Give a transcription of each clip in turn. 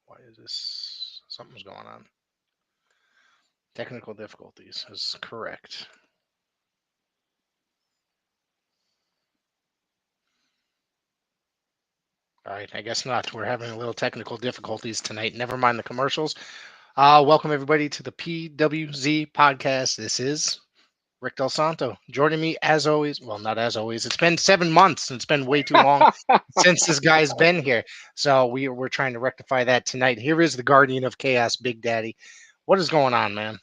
Why is this? Something's going on. Technical difficulties is correct. All right, I guess not. We're having a little technical difficulties tonight. Never mind the commercials. Welcome everybody to the PWZ podcast. This is Rick Del Santo. Joining me as always. Well, not as always. It's been 7 months. And it's been way too long since this guy's been here. So we're trying to rectify that tonight. Here is the Guardian of Chaos, Big Daddy. What is going on, man?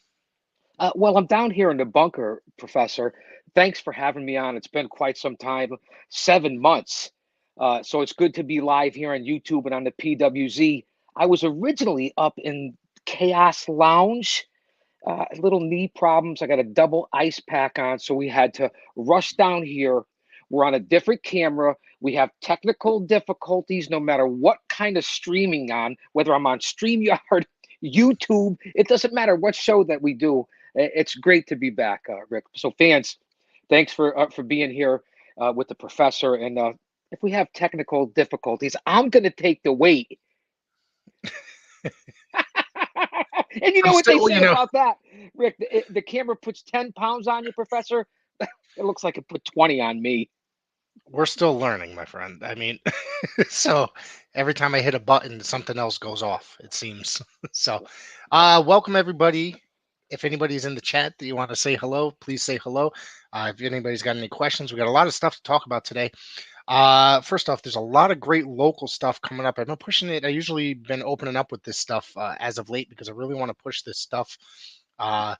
Well, I'm down here in the bunker, Professor. Thanks for having me on. It's been quite some time, 7 months. So it's good to be live here on YouTube and on the PWZ. I was originally up in Chaos Lounge. Little knee problems. I got a double ice pack on, so we had to rush down here. We're on a different camera. We have technical difficulties no matter what kind of streaming on, whether I'm on StreamYard, YouTube, it doesn't matter what show that we do. It's great to be back, Rick. So fans, thanks for being here with the professor. And if we have technical difficulties, I'm going to take the weight. And you I'm know what they still, say about that, Rick? The camera puts 10 pounds on you, Professor. It looks like it put 20 on me. we're still learning, my friend. I mean, so every time I hit a button, something else goes off, it seems. So, welcome everybody. If anybody's in the chat that you want to say hello, please say hello. If anybody's got any questions, we got a lot of stuff to talk about today. First off, there's a lot of great local stuff coming up. I've been pushing it. I usually been opening up with this stuff as of late because I really want to push this stuff. Uh,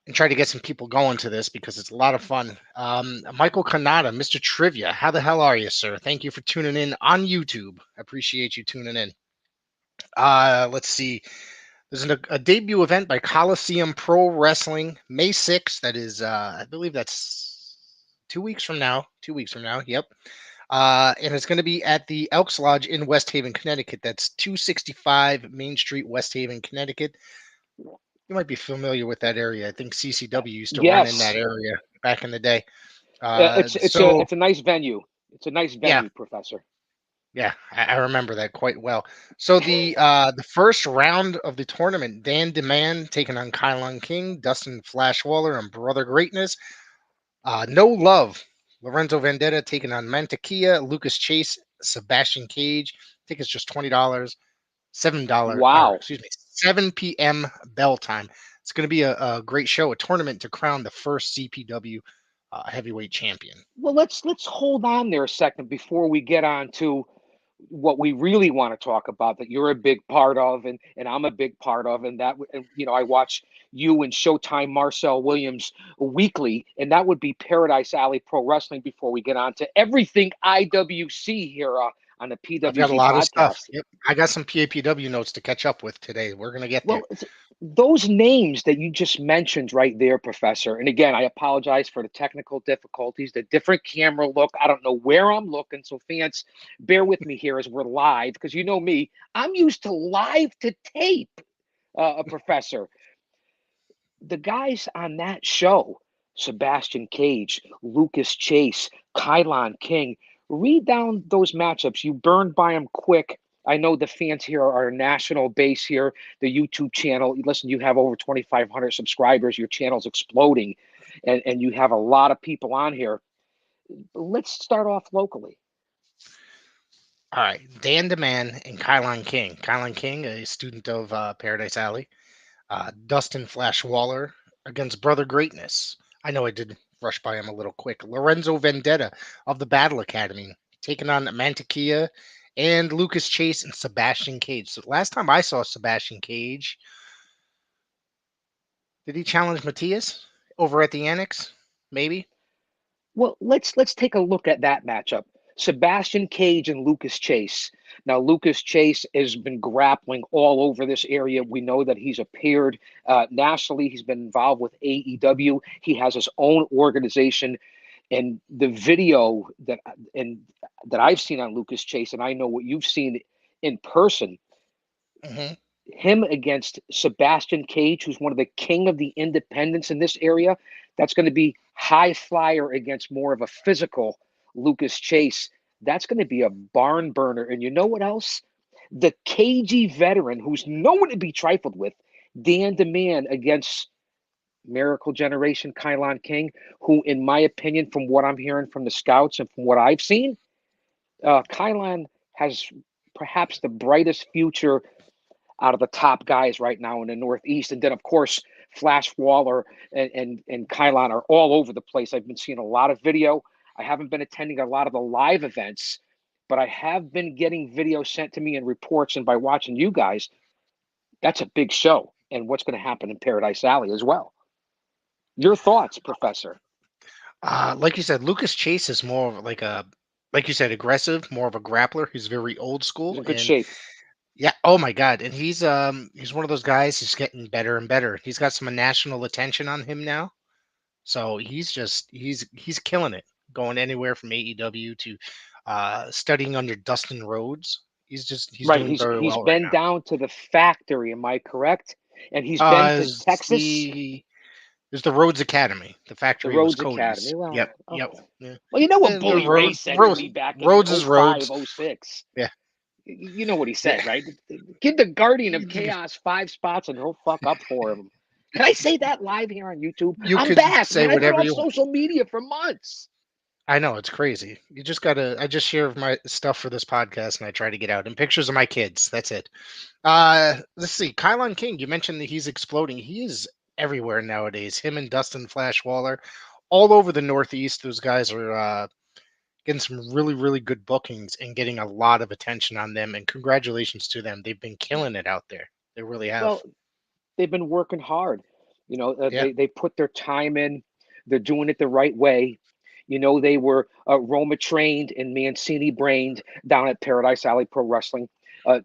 and try to get some people going to this because it's a lot of fun. Michael Kanata, Mr. Trivia, how the hell are you, sir? Thank you for tuning in on YouTube. I appreciate you tuning in. Let's see. There's a debut event by Coliseum Pro Wrestling, May 6th. That is, I believe that's 2 weeks from now. 2 weeks from now. Yep. And it's going to be at the Elks Lodge in West Haven, Connecticut. That's 265 Main Street, West Haven, Connecticut. You might be familiar with that area. I think CCW used to run in that Yes, area back in the day. it's a nice venue. It's a nice Yeah, venue, Professor. yeah, I remember that quite well. So the first round of the tournament, Dan DeMan taking on Kylon King, Dustin Flash Waller, and Brother Greatness. No Love, Lorenzo Vendetta taking on Mantequilla, Lucas Chase, Sebastian Cage. I think it's just $20. $7 or Wow. excuse me, 7 p.m. bell time. It's going to be a great show, a tournament to crown the first CPW heavyweight champion. Well, let's hold on there a second before we get on to what we really want to talk about that you're a big part of and I'm a big part of and I watch you and Showtime Marcel Williams weekly and that would be Paradise Alley Pro Wrestling before we get on to everything IWC here on the I've got a PWZ lot of stuff. podcast. Yep, I got some PAPW notes to catch up with today. We're gonna get there. Well, those names that you just mentioned right there, Professor. And again, I apologize for the technical difficulties, the different camera look. I don't know where I'm looking. So, fans, bear with me here as we're live because you know me, I'm used to live to tape, a Professor. The guys on that show, Sebastian Cage, Lucas Chase, Kylon King, read down those matchups. You burned by them quick. I know the fans here are a national base here, the YouTube channel. Listen, you have over 2,500 subscribers. Your channel's exploding, and you have a lot of people on here. Let's start off locally. All right, Dan DeMan and Kylon King. Kylon King, a student of Paradise Alley. Dustin Flash Waller against Brother Greatness. I know I did rush by him a little quick. Lorenzo Vendetta of the Battle Academy taking on Mantequilla and Lucas Chase and Sebastian Cage. So last time I saw Sebastian Cage, did he challenge Matthias over at the Annex? Maybe. Well, let's take a look at that matchup. Sebastian Cage and Lucas Chase. Now, Lucas Chase has been grappling all over this area. We know that he's appeared nationally. He's been involved with AEW. He has his own organization, and the video that I've seen on Lucas Chase, and I know what you've seen in person, Hmm. him against Sebastian Cage, who's one of the king of the independents in this area. That's going to be high flyer against more of a physical Lucas Chase. That's going to be a barn burner. And you know what else? the cagey veteran who's no one to be trifled with, Dan DeMann against Miracle Generation Kylon King, who, in my opinion, from what I'm hearing from the scouts and from what I've seen, Kylon has perhaps the brightest future out of the top guys right now in the Northeast. And then, of course, Flash Waller and Kylon are all over the place. I've been seeing a lot of video. I haven't been attending a lot of the live events, but I have been getting video sent to me and reports. And by watching you guys, that's a big show. And what's going to happen in Paradise Alley as well. Your thoughts, Professor? Like you said, Lucas Chase is more of like a, like you said, aggressive, more of a grappler. He's very old He's school, in good and shape. yeah, oh my God, and he's one of those guys. He's getting better and better. He's got some national attention on him now, so he's killing it. Going anywhere from AEW to studying under Dustin Rhodes. He's Right. doing He's very he's well right been now. down to the factory, am I correct? And he's been to Is Texas, there's the Rhodes Academy. The the factory was Rhodes Cody's. Academy. Well, Yep, yep. okay. Yeah. Well, you know what The Bully Ray Rhodes, said to Rhodes, me back in Rhodes is oh 05, Rhodes. oh 06. Yeah, You know what he yeah. said, right? Give the Guardian of Chaos 5 spots and he'll fuck up for him. Can I say that live here on YouTube? You I'm could back, say man. I've been whatever off you want. social media for months. I know it's crazy. You just gotta. I just share my stuff for this podcast, and I try to get out and pictures of my kids. That's it. Let's see. Kylon King. You mentioned that he's exploding. He is everywhere nowadays. Him and Dustin Flash Waller, all over the Northeast. Those guys are getting some really, really good bookings and getting a lot of attention on them. And congratulations to them. They've been killing it out there. They really have. Well, they've been working hard. Yeah. They put their time in. They're doing it the right way. They were Roma trained and Mancini brained down at Paradise Alley Pro Wrestling.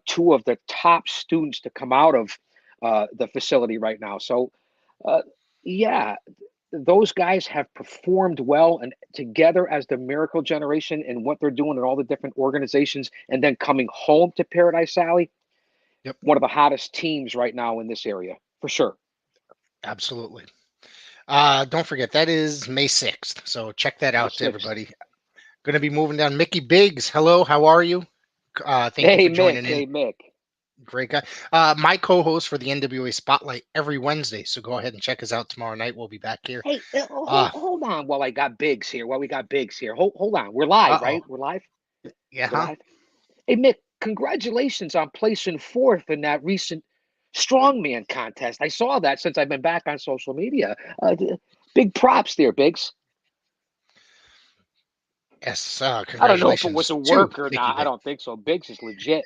Two of the top students to come out of the facility right now. So, uh, yeah, those guys have performed well and together as the Miracle Generation and what they're doing in all the different organizations, and then coming home to Paradise Alley, Yep. one of the hottest teams right now in this area for sure. Absolutely. Don't forget that is May 6th. So check that May out, 6th. everybody. Going to be moving down. Mickey Biggs. Hello. How are you? Thank you Hey for Mick, joining in. hey Mick. Great guy. My co-host for the NWA Spotlight every Wednesday. So go ahead and check us out tomorrow night. We'll be back here. Hey, Uh, hold on while I got Biggs here. While we got Biggs here. Hold on. We're live, uh-oh. right? We're live? Yeah, We're huh? live. Hey Mick, congratulations on placing fourth in that recent strongman contest. I saw that since I've been back on social media. Big props there, Biggs. Yes. I don't know if it was Congratulations a to work or Mickey not. I Biggs. don't think so. Biggs is legit.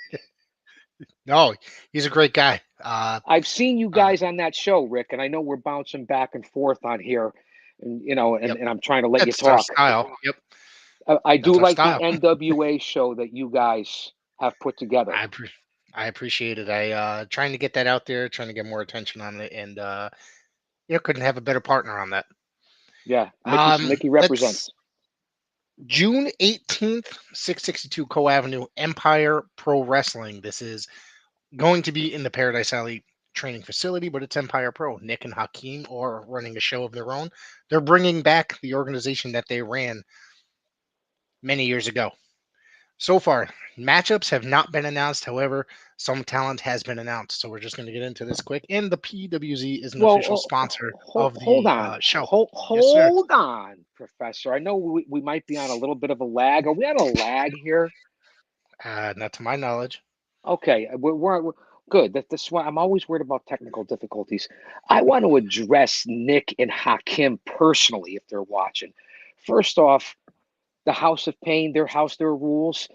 No, he's a great guy. I've seen you Uh, guys on that show, Rick, and I know we're bouncing back and forth on here, and yep. and I'm trying to let you That's our talk. style. Yep. I That's do our like the style. NWA show that you guys have put together. I appre- I appreciate it. I trying to get that out there, trying to get more attention on it, and couldn't have a better partner on that. Yeah, Mickey Let's represents. June 18th, 662 Co Avenue, Empire Pro Wrestling. This is going to be in the Paradise Alley training facility, but it's Empire Pro. Nick and Hakeem are running a show of their own. They're bringing back the organization that they ran many years ago. So far, matchups have not been announced. However, some talent has been announced. So we're just going to get into this quick. And the PWZ is an official Well, sponsor of hold the on, show. Yes, sir. hold on, Professor. I know we might be on a little bit of a lag. Are we on a lag here? Not to my knowledge. Okay, we're good. That's why I'm always worried about technical difficulties. I want to address Nick and Hakim personally if they're watching. First off, the House of Pain, their house, their rules.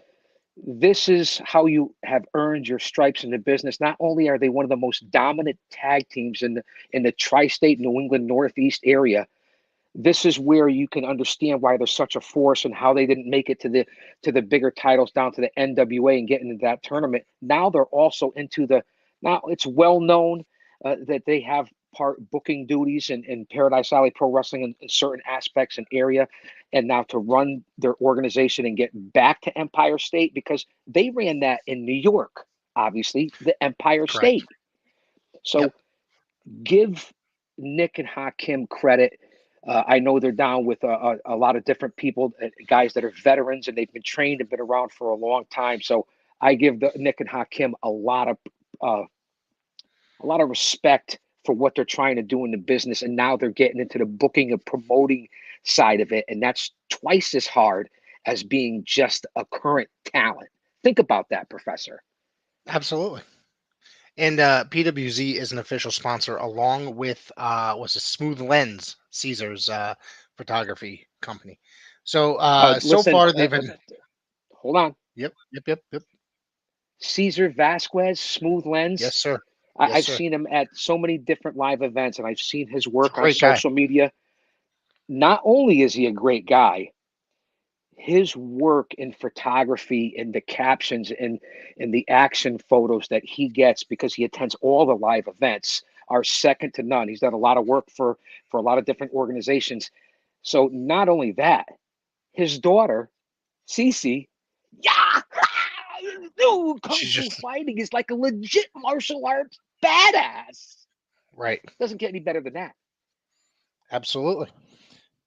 This is how you have earned your stripes in the business. Not only are they one of the most dominant tag teams in the tri-state New England Northeast area, this is where you can understand why they're such a force and how they didn't make it to the bigger titles down to the NWA and get into that tournament. Now they're also into the now it's well known that they have part booking duties in Paradise Alley Pro Wrestling in certain aspects and area, and now to run their organization and get back to Empire State because they ran that in New York, obviously the Empire Correct. State. Yep. So give Nick and Hakim credit. I know they're down with a lot of different people, guys that are veterans and they've been trained and been around for a long time. So I give the Nick and Hakim uh, a lot of respect for what they're trying to do in the business, and now they're getting into the booking and promoting side of it, and that's twice as hard as being just a current talent. Think about that, Professor. Absolutely. And PWZ is an official sponsor along with was a Smooth Lens, Caesar's photography company. So so Listen, far they've been. hold on. Yep. Caesar Vasquez, Smooth Lens. Yes, sir. Yes, I've sir. seen him at so many different live events, and I've seen his He's a work on great guy. social media. Not only is he a great guy, his work in photography and the captions and the action photos that he gets because he attends all the live events are second to none. He's done a lot of work for a lot of different organizations. So not only that, his daughter, Cece, yeah, dude, kung She's fu just fighting is like a legit martial arts badass. right. Doesn't get any better than that. Absolutely.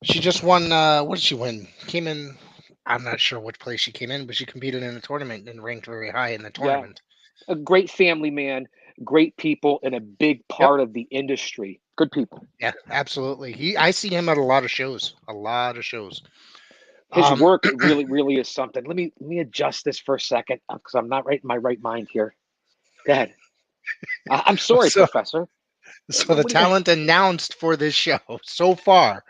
She just won. What did she win? Came in. I'm not sure which place she came in, but she competed in the tournament and ranked very high in the Yeah, tournament. a great family man, great people, and a big Yep. part of the industry. Good people. Yeah, absolutely. I see him at a lot of shows. A lot of shows. His Um, work really, really is something. Let me adjust this for a second because I'm not right in my right mind here. Go ahead. I'm sorry, so Professor. so the What do you? talent announced for this show so far,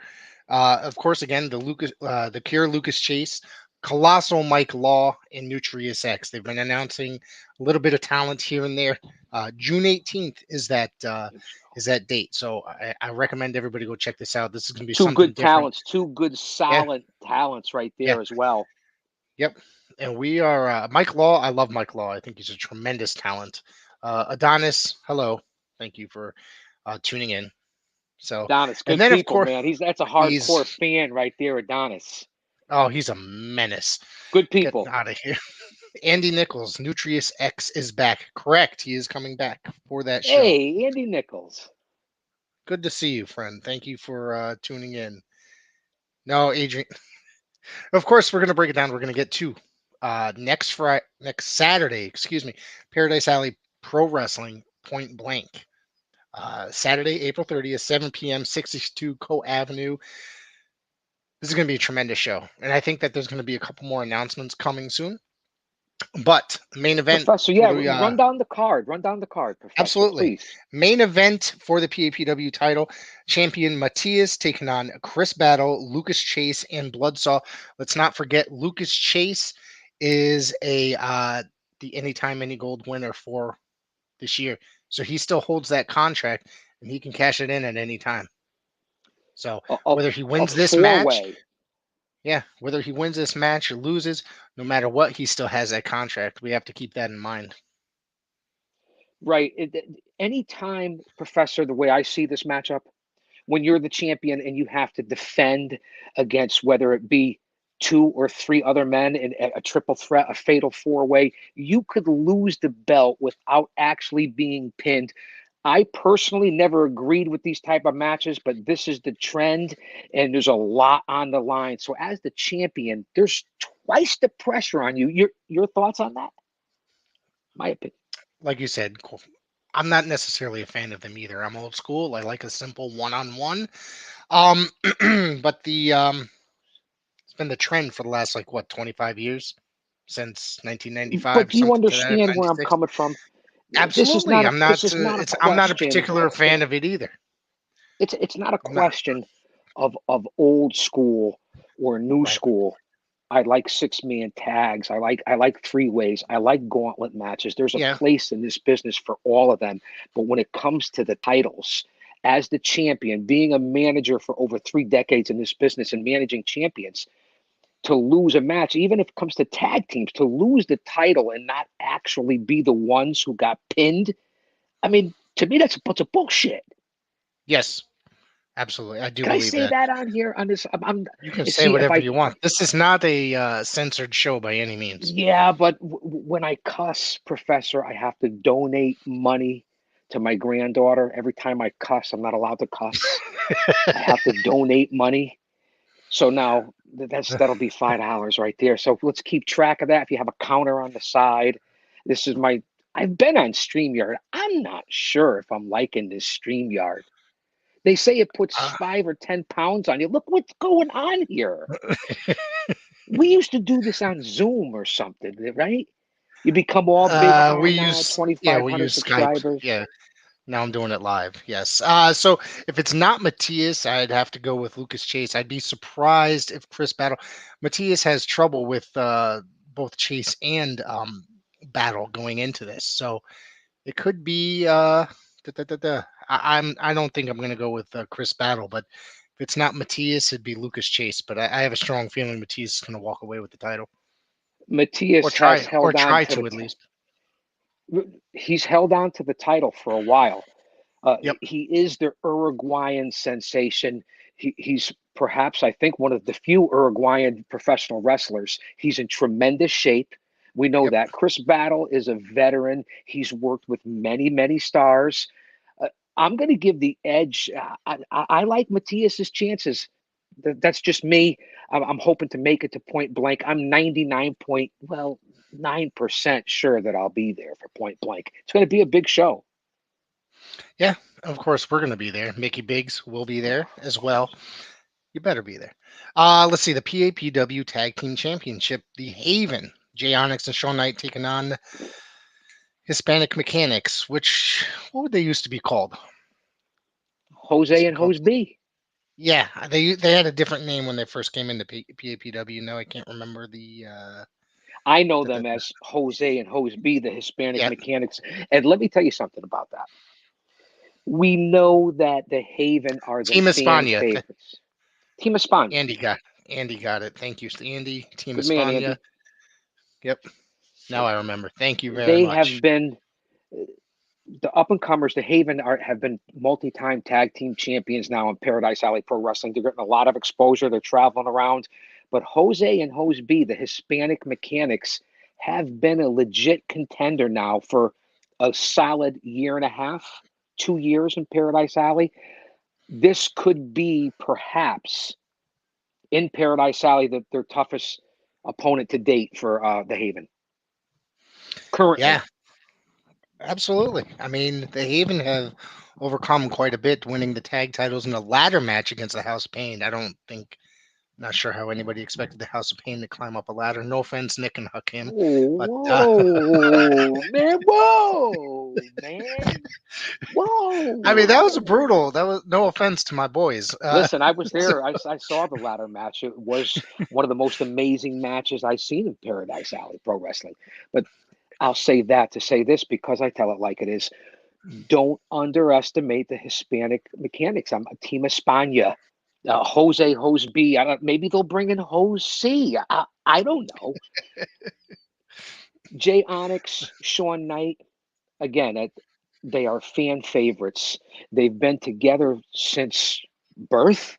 of course, again the Cure Lucas Chase, Colossal Mike Law, and Nutrius X. They've been announcing a little bit of talent here and there. June 18th is that date. So I recommend everybody go check this out. This is going to be Two something good different. talents, two good Yeah, solid talents right yeah, there as well. yep. And we are Mike Law. I love Mike Law. I think he's a tremendous talent. Adonis, hello. Thank you for tuning in. So, Adonis, and good then of people, course man. That's a he's hardcore fan right there, Adonis. he's a menace. Good Getting people. out of here. Andy Nichols, Nutrius X is back. Correct. He is coming back for that show. Hey, Andy Nichols. Good to see you, friend. Thank you for tuning in. No, Adrian. Of course, we're going to break it down. We're going to get to next Saturday, excuse me, Paradise Alley Pro Wrestling Point Blank. Saturday, April 30th, 7 p.m., 62 Co Avenue. This is going to be a tremendous show. And I think that there's going to be a couple more announcements coming soon. But main event Professor, for yeah, the run down the card. Run down the card, Professor, absolutely please. main event for the PAPW title, champion Matthias taking on Chris Battle, Lucas Chase, and Bloodsaw. Let's not forget Lucas Chase is the Anytime Any Gold winner for this year, so he still holds that contract and he can cash it in at any time. So A, a, whether he a wins this match, four-way. yeah, whether he wins this match or loses, no matter what, he still has that contract. We have to keep that in mind. Right. Anytime, Professor, the way I see this matchup, when you're the champion and you have to defend against whether it be two or three other men in a triple threat, a fatal four-way, you could lose the belt without actually being pinned. I personally never agreed with these type of matches, but this is the trend and there's a lot on the line. So as the champion, there's twice the pressure on you. Your thoughts on that? My opinion. Like you said, cool. I'm not necessarily a fan of them either. I'm old school. I like a simple one-on-one. Um, but it's been the trend for the last like what 25 years since But 1995, do you something to that understand where I'm 96. coming from? Absolutely, This is not a I'm not a question. particular fan of it either. It's not a I'm not question of old school or new right. school. I like six-man tags. I like three-ways. I like gauntlet matches. There's a Yeah, place in this business for all of them. But when it comes to the titles, as the champion, being a manager for over 3 decades in this business and managing champions, to lose a match, even if it comes to tag teams, to lose the title and not actually be the ones who got pinned. I mean, to me, that's a bunch of bullshit. yes, absolutely. I do Can I believe say that. that on here? On this, You can say see if whatever I. you want. This is not a censored show by any means. Yeah, but when I cuss, Professor, I have to donate money to my granddaughter. Every time I cuss, I'm not allowed to cuss. I have to donate money. So now that'll be $5 right there. So let's keep track of that. If you have a counter on the side, This is my. I've been on StreamYard. I'm not sure if I'm liking this StreamYard. They say it puts Uh, 5 or 10 pounds on you. Look what's going on here. We used to do this on Zoom or something, right? You become all big we time now, use yeah, we 2,500 use Skype. subscribers. Yeah. Now I'm doing it live. Yes. So if it's not Matthias, I'd have to go with Lucas Chase. I'd be surprised if Chris Battle. Matthias has trouble with both Chase and Battle going into this, so it could be. I don't think I'm going to go with Chris Battle, but if it's not Matthias, it'd be Lucas Chase. But I have a strong feeling Matthias is going to walk away with the title, Matthias has or held on try to to at least. he's held on to the title for a while. Yep. He is the Uruguayan sensation. He's perhaps, I think, one of the few Uruguayan professional wrestlers. He's in tremendous shape. We know Yep. that. Chris Battle is a veteran. He's worked with many, many stars. I'm going to give the edge. I like Matthias's chances. That's just me. I'm hoping to make it to Point Blank. I'm 99.9% sure that I'll be there for Point Blank. It's going to be a big show. Yeah, of course we're going to be there. Mickey Biggs will be there as well. You better be there. Let's see the PAPW Tag Team Championship. The Haven, Jay Onyx and Sean Knight taking on Hispanic Mechanics. Which what would they used to be called? Used Jose to be and called. Jose B. Yeah, they had a different name when they first came into PAPW. No, I can't remember I know the them as Jose and Jose B, the Hispanic yeah, mechanics. And let me tell you something about that. We know that the Haven are the Team fan Espana. favorites. Team Espana. Andy got it. Thank you, Andy. Team Good man, Espana. Andy. Yep. Now I remember. Thank you very They have much. been the up and comers. The Haven have been multi-time tag team champions now in Paradise Alley Pro Wrestling. They're getting a lot of exposure. They're traveling around. But Jose and Jose B, the Hispanic mechanics, have been a legit contender now for a solid year and a half, 2 years in Paradise Alley. This could be perhaps in Paradise Alley their toughest opponent to date for the Haven Yeah, currently. absolutely. I mean, the Haven have overcome quite a bit, winning the tag titles in a ladder match against the House of Pain. Not sure how anybody expected the House of Pain to climb up a ladder. No offense, Nick and Hakim, but Whoa, man! Whoa, man! I mean that was a Whoa! brutal. That was no offense to my boys. Listen, I was there. I saw the ladder match. It was one of the most amazing matches I've seen in Paradise Alley Pro Wrestling. But I'll say that to say this because I tell it like it is. Don't underestimate the Hispanic mechanics. I'm a Team Espana. Jose B. Maybe they'll bring in Jose C. I don't know. Jay Onyx, Sean Knight, again, they are fan favorites. They've been together since birth.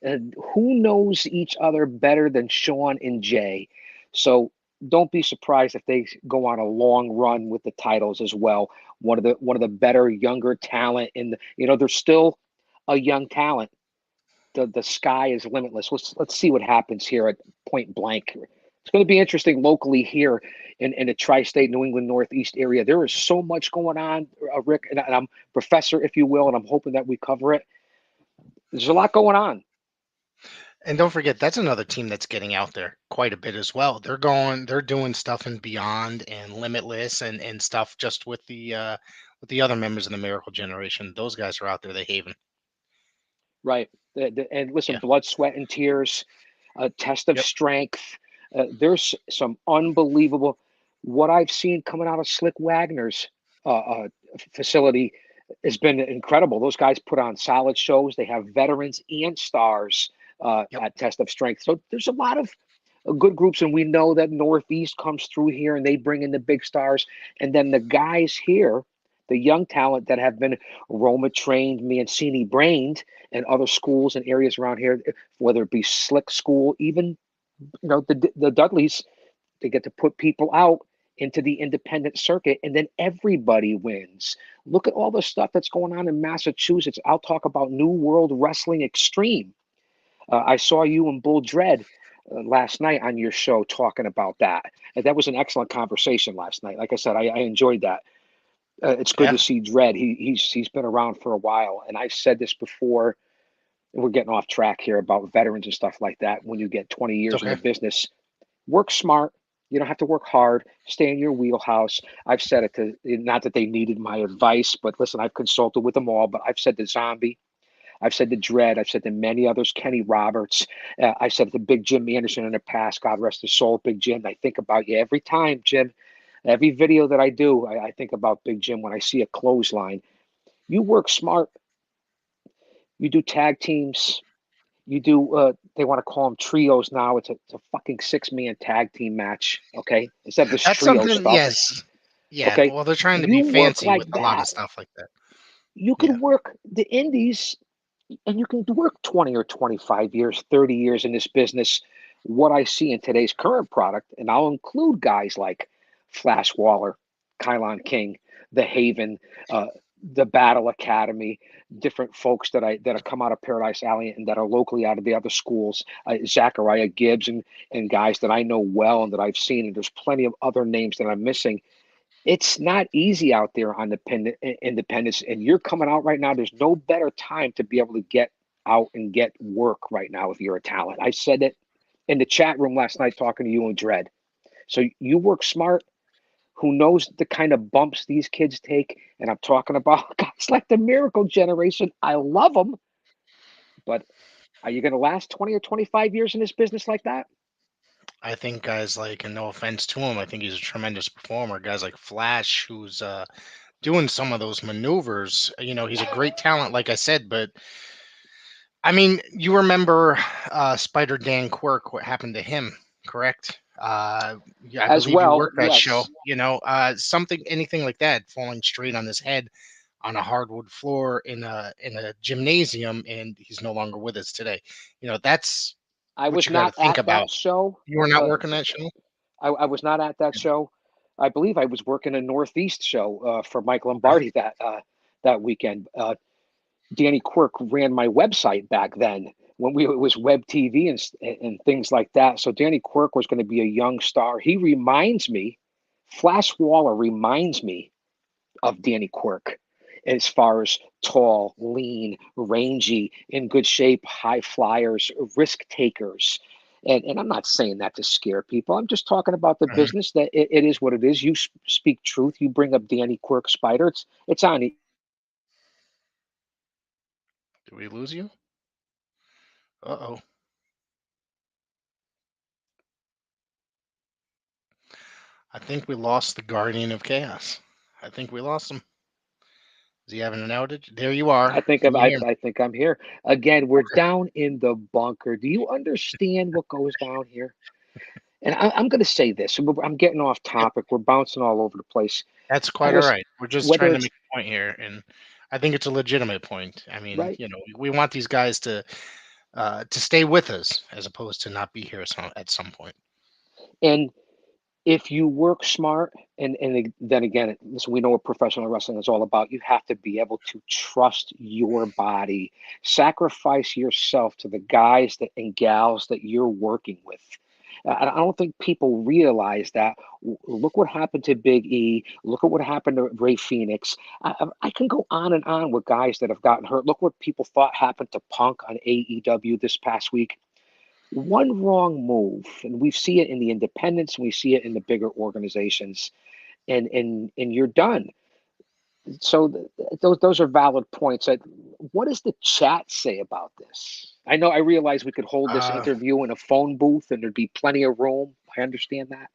And who knows each other better than Sean and Jay? So don't be surprised if they go on a long run with the titles as well. One of the better younger talent in the, they're still a young talent. The sky is limitless. Let's see what happens here at Point Blank. It's going to be interesting locally here in the tri-state New England Northeast area. There is so much going on, Rick, and I'm professor, if you will, and I'm hoping that we cover it. There's a lot going on. And don't forget, that's another team that's getting out there quite a bit as well. They're doing stuff in Beyond and Limitless and stuff just with the other members of the Miracle Generation. Those guys are out there. The Haven. Right. And listen, Yeah. blood, sweat, and tears, a test of Yep. strength. There's some unbelievable. What I've seen coming out of Slick Wagner's facility has been incredible. Those guys put on solid shows. They have veterans and stars Yep. at Test of Strength. So there's a lot of good groups, and we know that Northeast comes through here and they bring in the big stars. And then the guys here, the young talent that have been Roma trained, Mancini brained, and other schools and areas around here, whether it be Slick School, even the Dudleys, they get to put people out into the independent circuit, and then everybody wins. Look at all the stuff that's going on in Massachusetts. I'll talk about New World Wrestling Extreme. I saw you and Bull Dread last night on your show talking about that. And that was an excellent conversation last night. Like I said, I enjoyed that. It's good Yeah. to see Dredd. He's been around for a while, and I've said this before. And we're getting off track here about veterans and stuff like that. When you get 20 It's years in okay. the business, work smart. You don't have to work hard. Stay in your wheelhouse. I've said it to, not that they needed my advice, but listen, I've consulted with them all. But I've said to Zombie, I've said to Dredd, I've said to many others, Kenny Roberts, I've said to Big Jim Anderson in the past, God rest his soul, Big Jim. I think about you every time, Jim. Every video that I do, I think about Big Jim when I see a clothesline. You work smart. You do tag teams. You do. They want to call them trios now. It's a fucking 6-man tag team match. Okay, instead of this That's trio something. stuff. Yes. Yeah. Okay, Well, they're trying to you be work fancy like with a lot of that. stuff like that. You could Yeah. work the indies, and you can work 20 or 25 years, 30 years in this business. What I see in today's current product, and I'll include guys like Flash Waller, Kylon King, The Haven, uh, the Battle Academy, different folks that have come out of Paradise Alley and that are locally out of the other schools, Zachariah Gibbs and guys that I know well and that I've seen, and there's plenty of other names that I'm missing. It's not easy out there on independence, and you're coming out right now. There's no better time to be able to get out and get work right now if you're a talent. I said it in the chat room last night talking to you and Dredd. So you work smart. Who knows the kind of bumps these kids take? And I'm talking about guys like the Miracle Generation. I love them, but are you going to last 20 or 25 years in this business like that? I think guys like, and no offense to him, I think he's a tremendous performer. Guys like Flash, who's doing some of those maneuvers. He's a great talent, like I said, but I mean, you remember Spider Dan Quirk, what happened to him, correct? Yeah, I As believe you well, worked that show. yes. Something, anything like that, falling straight on his head on a hardwood floor in a gymnasium, and he's no longer with us today. That's I what was you got to not think at about. that show. You were not Uh, working that show. I was not at that show. I believe I was working a Northeast show for Mike Okay. Lombardi that weekend. Danny Quirk ran my website back then when it was web TV and things like that. So Danny Quirk was going to be a young star. He reminds me, Flash Waller reminds me of Danny Quirk as far as tall, lean, rangy, in good shape, high flyers, risk takers. And I'm not saying that to scare people. I'm just talking about the Mhm. business that it is what it is. You speak truth. You bring up Danny Quirk Spider. It's on. Did we lose you? Uh-oh. I think we lost the Guardian of Chaos. I think we lost him. Is he having an outage? There you are. Can you hear me? I think I'm here again. We're Okay. down in the bunker. Do you understand what goes down here? And I'm going to say this. I'm getting off Yep. topic. We're bouncing all over the place. That's I quite all was right. We're just whether trying to it's make a point here, and I think it's a legitimate point. I mean, right we want these guys to stay with us as opposed to not be here at some point. and if you work smart then again, listen, we know what professional wrestling is all about. You have to be able to trust your body, sacrifice yourself to the guys that and gals that you're working with. I don't think people realize that. Look what happened to Big E. Look at what happened to Ray Phoenix. I can go on and on with guys that have gotten hurt. Look what people thought happened to Punk on AEW this past week. One wrong move, and we see it in the independents, we see it in the bigger organizations, and you're done. So those are valid points. What does the chat say about this? I know I realize we could hold this Uh, interview in a phone booth and there'd be plenty of room. I understand that.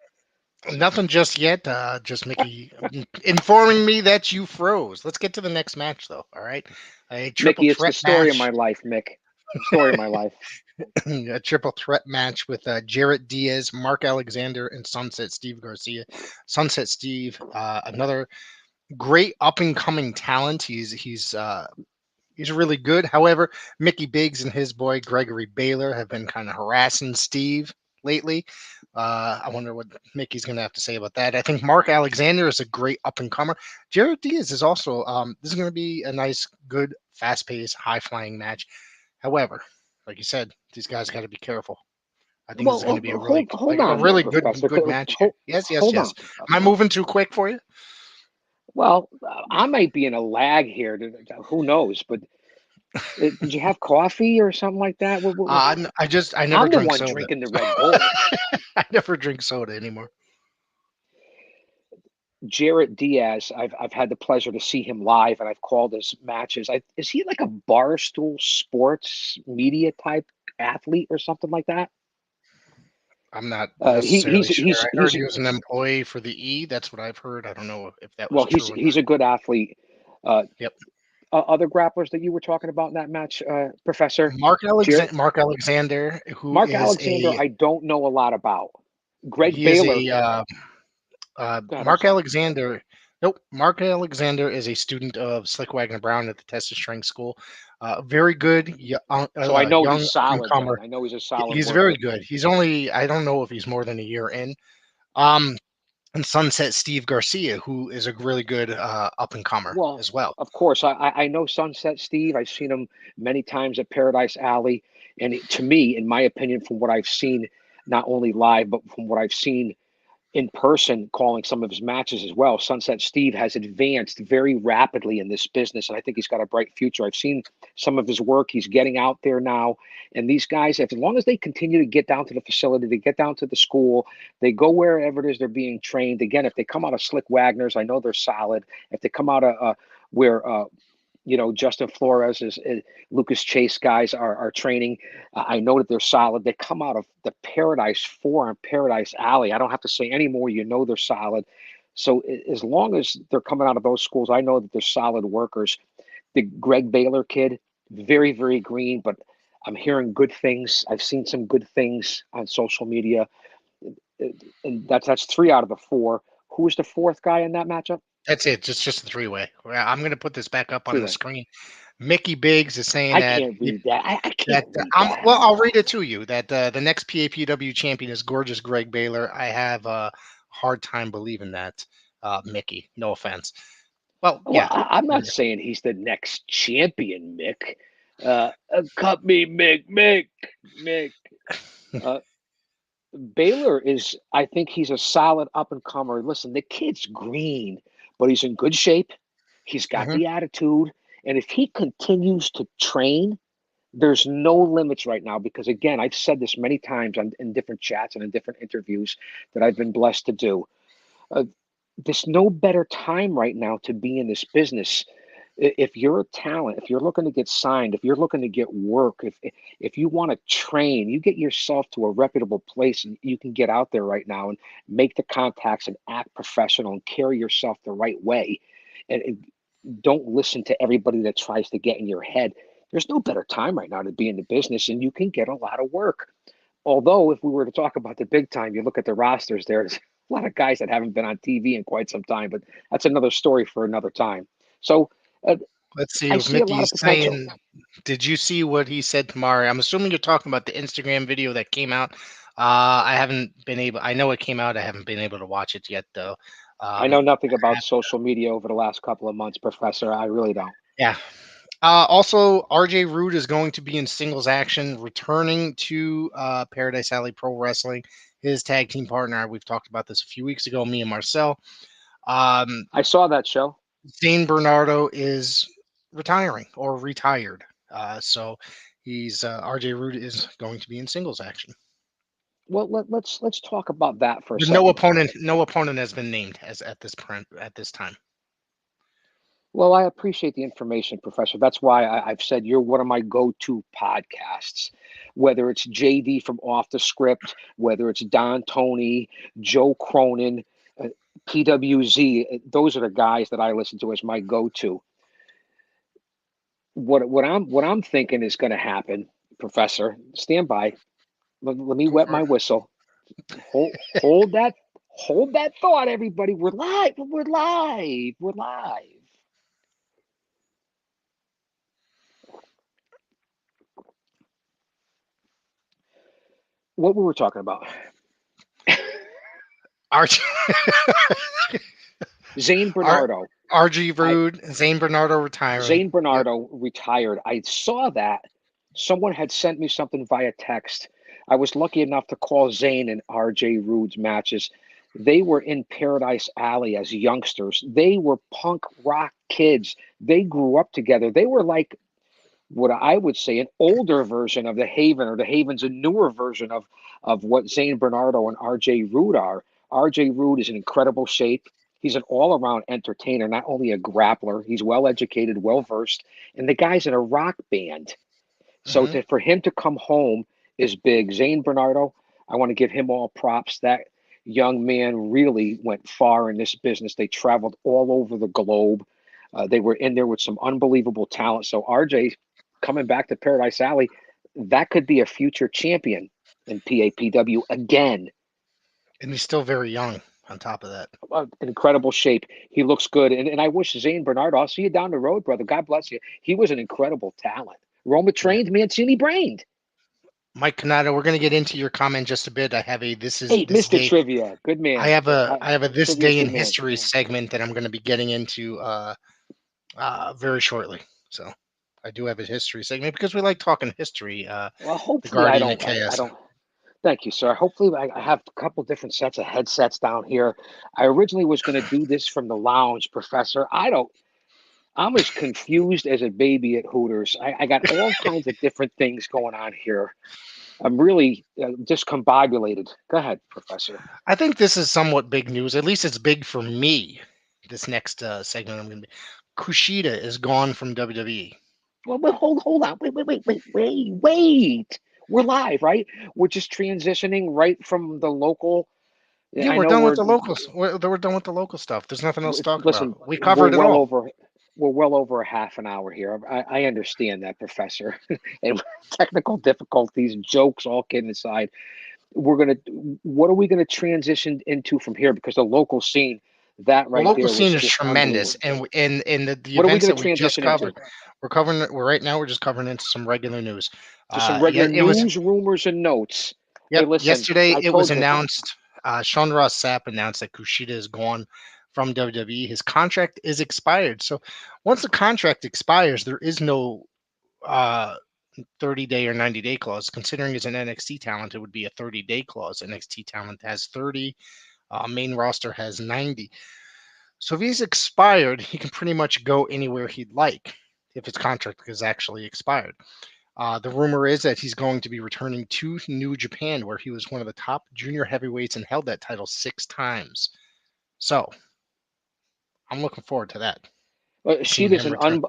Nothing just yet. Just Mickey informing me that you froze. Let's get to the next match, though. All right, a triple Mickey, it's the threat story of my match. life, Mick. The story of my life. A triple threat match with Jarrett Diaz, Mark Alexander, and Sunset Steve Garcia. Sunset Steve, another great up and coming talent. He's really good. However, Mickey Biggs and his boy Gregory Baylor have been kind of harassing Steve lately. I wonder what Mickey's going to have to say about that. I think Mark Alexander is a great up and comer. Jared Diaz is also. This is going to be a nice, good, fast paced, high flying match. However, like you said, these guys got to be careful. I think this is going Well, to be a really hold like a on there, really Professor. good match here. Yes, yes, Hold yes. on, Am I Professor. moving too quick for you? Well, I might be in a lag here. Who knows? But did you have coffee or something like that? I never I'm the drink one soda. drinking the Red Bull. I never drink soda anymore. Jarrett Diaz, I've had the pleasure to see him live, and I've called his matches. Is he like a Barstool Sports media type athlete or something like that? I'm not He necessarily sure. I heard he's he was an employee for the E. That's what I've heard. I don't know if that was well, true or he's not. a good athlete. Uh, Yep. Other grapplers that you were talking about in that match, Professor Jarrett, Mark Alexander, who Mark is Alexander, a I don't know a lot about. Greg he is Baylor, a go ahead, I'm Mark sorry. Alexander. Nope, Mark Alexander is a student of Slick Wagner Brown at the Texas Strength School. Very good So I know young he's up and solid then. comer. I know he's a solid He's very worker. good. He's only I don't know if he's more than a year in. Um, and Sunset Steve Garcia, who is a really good up and comer Well, as well. of course, I know Sunset Steve. I've seen him many times at Paradise Alley, and to me, in my opinion, from what I've seen, not only live but from what I've seen in person calling some of his matches as well. Sunset Steve has advanced very rapidly in this business, and I think he's got a bright future. I've seen some of his work. He's getting out there now. And these guys, if, as long as they continue to get down to the facility, they get down to the school, they go wherever it is they're being trained. Again, if they come out of Slick Wagner's, I know they're solid. If they come out of where Justin Flores is Lucas Chase guys are training. I know that they're solid. They come out of the Paradise 4 and Paradise Alley. I don't have to say any more. You know they're solid. So as long as they're coming out of those schools, I know that they're solid workers. The Greg Baylor kid, very, very green, but I'm hearing good things. I've seen some good things on social media. And that's three out of the four. Who was the fourth guy in that matchup? That's it. Just a three-way. I'm going to put this back up on the Three-way. screen. Mickey Biggs is saying I that can't read that. I that can't read that. well, I'll read it to you. That the next PAPW champion is gorgeous Greg Baylor. I have a hard time believing that, Mickey. No offense. Well, Well, yeah, I'm not saying he's the next champion, Mick. Cut me, Mick. Uh, Baylor is, I think he's a solid up and comer. Listen, the kid's green, but he's in good shape. He's got hmm the attitude. And if he continues to train, there's no limits right now because, again, I've said this many times in different chats and in different interviews that I've been blessed to do. Uh, there's no better time right now to be in this business. If you're a talent, if you're looking to get signed, if you're looking to get work, if you want to train, you get yourself to a reputable place and you can get out there right now and make the contacts and act professional and carry yourself the right way. And don't listen to everybody that tries to get in your head. There's no better time right now to be in the business and you can get a lot of work. Although, if we were to talk about the big time, you look at the rosters, there's a lot of guys that haven't been on TV in quite some time, but that's another story for another time. So uh, Let's see I if see a lot of Mickey's potential. saying. Did you see what he said to Mari? I'm assuming you're talking about the Instagram video that came out. I haven't been able. I know it came out. I haven't been able to watch it yet, though. I Um, know nothing about social media over the last couple of months, Professor. I really don't. yeah. Also, RJ Rude is going to be in singles action, returning to Paradise Alley Pro Wrestling. His tag team partner. We've talked about this a few weeks ago. Me and Marcel. Um, I saw that show. Zane Bernardo is retiring or retired. So he's RJ Rude is going to be in singles action. Well, let's talk about that for a But no second. opponent, no opponent has been named as at this time. Well, I appreciate the information, Professor. That's why I've said you're one of my go-to podcasts. Whether it's JD from Off the Script, whether it's Don Tony, Joe Cronin, uh, PWZ, those are the guys that I listen to as my go-to. What I'm thinking is going to happen, Professor. Stand by. Let me Go wet for my it. whistle. Hold that thought, everybody. We're live. We're live. We're live. What we were talking about. RJ, Zane R, Bernardo. RG I Rude, Zane Bernardo retiring. Zane Yep. Bernardo retired. I saw that someone had sent me something via text. I was lucky enough to call Zane and RJ Rude's matches. They were in Paradise Alley as youngsters. They were punk rock kids. They grew up together. They were like what I would say an older version of the Haven, or the Haven's a newer version of what Zane Bernardo and RJ Rude are. RJ Rude is in incredible shape. He's an all-around entertainer, not only a grappler. He's well educated, well versed, and the guy's in a rock band. So Hmm. for him to come home is big. Zane Bernardo, I want to give him all props. That young man really went far in this business. They traveled all over the globe. They were in there with some unbelievable talent. So RJ coming back to Paradise Alley, that could be a future champion in PAPW again. And he's still very young on top of that. Incredible shape. He looks good. And I wish Zane Bernardo, I'll see you down the road, brother. God bless you. He was an incredible talent. Roma Yeah. trained, Mancini brained. Mike Canado, we're going to get into your comment just a bit. I have a Hey, this Mr. day. Trivia, good I man. have a this Trivia's day in good man. history segment that I'm going to be getting into very shortly. So I do have a history segment because we like talking history. Well, The hopefully Guardian of I Chaos. don't. Thank you, sir. Hopefully I have a couple different sets of headsets down here. I originally was going to do this from the lounge, Professor. I'm as confused as a baby at Hooters. I got all kinds of different things going on here. I'm really discombobulated. Go ahead, Professor. I think this is somewhat big news. At least it's big for me. This next segment I'm going to be. Kushida is gone from WWE. Well, hold on. Wait. We're live, right? We're just transitioning right from the local. Yeah, I we're know done with the locals. We're done with the local stuff. There's nothing else to talk listen, about. We covered it all. we're well over a half an hour here. I understand that, Professor. And technical difficulties, jokes, all kidding aside, what are we gonna transition into from here? Because the local scene, that The right local there was scene is just tremendous, unbelievable. and in the What are we events gonna that we just transition into? covered, we're covering. We're right now. We're just covering into some regular news. Just some Yeah, regular it was. news, rumors, and notes. Hey, Yep. listen, Yesterday I it was told you. announced. Sean Ross Sapp announced that Kushida is gone from WWE. His contract is expired. So once the contract expires, there is no 30-day or 90-day clause. Considering he's an NXT talent, it would be a 30-day clause. NXT talent has 30. Main roster has 90. So if he's expired, he can pretty much go anywhere he'd like if his contract is actually expired. The rumor is that he's going to be returning to New Japan, where he was one of the top junior heavyweights and held that title 6 times. So I'm looking forward to that, seeing Sheeta's him return.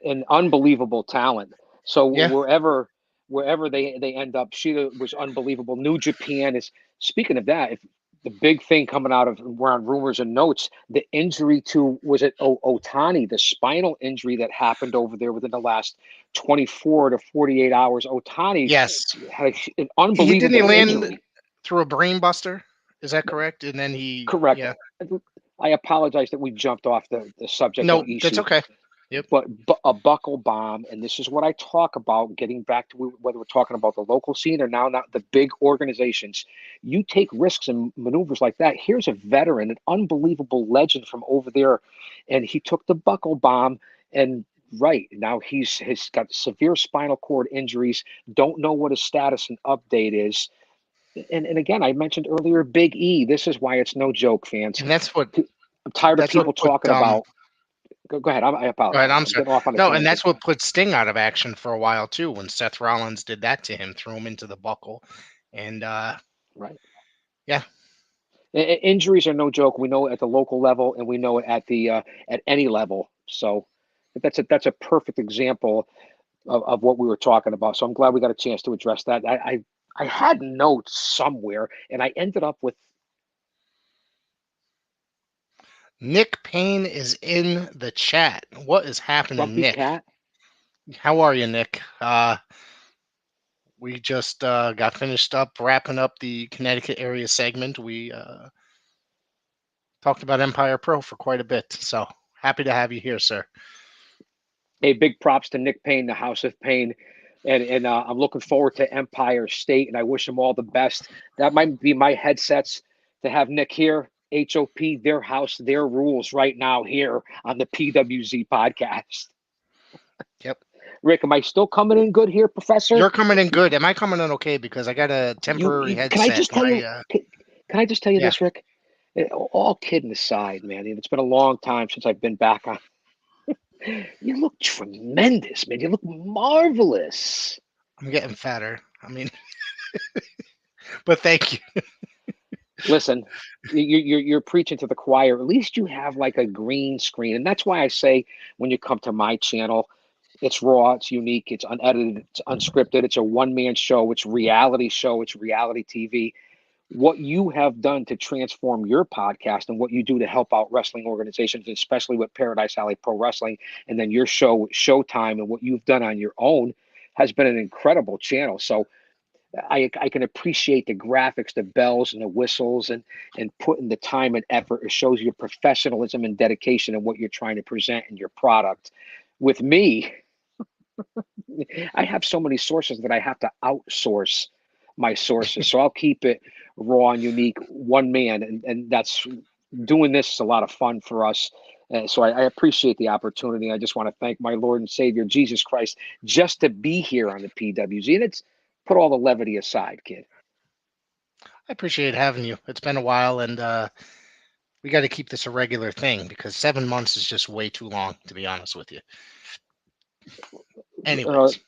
an unbelievable talent. So Yeah. wherever they end up, Sheeta was unbelievable. New Japan is, speaking of that. If the big thing coming out of around rumors and notes, the injury to, was it Otani, the spinal injury that happened over there within the last 24 to 48 hours. Otani Yes. had an He didn't he unbelievable land injury. through a brain buster. Is that correct? And then Correct. yeah. I apologize that we jumped off the subject of No, that's Ishii. okay. Yep. But a buckle bomb, and this is what I talk about, getting back to whether we're talking about the local scene or now not the big organizations. You take risks and maneuvers like that. Here's a veteran, an unbelievable legend from over there, and he took the buckle bomb, and right now he's got severe spinal cord injuries. Don't know what his status and update is. And again, I mentioned earlier, Big E. This is why it's no joke, fans. And I'm tired of that's what people put talking about. Go ahead. I Go ahead. apologize. I'm I'm sorry. getting off on a No, and tangent. that's what put Sting out of action for a while too. When Seth Rollins did that to him, threw him into the buckle, and Right. yeah, Injuries are no joke. We know it at the local level, and we know it at the at any level. So that's a perfect example of what we were talking about. So I'm glad we got a chance to address that. I had notes somewhere, and I ended up with Nick Payne is in the chat. What is happening, Grumpy Nick? Cat. How are you, Nick? We just got finished up wrapping up the Connecticut area segment. We talked about Empire Pro for quite a bit. So happy to have you here, sir. A big props to Nick Payne, the House of Pain, and I'm looking forward to Empire State, and I wish them all the best. That might be my headsets to have Nick here. HOP, their house, their rules right now here on the PWZ podcast. Yep. Rick, am I still coming in good here, Professor? You're coming in good. Am I coming in okay? Because I got a temporary Can I headset. just tell you? Can I just tell you Yeah, this, Rick? All kidding aside, man, it's been a long time since I've been back on. You look tremendous, man. You look marvelous. I'm getting fatter. I mean, but thank you. Listen, you're preaching to the choir. At least you have like a green screen, and that's why I say when you come to my channel, it's raw, it's unique, it's unedited, it's unscripted, it's a one-man show, it's reality show, it's reality TV. What you have done to transform your podcast and what you do to help out wrestling organizations, especially with Paradise Alley Pro Wrestling, and then your show, Showtime, and what you've done on your own has been an incredible channel. So I can appreciate the graphics, the bells and the whistles, and putting the time and effort. It shows your professionalism and dedication and what you're trying to present in your product. With me, I have so many sources that I have to outsource my sources. So I'll keep it raw and unique, one man, and that's doing this is a lot of fun for us. So I appreciate the opportunity. I just want to thank my Lord and Savior Jesus Christ just to be here on the PWZ. And it's put all the levity aside, kid. I appreciate having you. It's been a while, and we got to keep this a regular thing because 7 months is just way too long, to be honest with you. Uh, Anyways,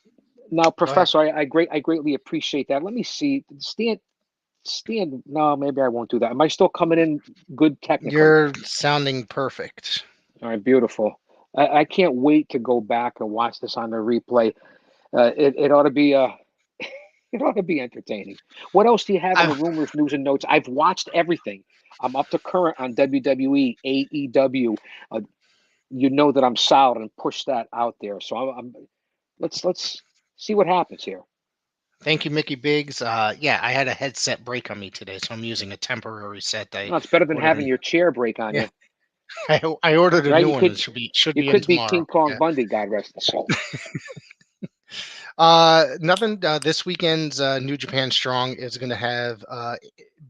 Now, go ahead. Professor, I greatly appreciate that. Let me see. Stand. No, maybe I won't do that. Am I still coming in good technically? You're sounding perfect. All right, beautiful. I can't wait to go back and watch this on the replay. It ought to be it ought to be entertaining. What else do you have on the I rumors, news, and notes? I've watched everything. I'm up to current on WWE, AEW. You know that I'm solid and push that out there. So let's see what happens here. Thank you, Mickey Biggs. Yeah, I had a headset break on me today, so I'm using a temporary set. I No, it's better than ordered. having your chair break on Yeah, you, I ordered a right? new one. It should You be in could be tomorrow. King Kong Yeah. Bundy, God rest his soul. Nothing. This weekend's New Japan Strong is going to have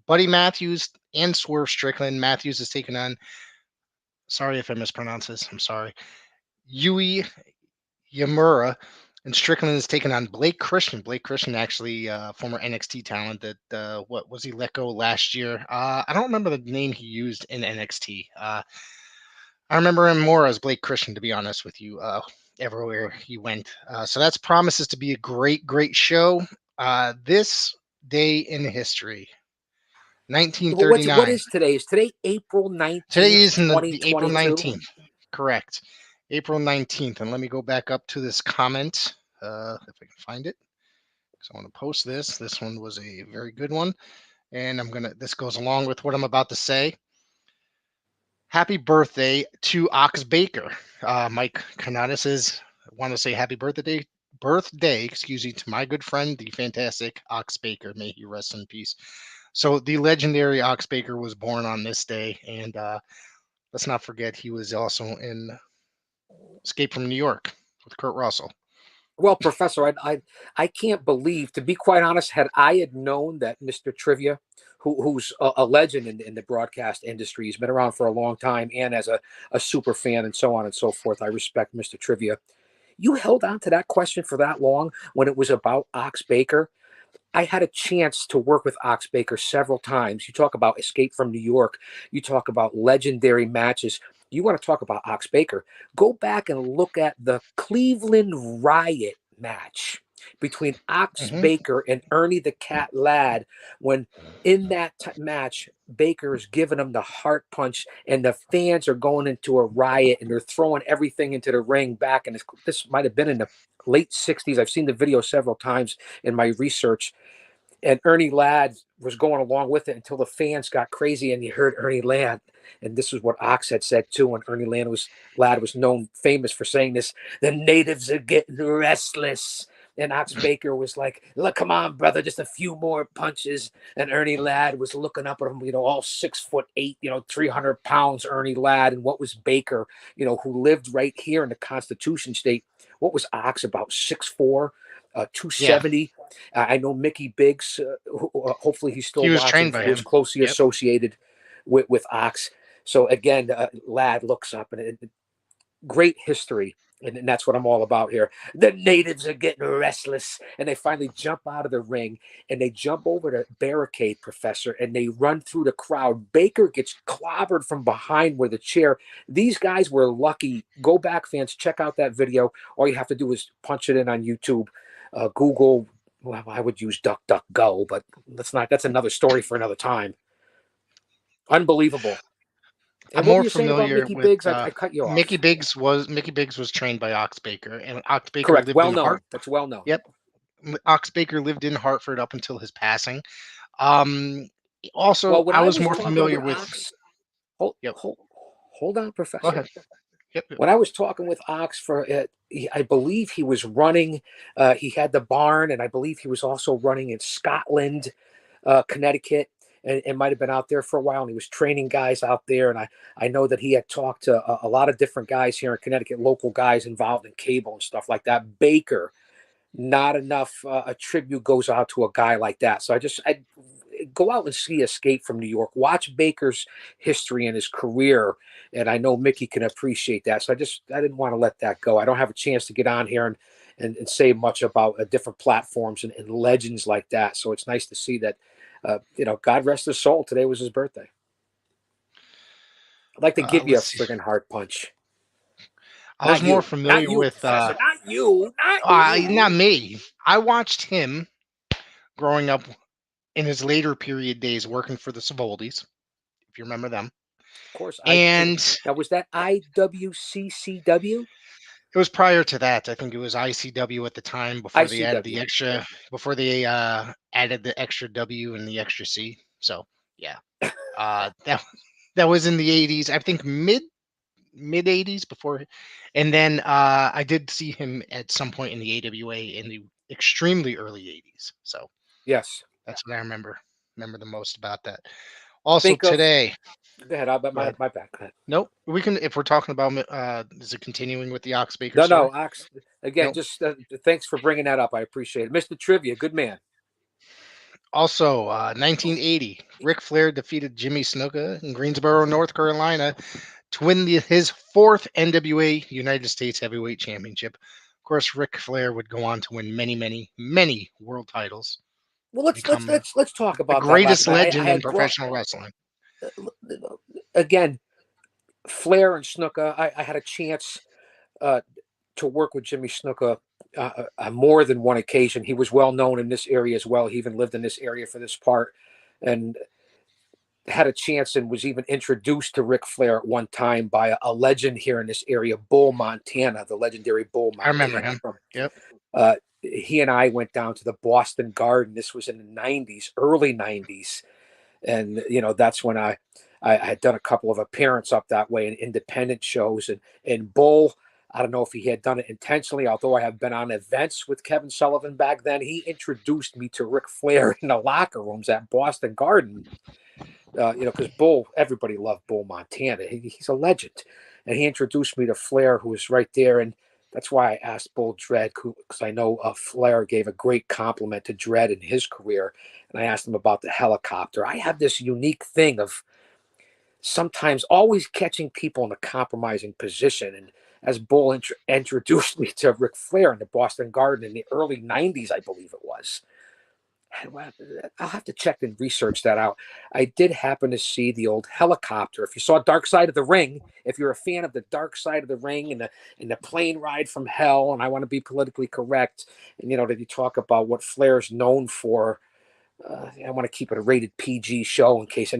Buddy Matthews and Swerve Strickland. Matthews is taking on. Sorry if I mispronounce this. I'm sorry. Yui Yamura, and Strickland is taking on Blake Christian. Blake Christian, actually, former NXT talent that what was he let go last year? I don't remember the name he used in NXT. I remember him more as Blake Christian, to be honest with you. Everywhere he went, so that's promises to be a great show. This day in history, Well, what 1939. is today? Is today April Today 19th, is in the April 2022? 19th. Correct. April 19th. And let me go back up to this comment if I can find it. So I want to post this. This one was a very good one. And this goes along with what I'm about to say. Happy birthday to Ox Baker. Mike Kanata says, I want to say happy birthday, excuse me, to my good friend, the fantastic Ox Baker. May he rest in peace. So the legendary Ox Baker was born on this day. And let's not forget he was also in Escape from New York with Kurt Russell. Well, Professor, I can't believe, to be quite honest, had I had known that Mr. Trivia, who's a legend in the broadcast industry, he's been around for a long time, and as a super fan and so on and so forth, I respect Mr. Trivia. You held on to that question for that long when it was about Ox Baker. I had a chance to work with Ox Baker several times. You talk about Escape from New York. You talk about legendary matches. You want to talk about Ox Baker. Go back and look at the Cleveland Riot match between Ox Baker and Ernie the Cat Ladd, when in that match, Baker's giving him the heart punch and the fans are going into a riot and they're throwing everything into the ring back. And this might have been in the late 60s. I've seen the video several times in my research. And Ernie Ladd was going along with it until the fans got crazy and you heard Ernie Ladd. And this is what Ox had said too. When Ernie Ladd was famous for saying this, the natives are getting restless. And Ox Baker was like, look, come on, brother, just a few more punches. And Ernie Ladd was looking up at him, all 6'8", 300 pounds, Ernie Ladd. And what was Baker, who lived right here in the Constitution State? What was Ox, about 6'4", 270? I know Mickey Biggs, hopefully he's still He was watching, trained by who was him. closely associated with Ox. So again, Ladd looks up and great history. And that's what I'm all about here. The natives are getting restless, and they finally jump out of the ring, and they jump over the barricade, Professor, and they run through the crowd. Baker gets clobbered from behind with a chair. These guys were lucky. Go back, fans, check out that video. All you have to do is punch it in on YouTube, Google. Well, I would use DuckDuckGo, but that's another story for another time. Unbelievable. And I'm what were more you saying about familiar Mickey with Biggs? I cut you off. Mickey Biggs was trained by Ox Baker, and Ox Baker Correct. lived Well in known. Hart. That's well known. Yep, Ox Baker lived in Hartford up until his passing. Also, Well, when I I was was more talking familiar with with. Ox, hold, Yep, hold, hold on, go Professor. ahead. Yep. When I was talking with Ox I believe he was running. He had the barn, and I believe he was also running in Scotland, Connecticut, and might have been out there for a while. And he was training guys out there. And I know that he had talked to a lot of different guys here in Connecticut, local guys involved in cable and stuff like that. Baker, not enough a tribute goes out to a guy like that. So I go out and see Escape from New York. Watch Baker's history and his career, and I know Mickey can appreciate that. So I didn't want to let that go. I don't have a chance to get on here and say much about different platforms and legends like that. So it's nice to see that. God rest his soul. Today was his birthday. I'd like to give you a Let's see. friggin' heart punch. I was Not more you. familiar Not you, with. Professor. Not you. Not you. Not me. I watched him growing up in his later period days working for the Savoldis, if you remember them. Of course, And now was that IWCCW? it was prior to that. I think it was ICW at the time before they added the ICW. extra added the extra W and the extra C. So yeah. That was in the 80s. I think mid 80s before, and then I did see him at some point in the AWA in the extremely early 80s. So Yes. that's what I remember the most about that. Also Think of. today. Go ahead. I'll bet Go ahead. my back. Go ahead. Nope. We can, if we're talking about is it continuing with the Ox Baker No, story? Ox. Again, Nope. just thanks for bringing that up. I appreciate it, Mr. Trivia. Good man. Also, 1980, Ric Flair defeated Jimmy Snuka in Greensboro, North Carolina, to win his fourth NWA United States Heavyweight Championship. Of course, Ric Flair would go on to win many, many, many world titles. Well, let's talk The about that greatest last night. legend in professional wrestling. Again, Flair and Snuka. I had a chance to work with Jimmy Snuka on more than one occasion. He was well known in this area as well. He even lived in this area for this part, and had a chance and was even introduced to Ric Flair at one time by a legend here in this area, Bull Montana, the legendary Bull Montana. I remember him. Yep. He and I went down to the Boston Garden. This was in the 90s, early 90s. And, that's when I had done a couple of appearances up that way in independent shows. And Bull, I don't know if he had done it intentionally, although I have been on events with Kevin Sullivan back then. He introduced me to Ric Flair in the locker rooms at Boston Garden. Because Bull, everybody loved Bull Montana. He's a legend. And he introduced me to Flair, who was right there. And that's why I asked Bull Dredd, because I know Flair gave a great compliment to Dredd in his career. And I asked him about the helicopter. I have this unique thing of sometimes always catching people in a compromising position. And as Bull introduced me to Ric Flair in the Boston Garden in the early 90s, I believe it was. I'll have to check and research that out. I did happen to see the old helicopter. If you saw Dark Side of the Ring, if you're a fan of the Dark Side of the Ring and the plane ride from hell, and I want to be politically correct, and that you talk about what Flair's known for, I want to keep it a rated PG show in case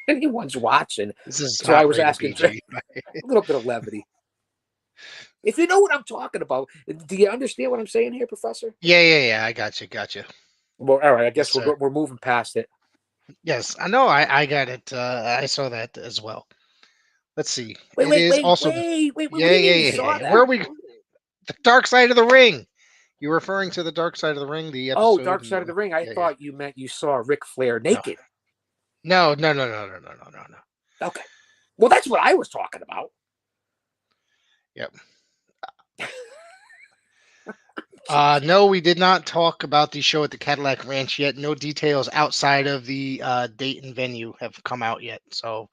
anyone's watching. This is so I was asking PG. A little bit of levity. If you know what I'm talking about, do you understand what I'm saying here, Professor? Yeah. I got you. Well, all right. I guess Yes, we're moving past it. Yes, I know. I got it. I saw that as well. Let's see. Wait. Yeah. Where are we? The Dark Side of the Ring. You're referring to the Dark Side of the Ring, the episode? Oh, Dark Side of the Ring. I thought you meant you saw Ric Flair naked. No. Okay. Well, that's what I was talking about. Yep. No, we did not talk about the show at the Cadillac Ranch yet. No details outside of the date and venue have come out yet. So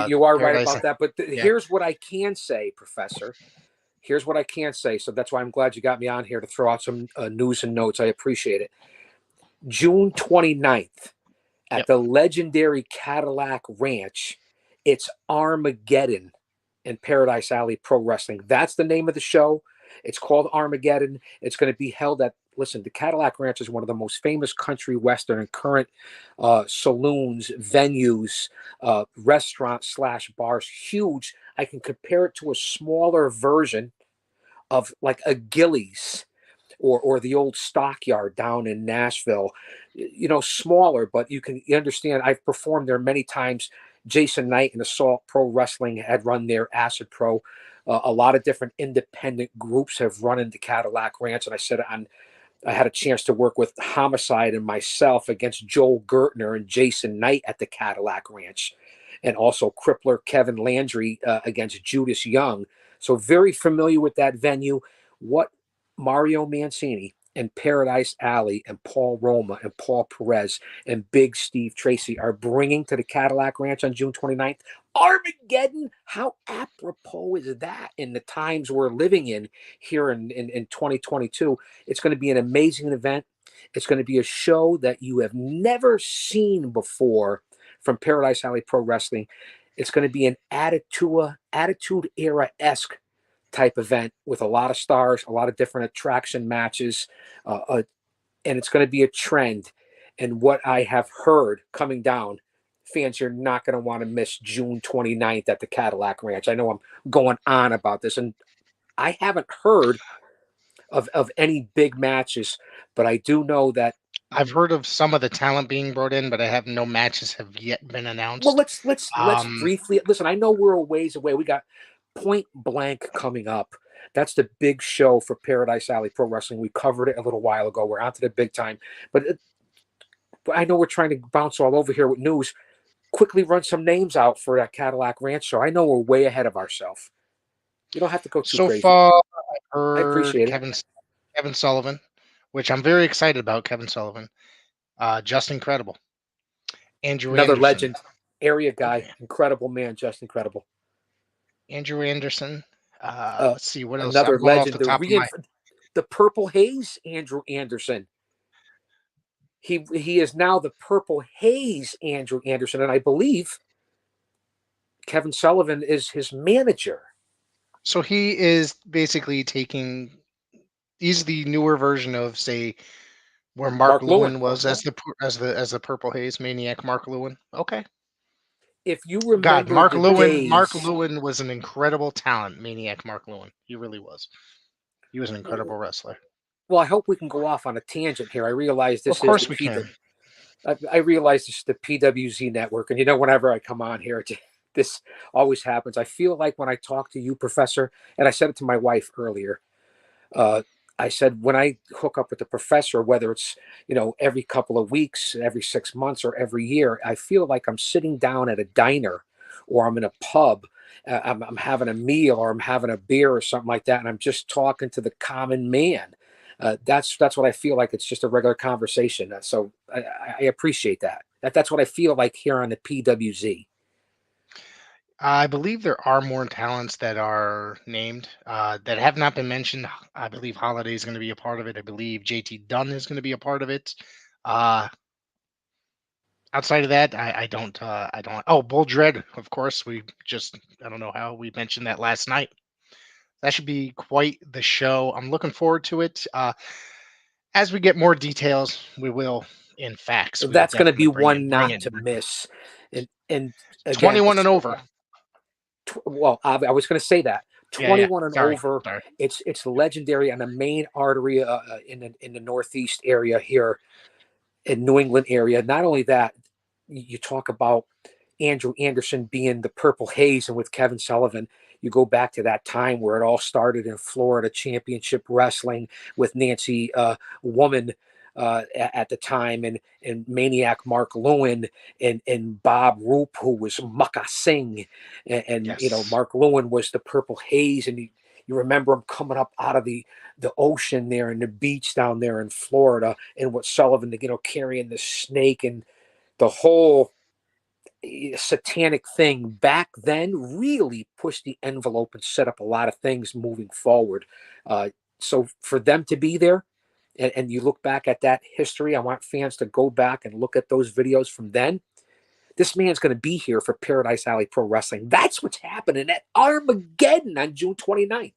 You are right Paradise. about that. But Yeah. here's what I can say, Professor. Here's what I can say. So that's why I'm glad you got me on here to throw out some news and notes. I appreciate it. June 29th at Yep. the legendary Cadillac Ranch, it's Armageddon in Paradise Alley Pro Wrestling. That's the name of the show. It's called Armageddon. It's going to be held at, listen, the Cadillac Ranch is one of the most famous country western and current saloons, venues, restaurants / bars. Huge. I can compare it to a smaller version of like a Gillies or the old Stockyard down in Nashville. Smaller, but you understand. I've performed there many times. Jason Knight and Assault Pro Wrestling had run there, Acid Pro. A lot of different independent groups have run into Cadillac Ranch, and I had a chance to work with Homicide and myself against Joel Gertner and Jason Knight at the Cadillac Ranch, and also Crippler Kevin Landry against Judas Young. So very familiar with that venue. What Mario Mancini and Paradise Alley and Paul Roma and Paul Perez and Big Steve Tracy are bringing to the Cadillac Ranch on June 29th. Armageddon, how apropos is that in the times we're living in here in 2022? It's going to be an amazing event. It's going to be a show that you have never seen before from Paradise Alley Pro Wrestling. It's going to be an Attitude Era-esque type event with a lot of stars, a lot of different attraction matches, and it's going to be a trend. And what I have heard coming down, fans, you're not going to want to miss June 29th at the Cadillac Ranch. I know I'm going on about this, and I haven't heard of any big matches, but I do know that. I've heard of some of the talent being brought in, but I have no matches have yet been announced. Well, let's briefly listen. I know we're a ways away. We got Point Blank coming up. That's the big show for Paradise Alley Pro Wrestling. We covered it a little while ago. We're on to the big time. But I know we're trying to bounce all over here with news. Quickly run some names out for that Cadillac Ranch show. I know we're way ahead of ourselves. You don't have to go too so crazy. far, I I heard appreciate Kevin Sullivan, which I'm very excited about. Kevin Sullivan, just incredible. Andrew Another Anderson, legend, area guy, yeah. Incredible man, just incredible. Andrew Anderson. Let's see what else. Another I'm going legend, off the top of my. the Purple Haze, Andrew Anderson. He is now the Purple Haze, Andrew Anderson, and I believe Kevin Sullivan is his manager. So he is basically he's the newer version of, say, where Mark Lewin was as the Purple Haze Maniac. Mark Lewin. Okay. If you remember, God, Mark Lewin was an incredible talent. Maniac Mark Lewin. He really was. He was an incredible wrestler. Well, I hope we can go off on a tangent here. I realize this Of course we can. I realize this is the PWZ network, and whenever I come on here, this always happens. I feel like when I talk to you, Professor, and I said it to my wife earlier. I said, when I hook up with the professor, whether it's, every couple of weeks, every 6 months, or every year, I feel like I'm sitting down at a diner or I'm in a pub. I'm having a meal or I'm having a beer or something like that. And I'm just talking to the common man. That's what I feel like. It's just a regular conversation. So I appreciate that. That's what I feel like here on the PWZ. I believe there are more talents that are named that have not been mentioned. I believe Holiday is going to be a part of it. I believe JT Dunn is going to be a part of it. Outside of that, I don't. Oh, Bull Dread, of course. I don't know how we mentioned that last night. That should be quite the show. I'm looking forward to it. As we get more details, we will, in facts. That's going to be one not to miss. And again, 21 and over. Well, I was going to say that 21 and Sorry. over. It's legendary on the main artery in the Northeast area here in New England area. Not only that, you talk about Andrew Anderson being the Purple Haze, and with Kevin Sullivan, you go back to that time where it all started in Florida Championship Wrestling with Nancy Woman at the time, and Maniac Mark Lewin and Bob Roop, who was Mucka Singh, and Yes. Mark Lewin was the Purple Haze, and you remember him coming up out of the ocean there and the beach down there in Florida, and what Sullivan, carrying the snake and the whole satanic thing back then really pushed the envelope and set up a lot of things moving forward. So for them to be there, and you look back at that history, I want fans to go back and look at those videos from then. This man's going to be here for Paradise Alley Pro Wrestling. That's what's happening at Armageddon on June 29th.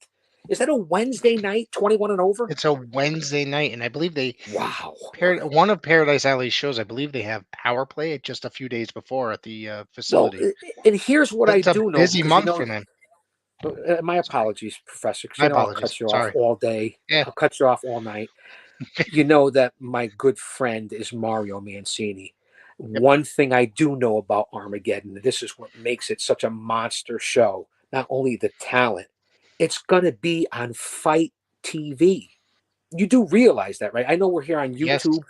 Is that a Wednesday night, 21 and over? It's a Wednesday night, and I believe Wow. one of Paradise Alley's shows, I believe they have Power Play just a few days before at the Well, facility. and here's what It's I a do know, busy because month for them. my apologies, Professor, because My I'll apologies. cut you off Sorry. all day. Yeah. I'll cut you off all night. You know that my good friend is Mario Mancini. Yep. One thing I do know about Armageddon, this is what makes it such a monster show. Not only the talent, it's going to be on Fight TV. You do realize that, right? I know we're here on Yes. YouTube.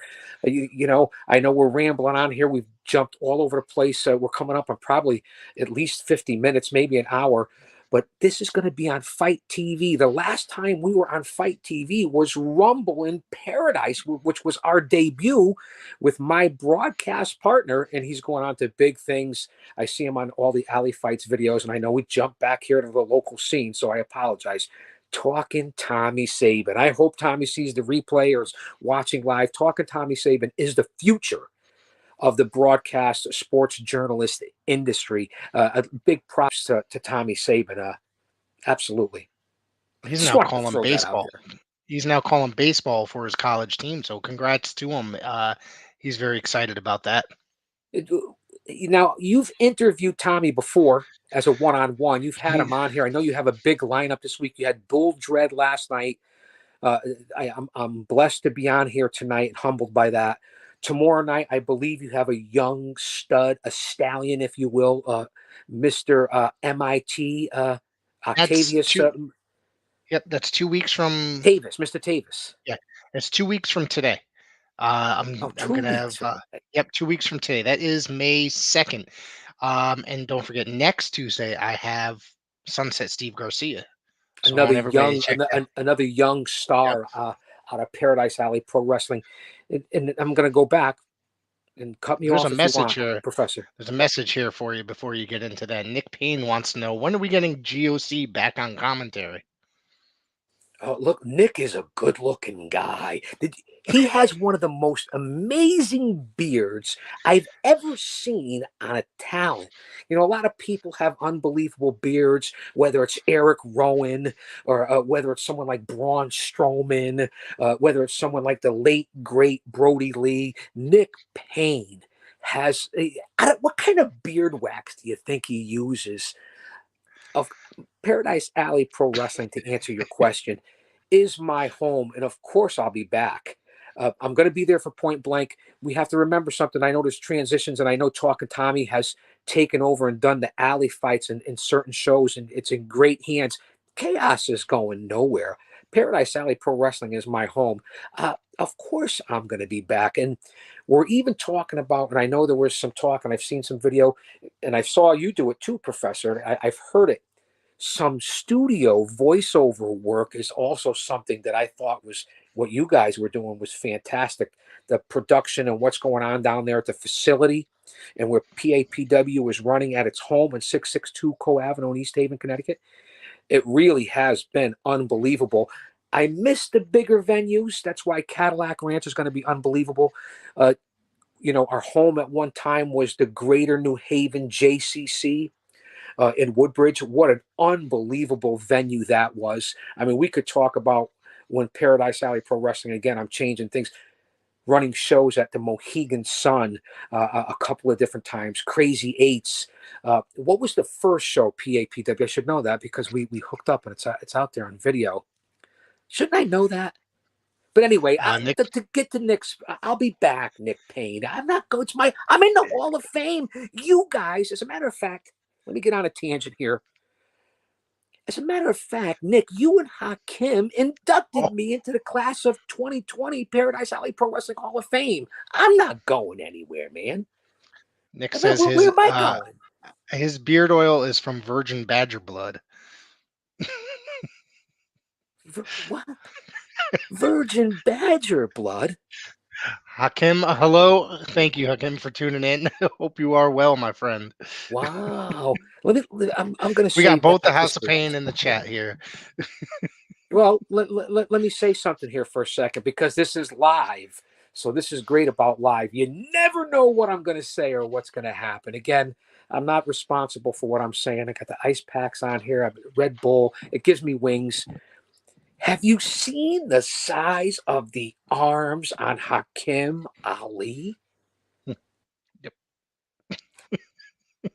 You know, I know we're rambling on here. We've jumped all over the place. We're coming up on probably at least 50 minutes, maybe an hour. But this is going to be on Fight TV. The last time we were on Fight TV was Rumble in Paradise, which was our debut with my broadcast partner, and he's going on to big things. I see him on all the Alley Fights videos, and I know we jumped back here to the local scene, so I apologize. Talking Tommy Saban. I hope Tommy sees the replay or is watching live. Talking Tommy Saban is the future of the broadcast sports journalist industry. A big props to Tommy Saban. Absolutely. He's Just now wanted to calling throw that out baseball. He's now calling baseball for his college team. So congrats to him. He's very excited about that. there. Now, you've interviewed Tommy before as a one-on-one. You've had him on here. I know you have a big lineup this week. You had Bull Dread last night. I'm blessed to be on here tonight and humbled by that. Tomorrow night, I believe you have a young stud, a stallion, if you will, Mr. MIT, That's Octavius Yep, that's 2 weeks from. Tavis, Mr. Tavis. Yeah, it's 2 weeks from today. I'm 2 gonna weeks. have. Yep, 2 weeks from today. That is May 2nd. And don't forget, next Tuesday I have Sunset Steve Garcia. So I want everybody to check that. Another young star out of Paradise Alley Pro Wrestling. And I'm going to go back and cut me There's off a if you message want, here. Professor. There's a message here for you before you get into that. Nick Payne wants to know, when are we getting GOC back on commentary? Oh, look, Nick is a good-looking guy. He has one of the most amazing beards I've ever seen on a talent. You know, a lot of people have unbelievable beards, whether it's Eric Rowan or whether it's someone like Braun Strowman, whether it's someone like the late, great Brody Lee. Nick Payne has what kind of beard wax do you think he uses? Of Paradise Alley Pro Wrestling, to answer your question, is my home, and of course I'll be back. I'm going to be there for Point Blank. We have to remember something. I know there's transitions, and I know Talking Tommy has taken over and done the alley fights in certain shows, and it's in great hands. Chaos is going nowhere. Paradise Alley Pro Wrestling is my home. Of course I'm going to be back, and we're even talking about, and I know there was some talk, and I've seen some video, and I saw you do it too, Professor. I've heard it. Some studio voiceover work is also something that I thought was what you guys were doing was fantastic. The production and what's going on down there at the facility and where PAPW is running at its home in 662 Co Avenue in East Haven, Connecticut. It really has been unbelievable. I miss the bigger venues. That's why Cadillac Ranch is going to be unbelievable. You know, our home at one time was the Greater New Haven JCC. In Woodbridge. What an unbelievable venue that was. I mean, we could talk about when Paradise Alley Pro Wrestling, again, I'm changing things, running shows at the Mohegan Sun a couple of different times, Crazy Eights. What was the first show, PAPW? I should know that because we hooked up and it's out there on video. Shouldn't I know that? But anyway, to get to Nick's, I'll be back, Nick Payne. I'm not going. I'm in the Hall of Fame. You guys, as a matter of fact, let me get on a tangent here. As a matter of fact, Nick, you and Hakim inducted me into the class of 2020 Paradise Alley Pro Wrestling Hall of Fame. I'm not going anywhere, man. Nick says where am I going? His beard oil is from virgin badger blood. What? Virgin badger blood? Hakim, hello. Thank you, Hakim, for tuning in. Hope you are well, my friend. Wow. I'm going to We say got both the that this House of is, Pain in the chat here. well, let me say something here for a second, because this is live. So this is great about live. You never know what I'm going to say or what's going to happen. Again, I'm not responsible for what I'm saying. I got the ice packs on here. I've Red Bull. It gives me wings. Have you seen the size of the arms on Hakim Ali? Yep.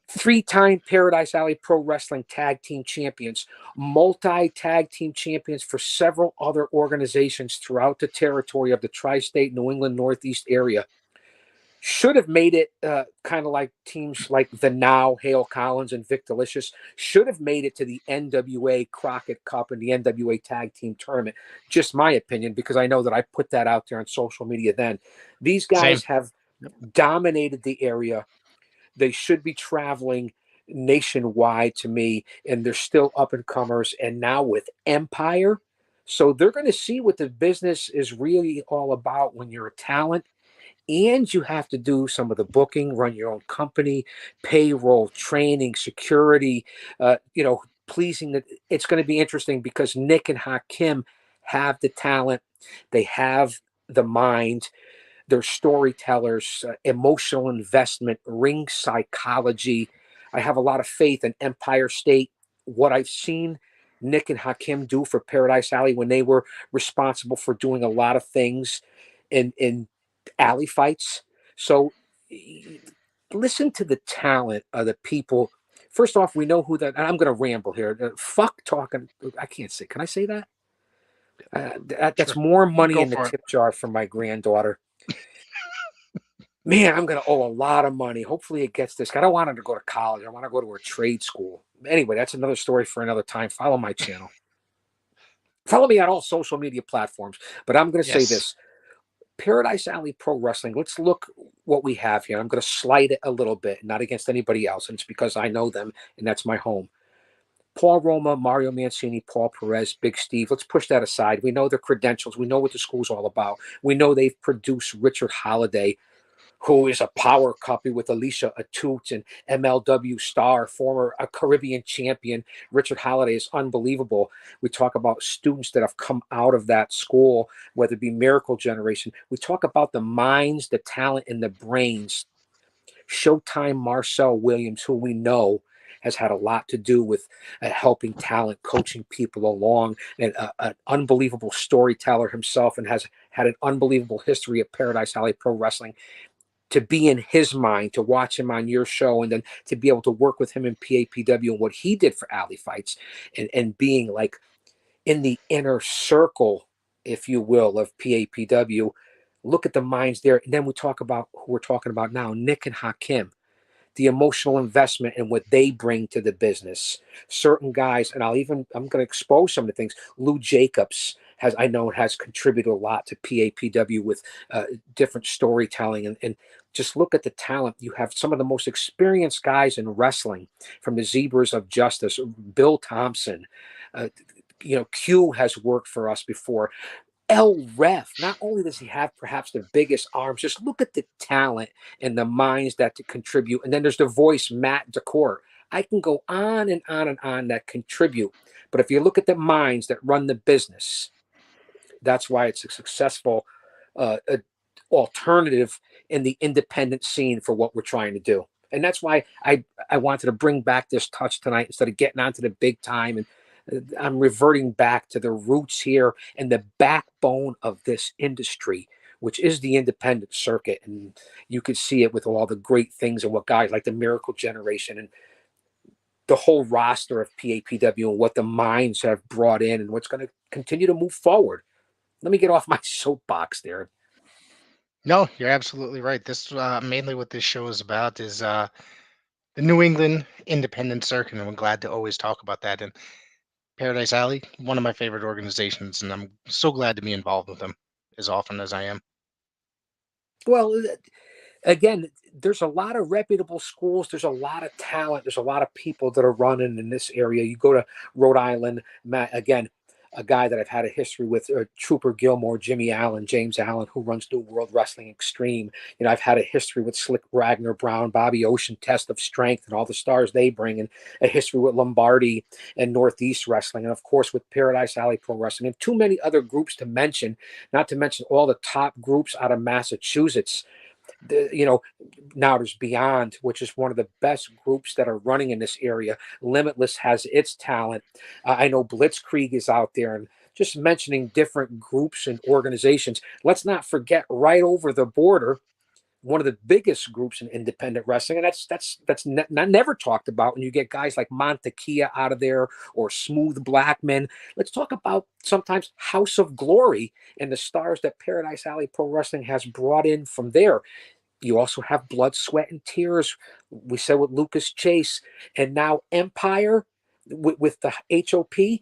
Three-time Paradise Alley Pro Wrestling Tag Team Champions, multi-tag team champions for several other organizations throughout the territory of the tri-state New England Northeast area. Should have made it kind of like teams like the Now, Hale Collins, and Vic Delicious, should have made it to the NWA Crockett Cup and the NWA Tag Team Tournament. Just my opinion, because I know that I put that out there on social media then. These Same. guys have dominated the area. They should be traveling nationwide to me, and they're still up and comers. And now with Empire, so they're going to see what the business is really all about when you're a talent. And you have to do some of the booking, run your own company, payroll, training, security, pleasing. That it's going to be interesting, because Nick and Hakim have the talent, they have the mind, they're storytellers, emotional investment, ring psychology. I have a lot of faith in Empire State. What I've seen Nick and Hakim do for Paradise Alley when they were responsible for doing a lot of things in alley fights. So listen to the talent of the people. First off, we know who that. And I'm going to ramble here. Fuck talking. I can't say. Can I say that? That's Sure. more money Go in the for it. tip jar for my granddaughter. Man, I'm going to owe a lot of money. Hopefully it gets this. I don't want her to go to college. I want to go to a trade school. Anyway, that's another story for another time. Follow my channel. Follow me on all social media platforms. But I'm going to say Yes. this. Paradise Alley Pro Wrestling. Let's look what we have here. I'm going to slide it a little bit, not against anybody else. And it's because I know them, and that's my home. Paul Roma, Mario Mancini, Paul Perez, Big Steve. Let's push that aside. We know their credentials. We know what the school's all about. We know they've produced Richard Holiday, who is a power couple with Alicia Atut, and MLW star, former Caribbean champion. Richard Holiday is unbelievable. We talk about students that have come out of that school, whether it be Miracle Generation. We talk about the minds, the talent, and the brains. Showtime Marcel Williams, who we know has had a lot to do with helping talent, coaching people along, and an unbelievable storyteller himself, and has had an unbelievable history at Paradise Alley Pro Wrestling. To be in his mind, to watch him on your show, and then to be able to work with him in PAPW and what he did for Alley Fights, and being like in the inner circle, if you will, of PAPW. Look at the minds there. And then we talk about who we're talking about now, Nick and Hakim, the emotional investment and what they bring to the business. Certain guys, and I'm going to expose some of the things. Lou Jacobs has contributed a lot to PAPW with different storytelling, and just look at the talent. You have some of the most experienced guys in wrestling, from the Zebras of Justice, Bill Thompson. Q has worked for us before. El Ref, not only does he have perhaps the biggest arms, just look at the talent and the minds that to contribute. And then there's the voice, Matt DeCourt. I can go on and on and on that contribute. But if you look at the minds that run the business, that's why it's a successful alternative in the independent scene for what we're trying to do. And that's why I wanted to bring back this touch tonight instead of getting onto the big time. And I'm reverting back to the roots here and the backbone of this industry, which is the independent circuit. And you can see it with all the great things and what guys like the Miracle Generation and the whole roster of PAPW and what the minds have brought in and what's going to continue to move forward. Let me get off my soapbox there. No, you're absolutely right. This mainly what this show is about is the New England independent circuit, and I'm glad to always talk about that. And Paradise Alley, one of my favorite organizations, and I'm so glad to be involved with them as often as I am. Well, again, there's a lot of reputable schools. There's a lot of talent. There's a lot of people that are running in this area. You go to Rhode Island, again, a guy that I've had a history with, Trooper Gilmore, Jimmy Allen, James Allen, who runs New World Wrestling Extreme. You know, I've had a history with Slick Ragnar Brown, Bobby Ocean, Test of Strength, and all the stars they bring, and a history with Lombardi and Northeast Wrestling, and of course with Paradise Alley Pro Wrestling, and too many other groups to mention, not to mention all the top groups out of Massachusetts. You know, now there's Beyond, which is one of the best groups that are running in this area. Limitless has its talent. I know Blitzkrieg is out there, and just mentioning different groups and organizations. Let's not forget, right over the border, one of the biggest groups in independent wrestling, and that's never talked about. When you get guys like Montekia out of there, or Smooth Blackman, let's talk about sometimes House of Glory and the stars that Paradise Alley Pro Wrestling has brought in from there. You also have Blood, Sweat, and Tears. We said with Lucas Chase, and now Empire with the HOP.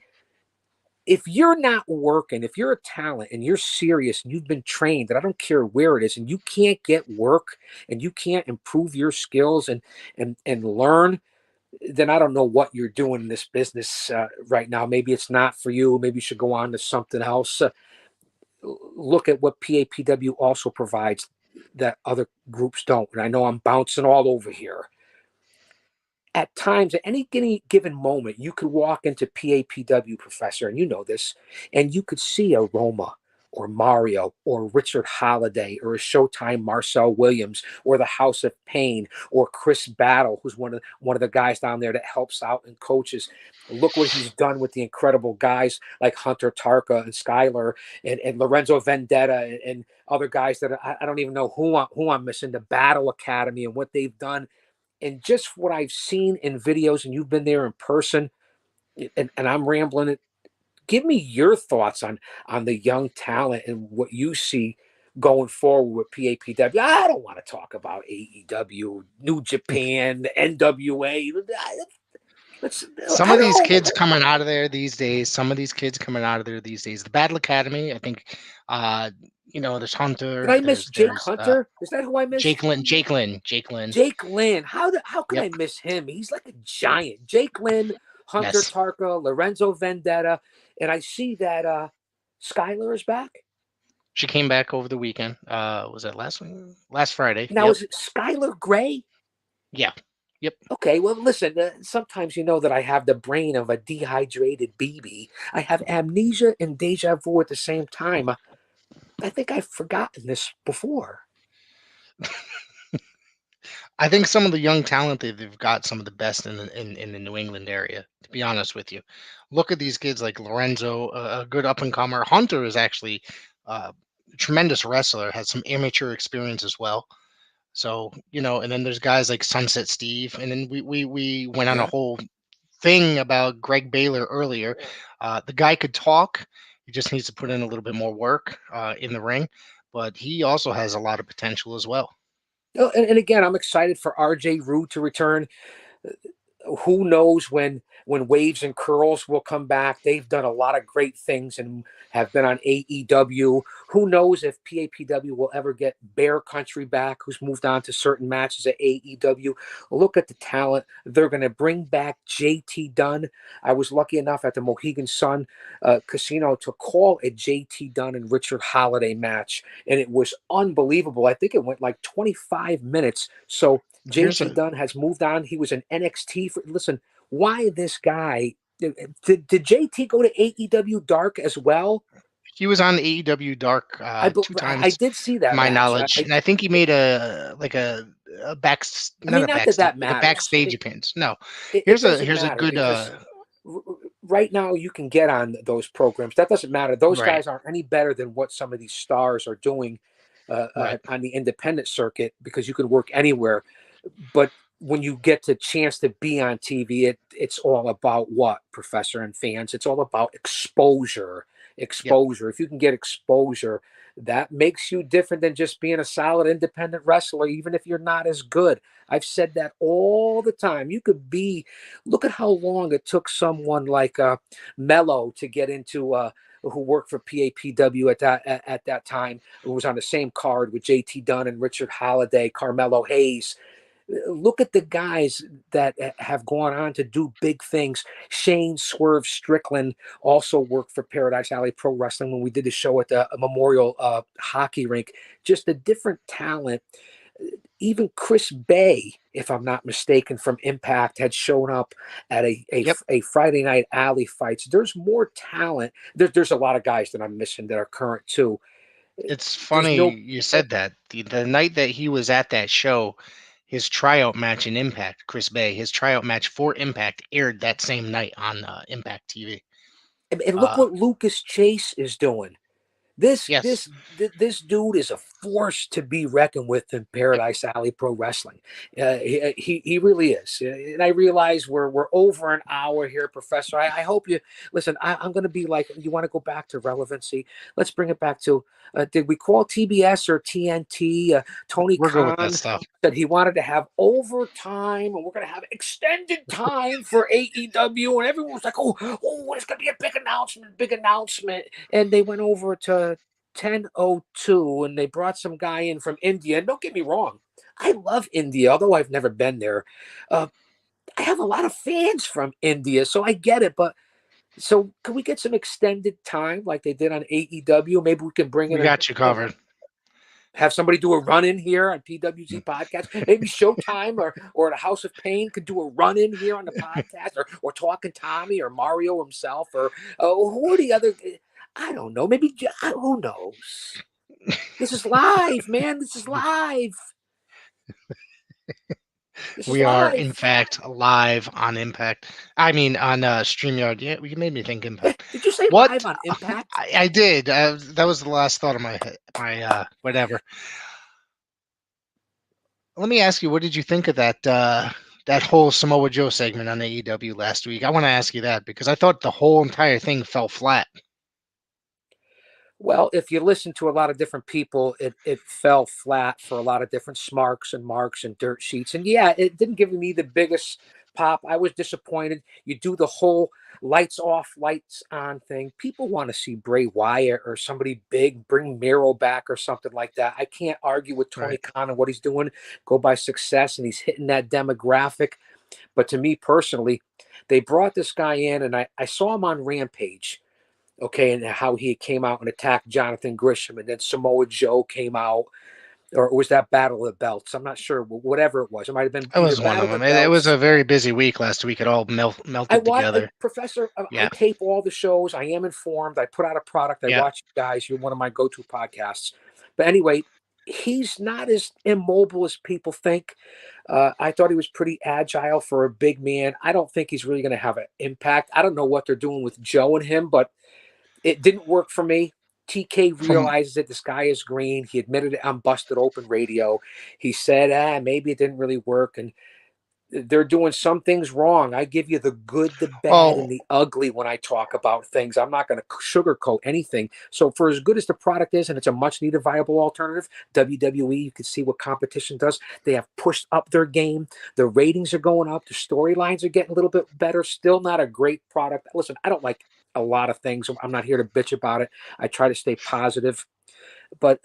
If you're not working, if you're a talent and you're serious and you've been trained, and I don't care where it is, and you can't get work and you can't improve your skills and learn, then I don't know what you're doing in this business right now. Maybe it's not for you. Maybe you should go on to something else. Look at what PAPW also provides that other groups don't. And I know I'm bouncing all over here. At times, at any given moment, you could walk into PAPW, Professor, and you know this, and you could see a Roma or Mario or Richard Holiday or a Showtime Marcel Williams or the House of Pain or Chris Battle, who's one of the guys down there that helps out and coaches. Look what he's done with the incredible guys like Hunter Tarka and Skyler and Lorenzo Vendetta and other guys that I don't even know who I'm missing. The Battle Academy and what they've done. And just what I've seen in videos, and you've been there in person, and I'm rambling. Give me your thoughts on the young talent and what you see going forward with PAPW. I don't want to talk about AEW, New Japan, NWA. Some of these kids coming out of there these days. The Battle Academy, I think. There's Hunter. Did I miss Jake Hunter? Is that who I missed? Jake Lynn. Jake Lynn. How could I miss him? He's like a giant. Jake Lynn, Hunter Tarka, Lorenzo Vendetta, and I see that Skylar is back. She came back over the weekend. Was that last Friday? Now is it Skylar Gray? Yeah. Yep. Okay, well, listen, sometimes you know that I have the brain of a dehydrated BB. I have amnesia and deja vu at the same time. I think I've forgotten this before. I think some of the young talent they've got some of the best in the New England area, to be honest with you. Look at these kids like Lorenzo, a good up-and-comer. Hunter is actually a tremendous wrestler, has some amateur experience as well. So, and then there's guys like Sunset Steve. And then we went on a whole thing about Greg Baylor earlier. The guy could talk. He just needs to put in a little bit more work in the ring. But he also has a lot of potential as well. Oh, and again, I'm excited for RJ Rude to return. Who knows when Waves and Curls will come back? They've done a lot of great things and have been on AEW. Who knows if PAPW will ever get Bear Country back, who's moved on to certain matches at AEW. Look at the talent. They're going to bring back JT Dunn. I was lucky enough at the Mohegan Sun Casino to call a JT Dunn and Richard Holiday match, and it was unbelievable. I think it went like 25 minutes. So JT Dunn has moved on. He was an NXT. Listen, why this guy? Did JT go to AEW Dark as well? He was on AEW Dark 2 times. I did see that. My knowledge, and I think he made a backstage appearance. No, here's a good. Right now, you can get on those programs. That doesn't matter. Those guys aren't any better than what some of these stars are doing on the independent circuit, because you can work anywhere. But when you get the chance to be on TV, it's all about what, Professor and fans? It's all about exposure. Yep. If you can get exposure, that makes you different than just being a solid independent wrestler, even if you're not as good. I've said that all the time. You could be, look at how long it took someone like Mello to get into who worked for PAPW at that time, who was on the same card with JT Dunn and Richard Holiday, Carmelo Hayes. Look at the guys that have gone on to do big things. Shane Swerve Strickland also worked for Paradise Alley Pro Wrestling when we did the show at the Memorial Hockey Rink. Just a different talent. Even Chris Bay, if I'm not mistaken, from Impact, had shown up at Yep. a Friday Night Alley fights. There's more talent. There's a lot of guys that I'm missing that are current too. It's There's funny no you said that. The night that he was at that show, his tryout match in Impact, Chris Bay, his tryout match for Impact aired that same night on Impact TV. and look what Lucas Chase is doing. This Yes. dude is a force to be reckoned with in Paradise Alley Pro Wrestling. He really is. And I realize we're over an hour here, Professor. I hope you listen. I'm going to be like, you want to go back to relevancy? Let's bring it back to. Did we call TBS or TNT? Tony We're good with that Khan stuff. said he wanted to have overtime, and we're going to have extended time for AEW, and everyone was like, "Oh, it's going to be a big announcement." And they went over to 10:02, and they brought some guy in from India. And don't get me wrong, I love India, although I've never been there. I have a lot of fans from India, so I get it. But so can we get some extended time like they did on AEW? Maybe we can bring in We got you covered. have somebody do a run-in here on PWZ podcast. Maybe Showtime or the House of Pain could do a run-in here on the podcast, or Talking Tommy or Mario himself, or who are the other? I don't know. Maybe who knows? This is live, man. This is live. We are, in fact, live on Impact. I mean, on StreamYard. Yeah, you made me think Impact. Did you say What? live on Impact? I did. That was the last thought of my head. Whatever. Let me ask you, what did you think of that whole Samoa Joe segment on AEW last week? I want to ask you that because I thought the whole entire thing fell flat. Well, if you listen to a lot of different people, it fell flat for a lot of different smarks and marks and dirt sheets. And yeah, it didn't give me the biggest pop. I was disappointed. You do the whole lights off, lights on thing. People want to see Bray Wyatt or somebody big, bring Miro back or something like that. I can't argue with Tony Khan and what he's doing. Go by success, and he's hitting that demographic. But to me personally, they brought this guy in, and I saw him on Rampage. Okay, and how he came out and attacked Jonathan Grisham, and then Samoa Joe came out, or was that Battle of the Belts? I'm not sure. Whatever it was, it might have been. It was one of them. It was a very busy week last week. It all melted together. Professor, I tape all the shows. I am informed. I put out a product. I watch you guys. You're one of my go-to podcasts. But anyway, he's not as immobile as people think. I thought he was pretty agile for a big man. I don't think he's really going to have an impact. I don't know what they're doing with Joe and him, but it didn't work for me. TK realizes that the sky is green. He admitted it on Busted Open Radio. He said, maybe it didn't really work. And they're doing some things wrong. I give you the good, the bad, and the ugly when I talk about things. I'm not going to sugarcoat anything. So for as good as the product is, and it's a much needed viable alternative, WWE, you can see what competition does. They have pushed up their game. The ratings are going up. The storylines are getting a little bit better. Still not a great product. Listen, I don't like a lot of things. I'm not here to bitch about it. I try to stay positive. But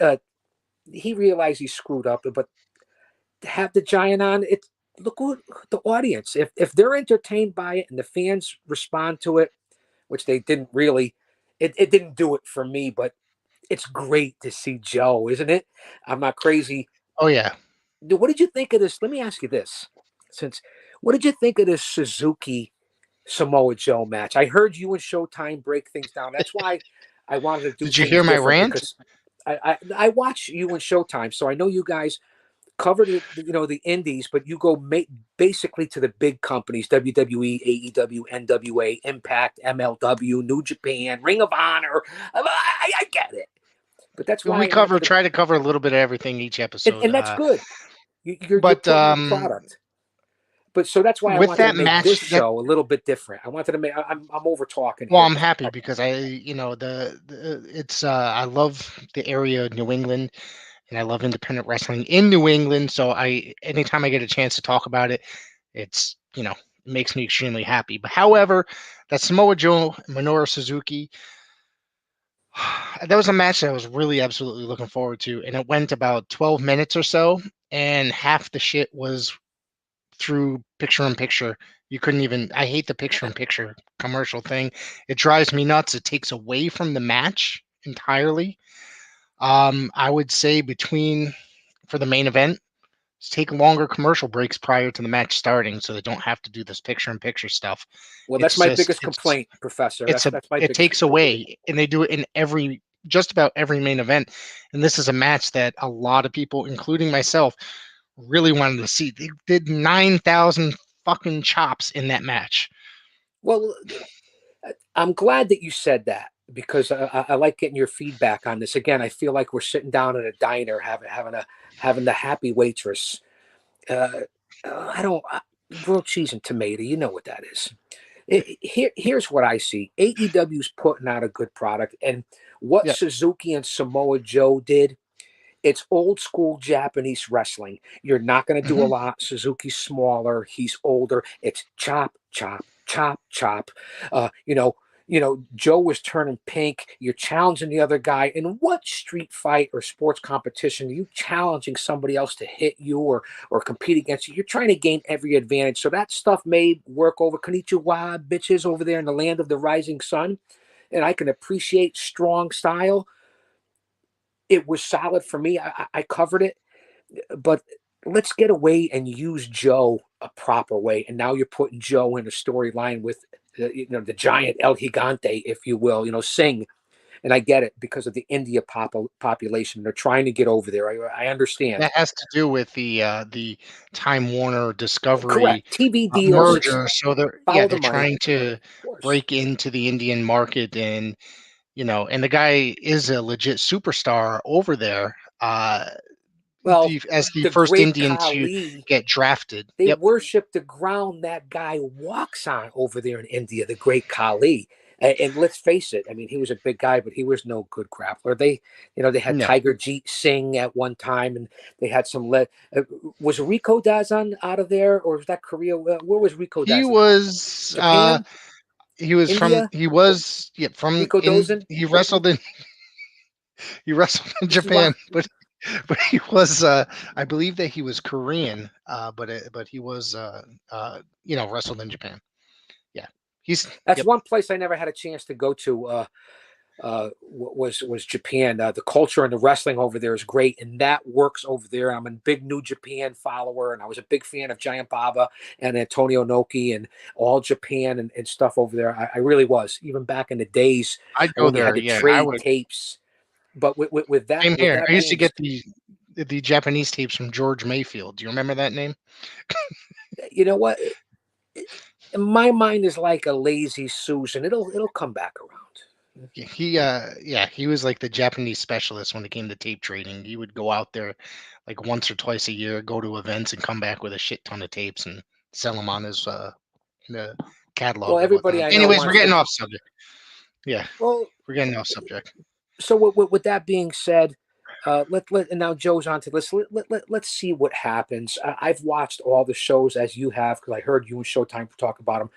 he realized he screwed up. But to have the Giant on, look what the audience, if they're entertained by it and the fans respond to it, which they didn't really, it didn't do it for me, but it's great to see Joe, isn't it? I'm not crazy. Oh yeah. What did you think of this? Let me ask you this. What did you think of this Suzuki Samoa Joe match? I heard you and Showtime break things down. That's why I wanted to do. Did you hear my rant? Because I watch you and Showtime, so I know you guys covered it, the indies, but you go basically to the big companies: WWE, AEW, NWA, Impact, MLW, New Japan, Ring of Honor. I get it, but that's why we try to cover a little bit of everything each episode, and that's good. You're putting out product. But so that's why I wanted to make this show a little bit different. I wanted to make. I'm over talking. Well, I'm happy because it's I love the area of New England, and I love independent wrestling in New England. So anytime I get a chance to talk about it, it's it makes me extremely happy. But however, that Samoa Joe, Minoru Suzuki, that was a match that I was really absolutely looking forward to, and it went about 12 minutes or so, and half the shit was through picture-in-picture. You couldn't even. I hate the picture-in-picture commercial thing. It drives me nuts. It takes away from the match entirely. I would say for the main event, take longer commercial breaks prior to the match starting, so they don't have to do this picture-in-picture stuff. Well, that's It's my just biggest complaint, Professor. it's a That's my it biggest takes complaint. away, and they do it in just about every main event. And this is a match that a lot of people, including myself, really wanted to see. They did 9,000 fucking chops in that match. Well, I'm glad that you said that because I like getting your feedback on this. Again, I feel like we're sitting down at a diner having the happy waitress. Uh, I don't grilled cheese and tomato. You know what that is. Here's what I see. AEW's putting out a good product, and what Yeah. Suzuki and Samoa Joe did. It's old school Japanese wrestling. You're not going to do a Mhm. lot. Suzuki's smaller. He's older. It's chop, chop, chop, chop. Joe was turning pink. You're challenging the other guy. In what street fight or sports competition are you challenging somebody else to hit you or compete against you? You're trying to gain every advantage. So that stuff may work over Konnichiwa bitches over there in the land of the rising sun. And I can appreciate strong style. It was solid for me. I covered it, but let's get away and use Joe a proper way. And now you're putting Joe in a storyline with the giant El Gigante, if you will, Singh. And I get it because of the India population. They're trying to get over there. I understand. That has to do with the Time Warner Discovery Correct. TV deals. It's merger. So follow the they're money. trying to Of course. break into the Indian market, and and the guy is a legit superstar over there. Well, As the the first great Indian to Khali, get drafted. they Yep. worship the ground that guy walks on over there in India, the great Khali. And let's face it, I mean, he was a big guy, but he was no good grappler. They had No. Tiger Jeet Singh at one time, and they had some. Was Rico Dazan out of there, or was that Korea? Where was Rico He Dazan out of? was Japan, India, he was from Rico in Dozan, he wrestled in this is why. Japan, but he was I believe that he was Korean, but he was wrestled in Japan. Yeah. He's That's yep. one place I never had a chance to go to. Was Japan. The culture and the wrestling over there is great, and that works over there. I'm a big New Japan follower, and I was a big fan of Giant Baba and Antonio Noki and all Japan and stuff over there. I really was, even back in the days I'd go when you had there, to yeah. I trade would. tapes. But with that Same with here. I that used to being, get the Japanese tapes from George Mayfield. Do you remember that name? you know what, my mind is like a lazy Susan. It'll come back around. He was like the Japanese specialist when it came to tape trading. He would go out there like once or twice a year, go to events and come back with a shit ton of tapes and sell them on his the Well, catalog or everybody whatnot. I know Anyways, we're wants getting to. off subject. Yeah, Well, we're getting off subject. so with that being said, and now Joe's on to let's see what happens. I've watched all the shows as you have because I heard you and Showtime talk about them.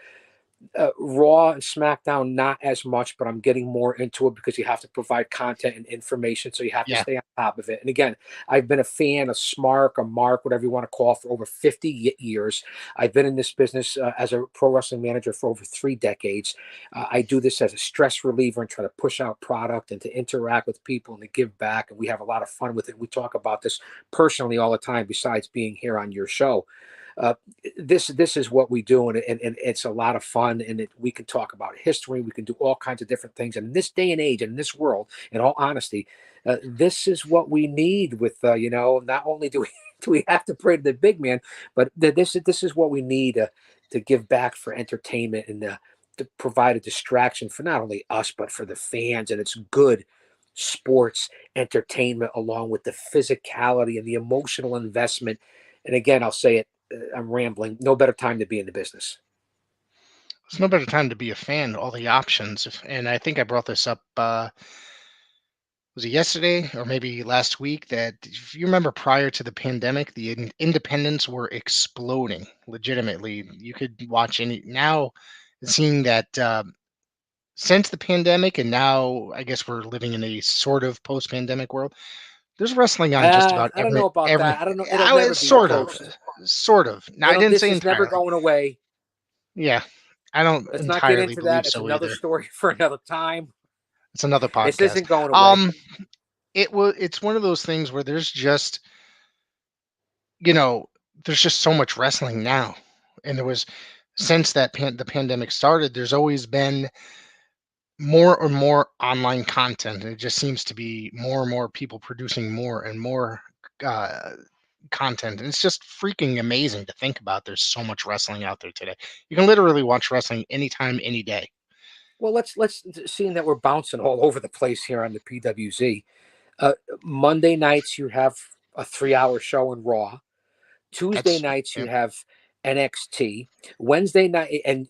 Raw and SmackDown, not as much, but I'm getting more into it because you have to provide content and information, so you have to Yeah, stay on top of it. And again, I've been a fan of Smark or Mark, whatever you want to call it, for over 50 years. I've been in this business as a pro wrestling manager for over 3 decades. I do this as a stress reliever and try to push out product and to interact with people and to give back. And we have a lot of fun with it. We talk about this personally all the time, besides being here on your show. Uh, this is what we do, and it's a lot of fun. And we can talk about history. We can do all kinds of different things. And in this day and age, and in this world, in all honesty, this is what we need. With not only do we do we have to pray to the big man, but this is what we need to give back for entertainment and to provide a distraction for not only us but for the fans. And it's good sports entertainment along with the physicality and the emotional investment. And again, I'll say it, I'm rambling. No better time to be in the business. there's no better time to be a fan. All the options, and I think I brought this up. Was it yesterday or maybe last week that if you remember prior to the pandemic, the independents were exploding legitimately. You could watch any now, seeing that since the pandemic, and now I guess we're living in a sort of post-pandemic world. There's wrestling on just about I don't know about every. that. I don't know. It'll never be Sort of, approached. sort of. Now, I didn't This say is never entirely. going away. Yeah, I don't Let's not get entirely into that. believe It's so another either. story for another time. It's another This podcast. isn't going away. It's one of those things where there's just, there's just so much wrestling now, and there was since the pandemic started. There's always been more and more online content. And it just seems to be more and more people producing more and more uh, content, and it's just freaking amazing to think about. There's so much wrestling out there today. You can literally watch wrestling anytime, any day. Well, let's seeing that we're bouncing all over the place here on the PWZ. Monday nights you have a 3-hour show in Raw. Tuesday nights you have NXT. Wednesday night, and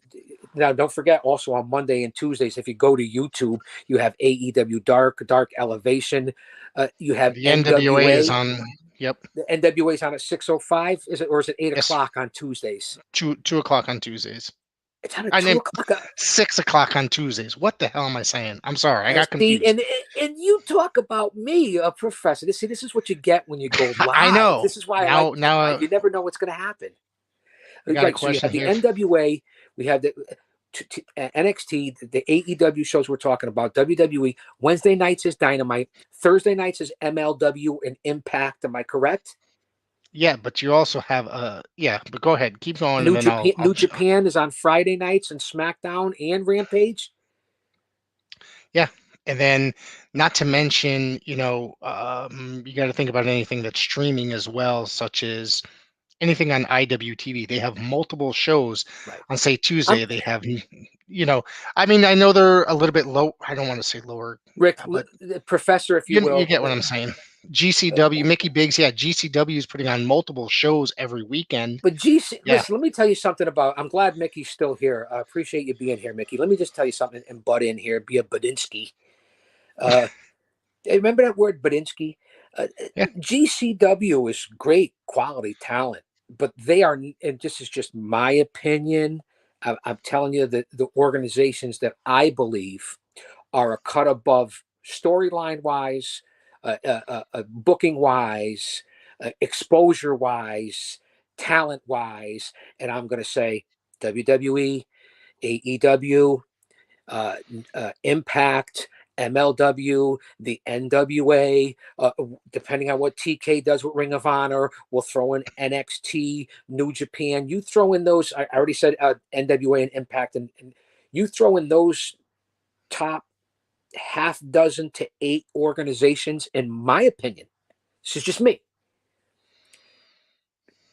now don't forget also on Monday and Tuesdays, if you go to YouTube, you have AEW Dark Elevation. You have The NWA is on. Yep. The NWA is on at 6:05. Is it, or is it 8:00 on Tuesdays? 2 o'clock on Tuesdays. It's on at 2:00. 6:00 on Tuesdays. What the hell am I saying? I'm sorry, I got confused. And you talk about me, a professor. This is what you get when you go live. I know. This is why you never know what's going to happen. Right. So you have the NWA. We have the NXT, the AEW shows we're talking about. WWE. Wednesday nights is Dynamite. Thursday nights is MLW and Impact. Am I correct? Yeah, but you also have but go ahead, keep going. New Japan is on Friday nights and SmackDown and Rampage. Yeah, and then not to mention, you got to think about anything that's streaming as well, such as anything on IWTV. They have multiple shows. Right. On say Tuesday. They have, I mean, I know they're a little bit low. I don't want to say lower, Rick, but Professor, if you will, you get what I'm saying. GCW, Mickey Biggs, GCW is putting on multiple shows every weekend. But listen, let me tell you something about. I'm glad Mickey's still here. I appreciate you being here, Mickey. Let me just tell you something and butt in here. Be a Budinsky. Remember that word, Budinsky? GCW is great quality talent, but they are, and this is just my opinion. I'm telling you that the organizations that I believe are a cut above storyline wise, booking wise, exposure wise, talent wise, and I'm going to say WWE, AEW, Impact, MLW, the NWA, depending on what TK does with Ring of Honor, we'll throw in NXT, New Japan. You throw in those, I already said NWA and Impact, and you throw in those top half dozen to 8 organizations, in my opinion, this is just me,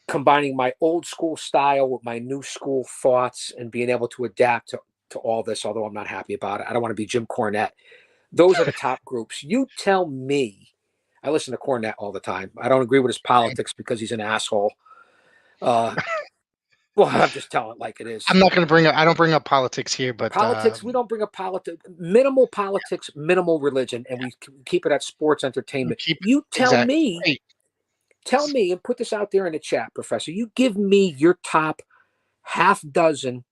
combining my old school style with my new school thoughts and being able to adapt to all this, although I'm not happy about it. I don't want to be Jim Cornette. Those are the top groups. You tell me. I listen to Cornette all the time. I don't agree with his politics because he's an asshole. Well, I'm just telling it like it is. I'm not going to bring up. I don't bring up politics here, but politics. We don't bring up politics. Minimal politics, minimal religion, and we keep it at sports entertainment. You tell me. Tell me, and put this out there in the chat, Professor. You give me your top half dozen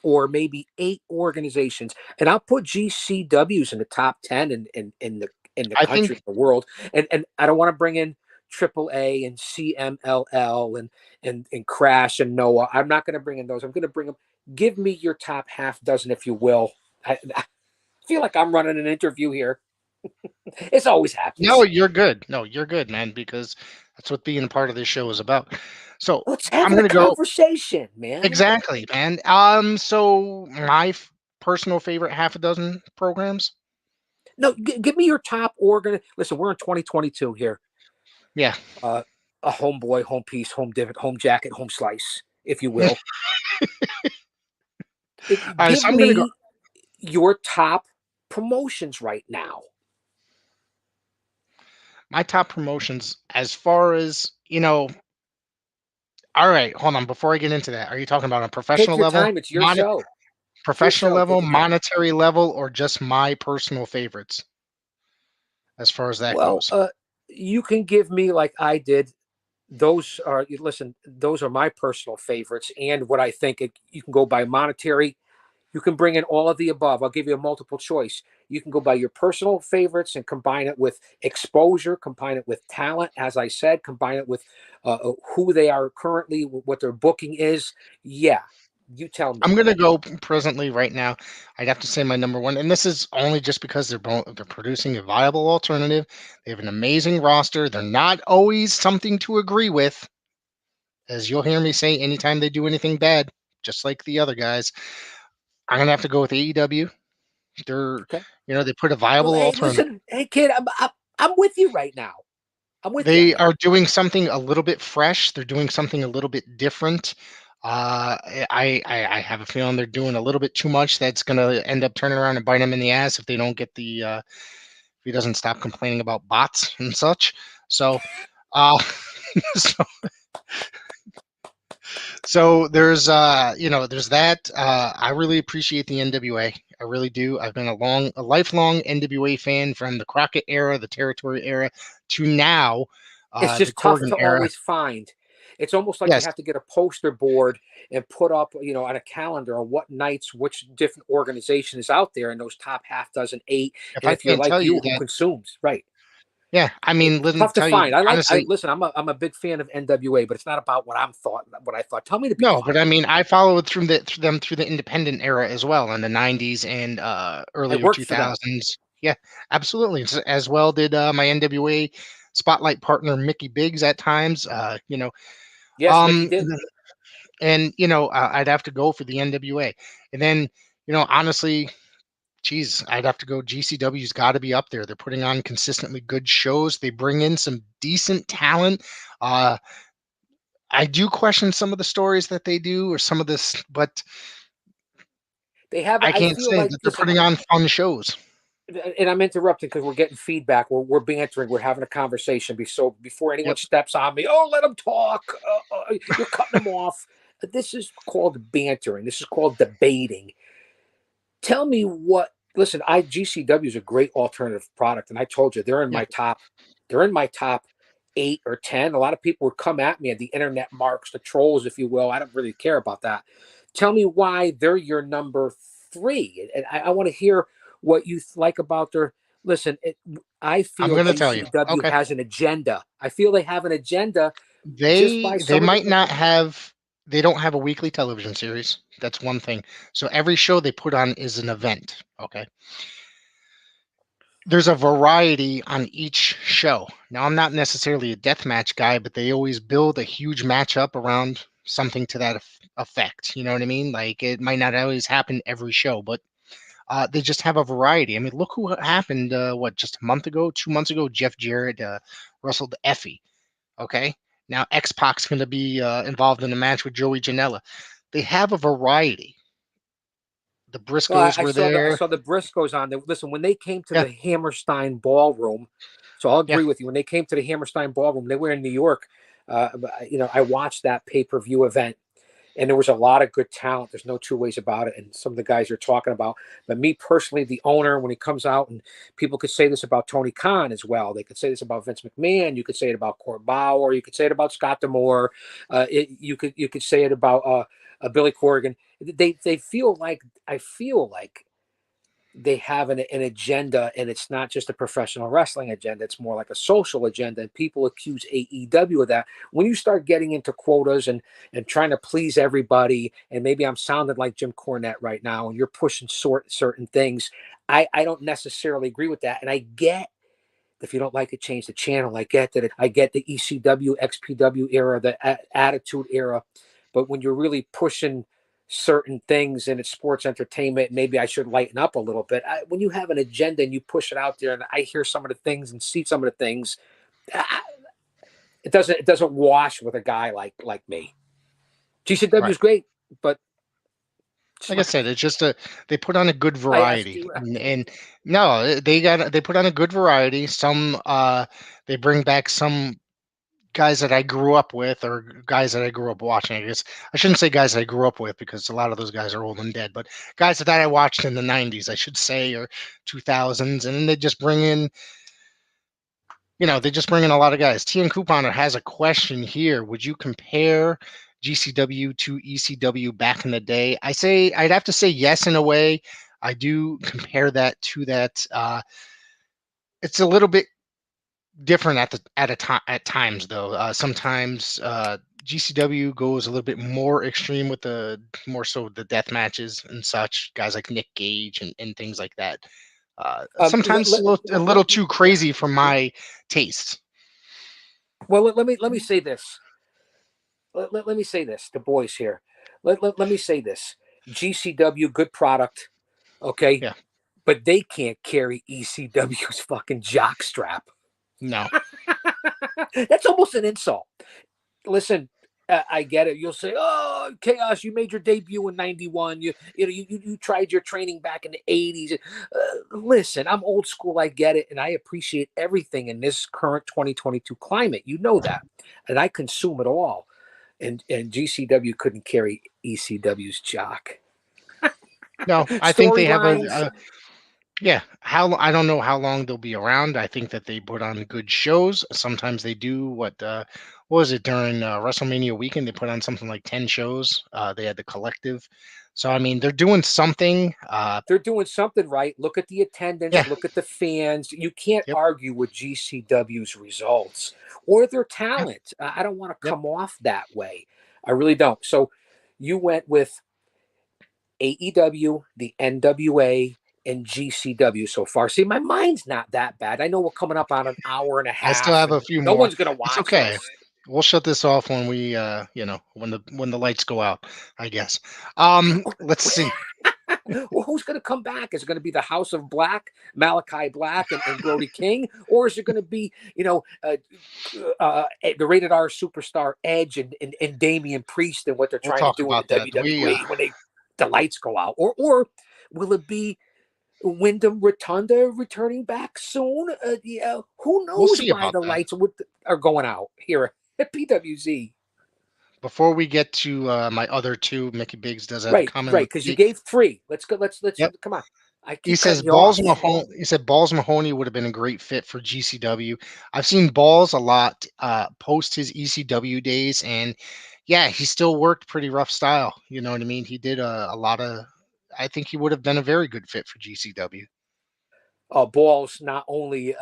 or maybe 8 organizations, and I'll put GCWs in the top 10 in the country, the world. And I don't want to bring in AAA and CMLL and Crash and Noah. I'm not going to bring in those. I'm going to bring them. Give me your top half dozen, if you will. I feel like I'm running an interview here. It's always happens. No, you're good. No, you're good, man, because that's what being a part of this show is about. So let's have a conversation, man. Exactly, man. So my personal favorite half a dozen programs. No, give me your top organ. Listen, we're in 2022 here. Yeah. A homeboy, home piece, home divot, home jacket, home slice, if you will. Give me your top promotions right now. My top promotions, as far as, all right, hold on. Before I get into that, are you talking about a professional level? Time. It's your show. Professional level, monetary level, or just my personal favorites? As far as that goes. You can give me, like I did, those are my personal favorites, and what I think you can go by monetary. You can bring in all of the above. I'll give you a multiple choice. You can go by your personal favorites and combine it with exposure, combine it with talent, as I said, combine it with who they are currently, what their booking is. Yeah, you tell me. I'm going to go presently right now. I'd have to say my number one, and this is only just because they're producing a viable alternative. They have an amazing roster. They're not always something to agree with, as you'll hear me say anytime they do anything bad, just like the other guys. I'm going to have to go with AEW. They're, Okay. they put a Well, viable hey, alternative. listen, hey kid, I'm with you right now. I'm with you. They are doing something a little bit fresh. They're doing something a little bit different. I have a feeling they're doing a little bit too much. That's going to end up turning around and bite them in the ass if they don't get if he doesn't stop complaining about bots and such. So, so, so there's there's that. I really appreciate the NWA. I really do. I've been a lifelong NWA fan from the Crockett era, the Territory era, to now. It's The just tough Corgan to era. always find. It's almost like you Yes. have to get a poster board and put up, on a calendar on what nights, which different organization is out there in those top half dozen, 8. If And I if you're can't like tell you you, who that, consumes, right? yeah, I mean, It's let me tough to tell you find. honestly. Listen, I'm a big fan of NWA, but it's not about what I thought. Tell me to be No, but quiet. I mean, I followed through the independent era as well in the '90s and I earlier worked for them. 2000s. Yeah, absolutely. As well did my NWA spotlight partner Mickey Biggs at times. Yes, Mickey Um, did. and I'd have to go for the NWA, and then honestly, geez, I'd have to go. GCW's got to be up there. They're putting on consistently good shows. They bring in some decent talent. I do question some of the stories that they do or some of this, but They have. I I can't feel say like, that they're listen, putting on fun shows. and I'm interrupting because we're getting feedback. We're bantering. We're having a conversation. So before anyone Yep. steps on me, let them talk. You're cutting them off. This is called bantering. This is called debating. Tell me what. Listen, GCW is a great alternative product, and I told you they're in Yeah. my top. They're in my top 8 or 10. A lot of people would come at me at the internet marks, the trolls, if you will. I don't really care about that. Tell me why they're your number 3, and I want to hear what you like about their. Listen, I I'm feel gonna tell you. GCW Okay. has an agenda. I feel they have an agenda just by They some of might the. not have they don't have a weekly television series. That's one thing. So every show they put on is an event. Okay. There's a variety on each show. Now I'm not necessarily a deathmatch guy, but they always build a huge matchup around something to that effect. You know what I mean? Like it might not always happen every show, but they just have a variety. I mean, look who happened. Just a month ago, 2 months ago, Jeff Jarrett wrestled Effie. Okay, now X Pac's going to be involved in a match with Joey Janela. They have a variety. The Well, Briscoes I were saw the there. Briscoes on there. Listen, when they came to Yeah, the Hammerstein Ballroom, so I'll yeah. agree with you. When they came to the Hammerstein Ballroom, they were in New York. I watched that pay-per-view event, and there was a lot of good talent. There's no two ways about it. And some of the guys you're talking about, but me personally, the owner, when he comes out, and people could say this about Tony Khan as well. They could say this about Vince McMahon. You could say it about Court Bauer. You could say it about Scott D'Amore. You could say it about Billy Corgan. They feel like I feel like they have an agenda, and it's not just a professional wrestling agenda. It's more like a social agenda, and people accuse AEW of that. When you start getting into quotas and trying to please everybody, and maybe I'm sounding like Jim Cornette right now, and you're pushing certain things, I don't necessarily agree with that. And I get, if you don't like it, change the channel. I get that. I get the ECW, XPW era, the Attitude era. But when you're really pushing certain things and it's sports entertainment, maybe I should lighten up a little bit. When you have an agenda and you push it out there, and I hear some of the things and see some of the things, it doesn't wash with a guy like me. GCW is Right. great, but Like I said, it's just they put on a good I asked variety, you. and no, they put on a good variety. Some they bring back some guys that I grew up with or guys that I grew up watching. I guess I shouldn't say guys that I grew up with because a lot of those guys are old and dead, but guys that I watched in the 90s, I should say, or 2000s. And then they just bring in, they just bring in a lot of guys. Tian Couponer has a question here. Would you compare GCW to ECW back in the day? I'd have to say yes in a way. I do compare that to that. It's a little bit different at times though. Sometimes GCW goes a little bit more extreme with the more so the death matches and such. Guys like Nick Gage and things like that. Sometimes a little too crazy for my taste. Well, let me say this. Let me say this. The boys here. Let me say this. GCW, good product. Okay. Yeah. But they can't carry ECW's fucking jock strap. No. That's almost an insult. Listen, I get it. You'll say, "Oh, Chaos, you made your debut in '91. You tried your training back in the '80s." Listen, I'm old school. I get it, and I appreciate everything in this current 2022 climate. You know that, and I consume it all. And GCW couldn't carry ECW's jock. No, I think they have Storylines. yeah. I don't know how long they'll be around. I think that they put on good shows. Sometimes they do what was it during WrestleMania weekend? They put on something like 10 shows. They had the collective. So I mean, they're doing something. They're doing something right. Look at the attendance. Yeah. Look at the fans. You can't Yep. argue with GCW's results or their talent. I don't want to Yep. come off that way. I really don't. So you went with AEW, the NWA, and GCW so far. See, my mind's not that bad. I know we're coming up on an hour and a I still half. have a And few no more. one's going to It's watch okay. this. We'll shut this off when we when the lights go out, I guess. Let's see. Well, who's going to come back? Is it going to be the House of Black, Malachi Black, and Brody King, or is it going to be, the rated R superstar Edge and Damian Priest and what they're We'll trying to talk do in about the that. WWE when the lights go out, or will it be Wyndham Rotunda returning back soon? Who We'll knows see why about the that. lights are going out here at PWZ? Before we get to my other two, Mickey Biggs does have a Right, comment. because you gave 3. Let's go. Let's Yep. come on. I He keep says cutting you off. He said Balls Mahoney would have been a great fit for GCW. I've seen Balls a lot post his ECW days, and yeah, he still worked pretty rough style. You know what I mean? He did a lot of. I think he would have been a very good fit for GCW. Balls not only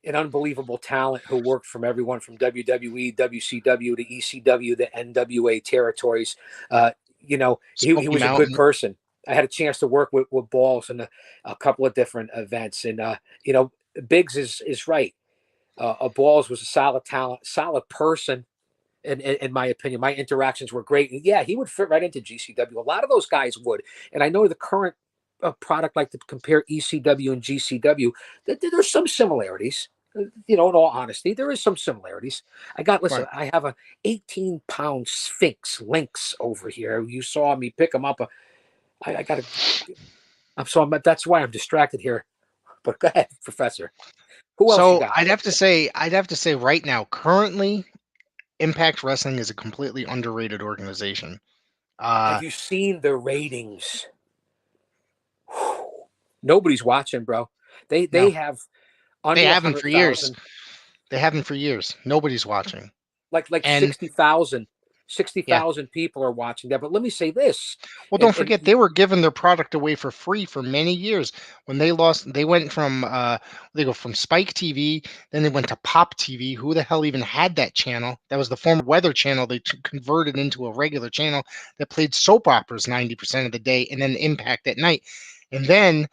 an unbelievable talent who worked from everyone from WWE, WCW to ECW, the NWA territories. He Smoky was a good Mountain. person. I had a chance to work with Balls in a couple of different events, and Biggs is right. Balls was a solid talent, solid person. In my opinion, my interactions were great. And yeah, he would fit right into GCW. A lot of those guys would. And I know the current product, like to compare ECW and GCW, there's some similarities. In all honesty, there is some similarities. Listen, Right. I have a 18-pound Sphinx lynx over here. You saw me pick him up. I got to, that's why I'm distracted here. But go ahead, Professor. Who else you So got? I'd have to say right now, currently, Impact Wrestling is a completely underrated organization. Have you seen the ratings? Nobody's watching, bro. They No, have they under haven't for years. 100,000, They haven't for years. Nobody's watching. like And 60,000. yeah, 60,000 people are watching that. But let me say this, well, don't and forget they were giving their product away for free for many years. When they lost, they went from they go from Spike TV, then they went to Pop TV. Who the hell even had that channel? That was the former Weather Channel. They converted into a regular channel that played soap operas 90% of the day, and then Impact at night. And then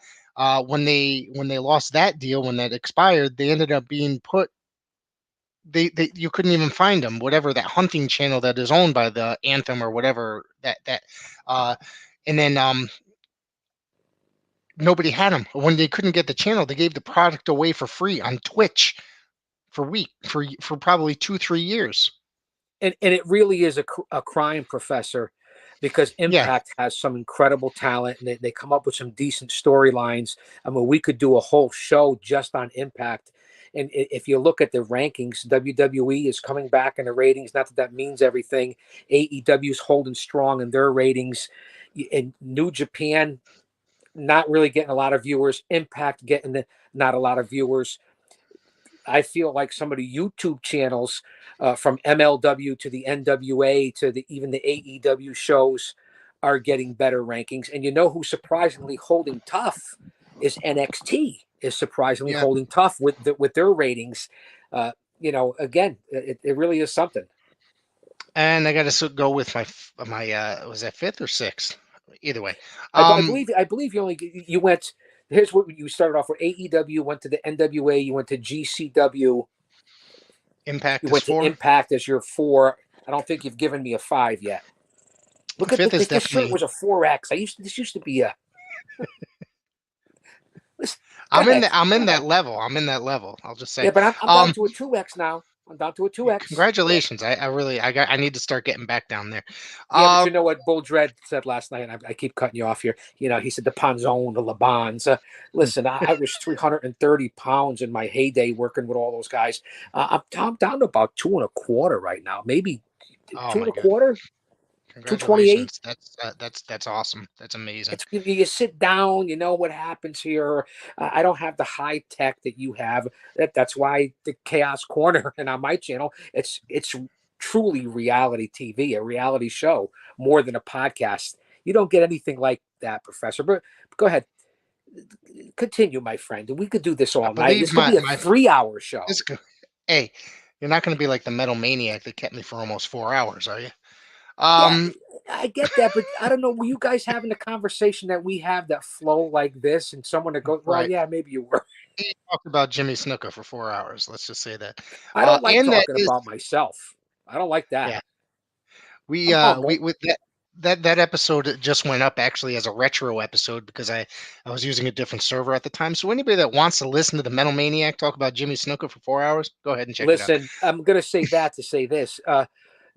when they lost that deal, when that expired, they ended up being put. They you couldn't even find them, whatever that hunting channel that is owned by the Anthem or whatever that uh and then nobody had them. When they couldn't get the channel, they gave the product away for free on Twitch for probably 2-3 years. it really is a crime, Professor, because Yeah. Impact has some incredible talent and they come up with some decent storylines. I mean, we could do a whole show just on Impact. And if you look at the rankings, WWE is coming back in the ratings. Not that that means everything. AEW is holding strong in their ratings. In New Japan, not really getting a lot of viewers. Impact getting not a lot of viewers. I feel like some of the YouTube channels, from MLW to the NWA to even the AEW shows, are getting better rankings. And you know who's surprisingly holding tough is NXT is surprisingly Yeah. holding tough with their ratings. Again, it really is something. And I got to go with my was that fifth or sixth? Either way. I believe you went. Here's what you started off with: AEW, went to the NWA, you went to GCW, Impact you is went to 4. Impact as your 4. I don't think you've given me a 5 yet. Look at Fifth is this shirt definitely. was a 4X. This used to be a. Listen, go I'm in ahead. that. I'm in that level. I'm in that level. I'll just say. Yeah, but I'm down to a 2X now. I'm down to a 2X. Congratulations. I need to start getting back down there. Yeah, but you know what Bull Dread said last night, and I keep cutting you off here. He said the Panzone, the Labans. Listen, I was 330 pounds in my heyday working with all those guys. I'm down to about 2.25 right now, maybe Oh two my and a God. quarter, 228. Congratulations. That's awesome. That's amazing. It's you sit down, you know what happens here. I don't have the high tech that you have. That's why the Chaos Corner and on my channel, it's truly reality TV, a reality show more than a podcast. You don't get anything like that, Professor. But go ahead, continue, my friend. We could do this I all night. believe This could be a my 3-hour show. hey, you're not going to be like the Metal Maniac that kept me for almost 4 hours, are you? Yeah, I get that, but I don't know. Were you guys having a conversation that we have that flow like this, and someone that goes, "Well, Right. yeah, maybe you were." He talked about Jimmy Snuka for 4 hours. Let's just say that. I don't like And that talking is, about myself. I don't like that. yeah. I'm We humble. with that episode that just went up actually as a retro episode because I was using a different server at the time. So anybody that wants to listen to the Metal Maniac talk about Jimmy Snuka for 4 hours, go ahead and check it out. Listen, I'm going to say that to say this.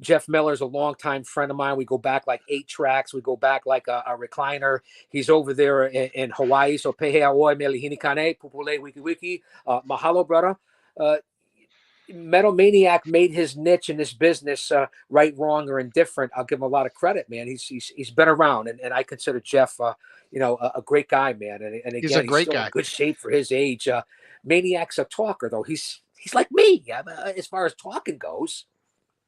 Jeff Miller's a longtime friend of mine. We go back like 8 tracks. We go back like a recliner. He's over there in Hawaii. So pehe aoi me lihini kane, pupule wiki wiki. Mahalo, brother. Metal Maniac made his niche in this business, right, wrong, or indifferent. I'll give him a lot of credit, man. He's been around, and I consider Jeff, a great guy, man. And He's a again, he's great still in guy. good shape for his age. Maniac's a talker, though. He's like me, as far as talking goes.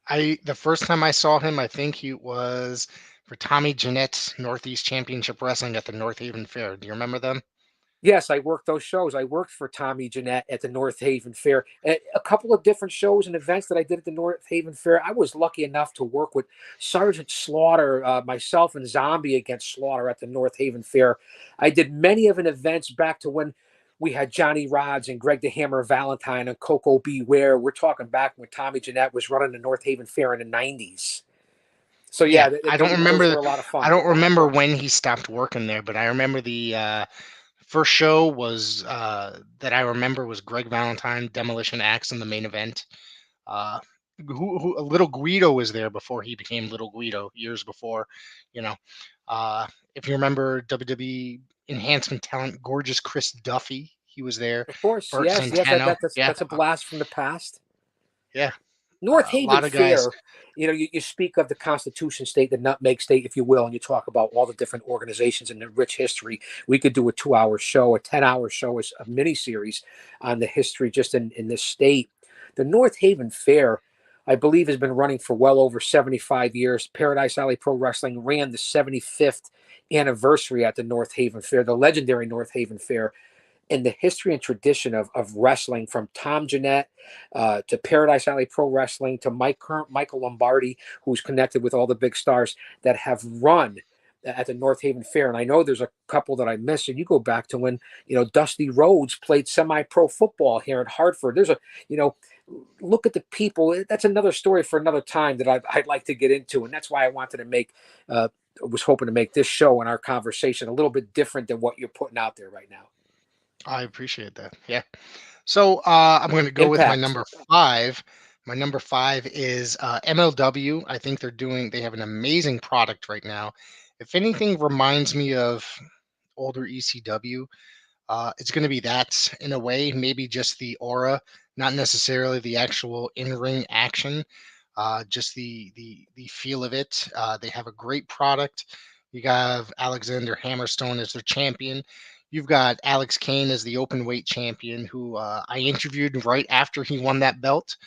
The first time I saw him, I think he was for Tommy Jeanette's Northeast Championship Wrestling at the North Haven Fair. Do you remember them? Yes, I worked those shows. I worked for Tommy Jeanette at the North Haven Fair. A couple of different shows and events that I did at the North Haven Fair. I was lucky enough to work with Sergeant Slaughter, myself and Zombie against Slaughter at the North Haven Fair. I did many of an events back to when we had Johnny Rods and Greg the Hammer Valentine and Coco Beware. We're talking back when Tommy Jeanette was running the North Haven Fair in the 90s. So Yeah, yeah, those were a lot of I fun. don't remember when he stopped working there, but I remember the first show was that I remember was Greg Valentine, Demolition Axe in the main event. Uh, Little Guido was there before he became Little Guido years before, you know. If you remember WWE enhancement talent, gorgeous Chris Duffy, he was there. Of course, Bert yes. Santano, yeah, That's a blast from the past. yeah, North a Haven lot of guys. Fair, you speak of the Constitution State, the Nutmeg State, if you will, and you talk about all the different organizations and the rich history. We could do a 2-hour show, a 10-hour show, a mini series on the history just in this state. The North Haven Fair, I believe, has been running for well over 75 years. Paradise Alley Pro Wrestling ran the 75th anniversary at the North Haven Fair, the legendary North Haven Fair. In the history and tradition of wrestling, from Tom Jeanette to Paradise Alley Pro Wrestling to Michael Lombardi, who's connected with all the big stars that have run at the North Haven Fair. And I know there's a couple that I missed. And you go back to when, Dusty Rhodes played semi-pro football here in Hartford. There's look at the people. That's another story for another time that I'd like to get into. And that's why I wanted to was hoping to make this show and our conversation a little bit different than what you're putting out there right now. I appreciate that. Yeah. So I'm going to go with my Impact. number 5. My number 5 is MLW. I think they have an amazing product right now. If anything reminds me of older ECW, it's going to be that in a way, maybe just the aura, not necessarily the actual in-ring action, just the feel of it. They have a great product. You have Alexander Hammerstone as their champion. You've got Alex Kane as the open weight champion, who I interviewed right after he won that belt.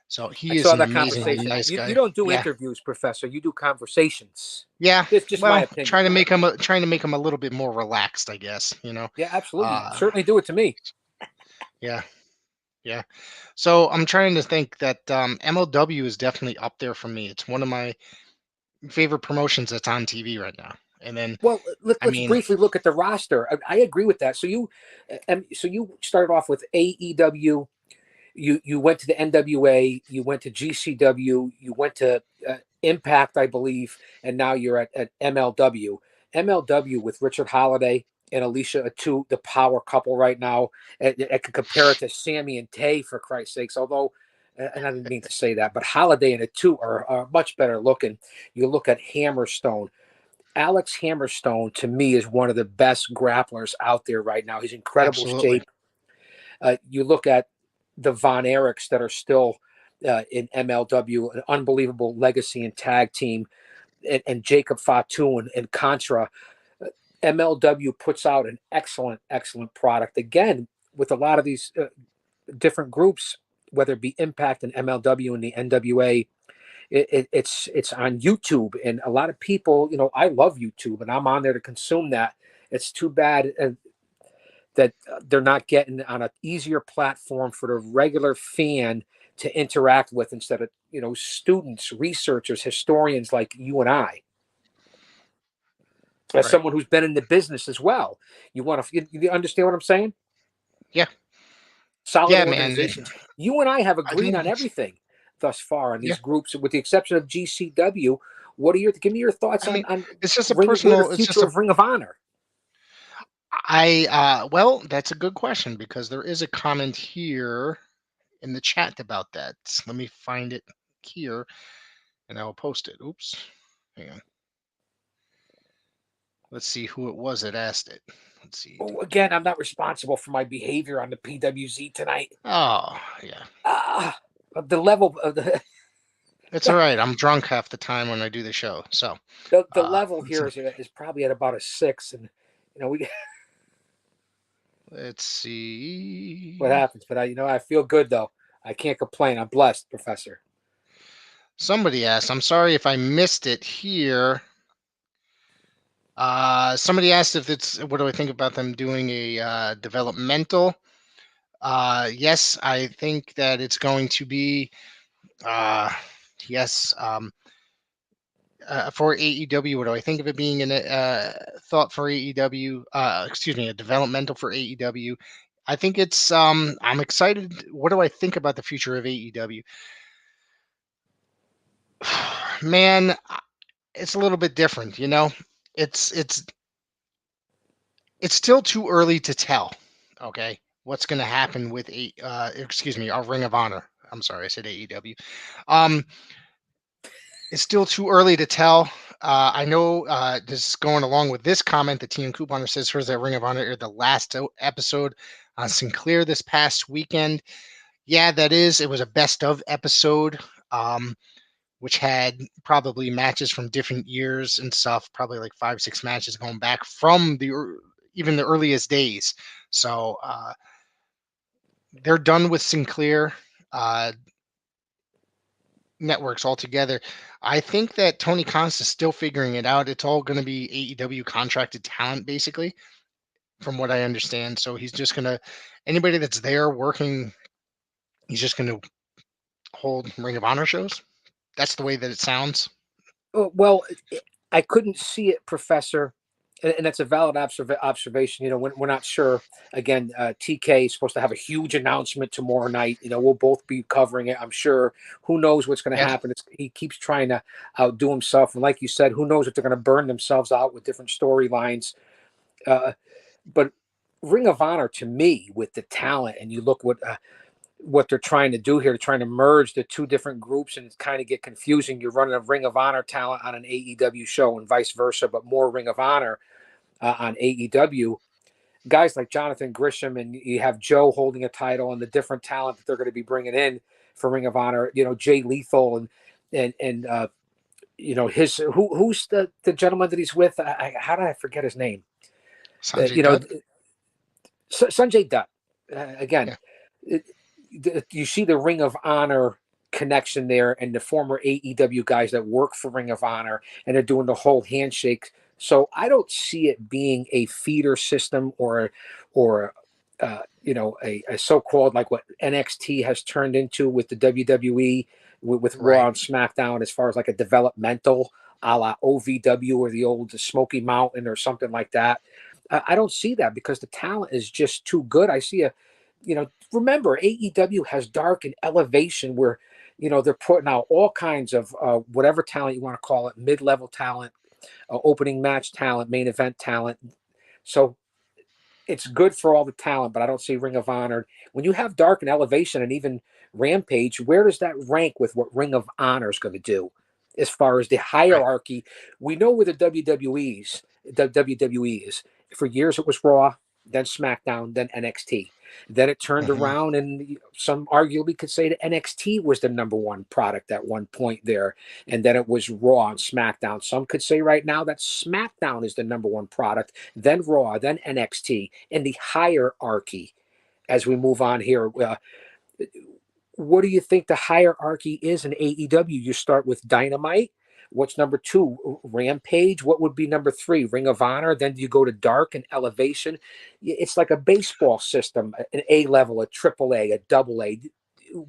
So I he is saw an that amazingly conversation. nice You guy. don't do Yeah, interviews, Professor. You do conversations. yeah. It's just my Well, opinion. trying to make him a little bit more relaxed, I guess. Yeah, absolutely. You Uh, certainly do it to me. yeah, yeah. So I'm trying to think that MLW is definitely up there for me. It's one of my favorite promotions that's on TV right now. And then, Well, I let's mean, briefly look at the roster. I agree with that. So you started off with AEW. You went to the NWA. You went to GCW. You went to Impact, I believe, and now you're at MLW. MLW with Richard Holiday and Alicia Atu, the power couple right now. I can compare it to Sammy and Tay, for Christ's sakes. Although, and I didn't mean to say that, but Holiday and Atu are much better looking. You look at Hammerstone. Alex Hammerstone, to me, is one of the best grapplers out there right now. He's in incredible absolutely. shape. You look at the Von Erichs that are still in MLW, an unbelievable legacy and tag team, and Jacob Fatu and Contra. MLW puts out an excellent, excellent product. Again, with a lot of these different groups, whether it be Impact and MLW and the NWA, it's on YouTube, and a lot of people, I love YouTube, and I'm on there to consume that. It's too bad that they're not getting on an easier platform for the regular fan to interact with instead of students, researchers, historians like you and I. As Right. someone who's been in the business as well, you understand what I'm saying? Yeah. Solid Yeah, man. organizations. You and I have I agreed think on everything thus far in yeah. these groups, with the exception of GCW. Give me your thoughts I mean, on it's just a the personal. It's future just a. of Ring of Honor? Well, that's a good question because there is a comment here in the chat about that. Let me find it here, and I will post it. Oops. Hang on. Let's see who it was that asked it. Let's see. Oh, again, I'm not responsible for my behavior on the PWZ tonight. Oh, yeah. The level of It's all right. I'm drunk half the time when I do the show. So, the uh, level let's, here is probably at about a 6, and we let's what see. happens. But I feel good though. I can't complain. I'm blessed, Professor. Somebody asked. I'm sorry if I missed it here. Somebody asked if it's what do I think about them doing a developmental. Yes, I think that it's going to be yes. For AEW, what do I think of it being in a thought for AEW? Excuse me, a developmental for AEW. I think it's. I'm excited. What do I think about the future of AEW? Man, it's a little bit different. It's it's it's still too early to tell. Okay, what's going to happen with excuse me, our Ring of Honor. I'm sorry, I said AEW. Um, it's still too early to tell. I know just going along with this comment that TN Couponer says, "Here's that Ring of Honor aired the last episode on Sinclair this past weekend." Yeah, that is. It was a best of episode, which had probably matches from different years and stuff. Probably like 5, 6 matches going back from even the earliest days. So they're done with Sinclair networks altogether. I think that Tony Khan is still figuring it out. It's all going to be AEW contracted talent, basically, from what I understand. So he's just going to, anybody that's there working, he's just going to hold Ring of Honor shows. That's the way that it sounds. Well, I couldn't see it, Professor, and that's a valid observation. We're not sure. Again, TK is supposed to have a huge announcement tomorrow night. We'll both be covering it, I'm sure. Who knows what's going to Yeah. happen? He keeps trying to outdo himself, and like you said, who knows if they're going to burn themselves out with different storylines. But Ring of Honor, to me, with the talent, and you look what they're trying to do here, they're trying to merge the two different groups, and it's kind of get confusing. You're running a Ring of Honor talent on an AEW show and vice versa, but more Ring of Honor on AEW. Guys like Jonathan Grisham, and you have Joe holding a title, and the different talent that they're going to be bringing in for Ring of Honor. Jay Lethal and his who's the gentleman that he's with? How did I forget his name? Sanjay You know, Dutt. Sanjay Dutt, again, Yeah. you see the Ring of Honor connection there, and the former AEW guys that work for Ring of Honor, and they're doing the whole handshake. So I don't see it being a feeder system or a so-called like what NXT has turned into with the WWE with Raw Right. and SmackDown, as far as like a developmental a la OVW or the old Smoky Mountain or something like that. I don't see that because the talent is just too good. I see remember AEW has Dark and Elevation where, they're putting out all kinds of whatever talent you want to call it, mid-level talent, opening match talent, main event talent. So it's good for all the talent, but I don't see Ring of Honor. When you have Dark and Elevation and even Rampage, where does that rank with what Ring of Honor is going to do as far as the Right. hierarchy? We know where the WWE is. For years, it was Raw, then SmackDown, then NXT. Then it turned Mhm. around, and some arguably could say that NXT was the number one product at one point there, and then it was Raw and SmackDown. Some could say right now that SmackDown is the number one product, then Raw, then NXT, in the hierarchy. As we move on here, what do you think the hierarchy is in AEW? You start with Dynamite. What's number two? Rampage. What would be number three? Ring of Honor. Then you go to Dark and Elevation. It's like a baseball system, an A level, a triple A, a double A.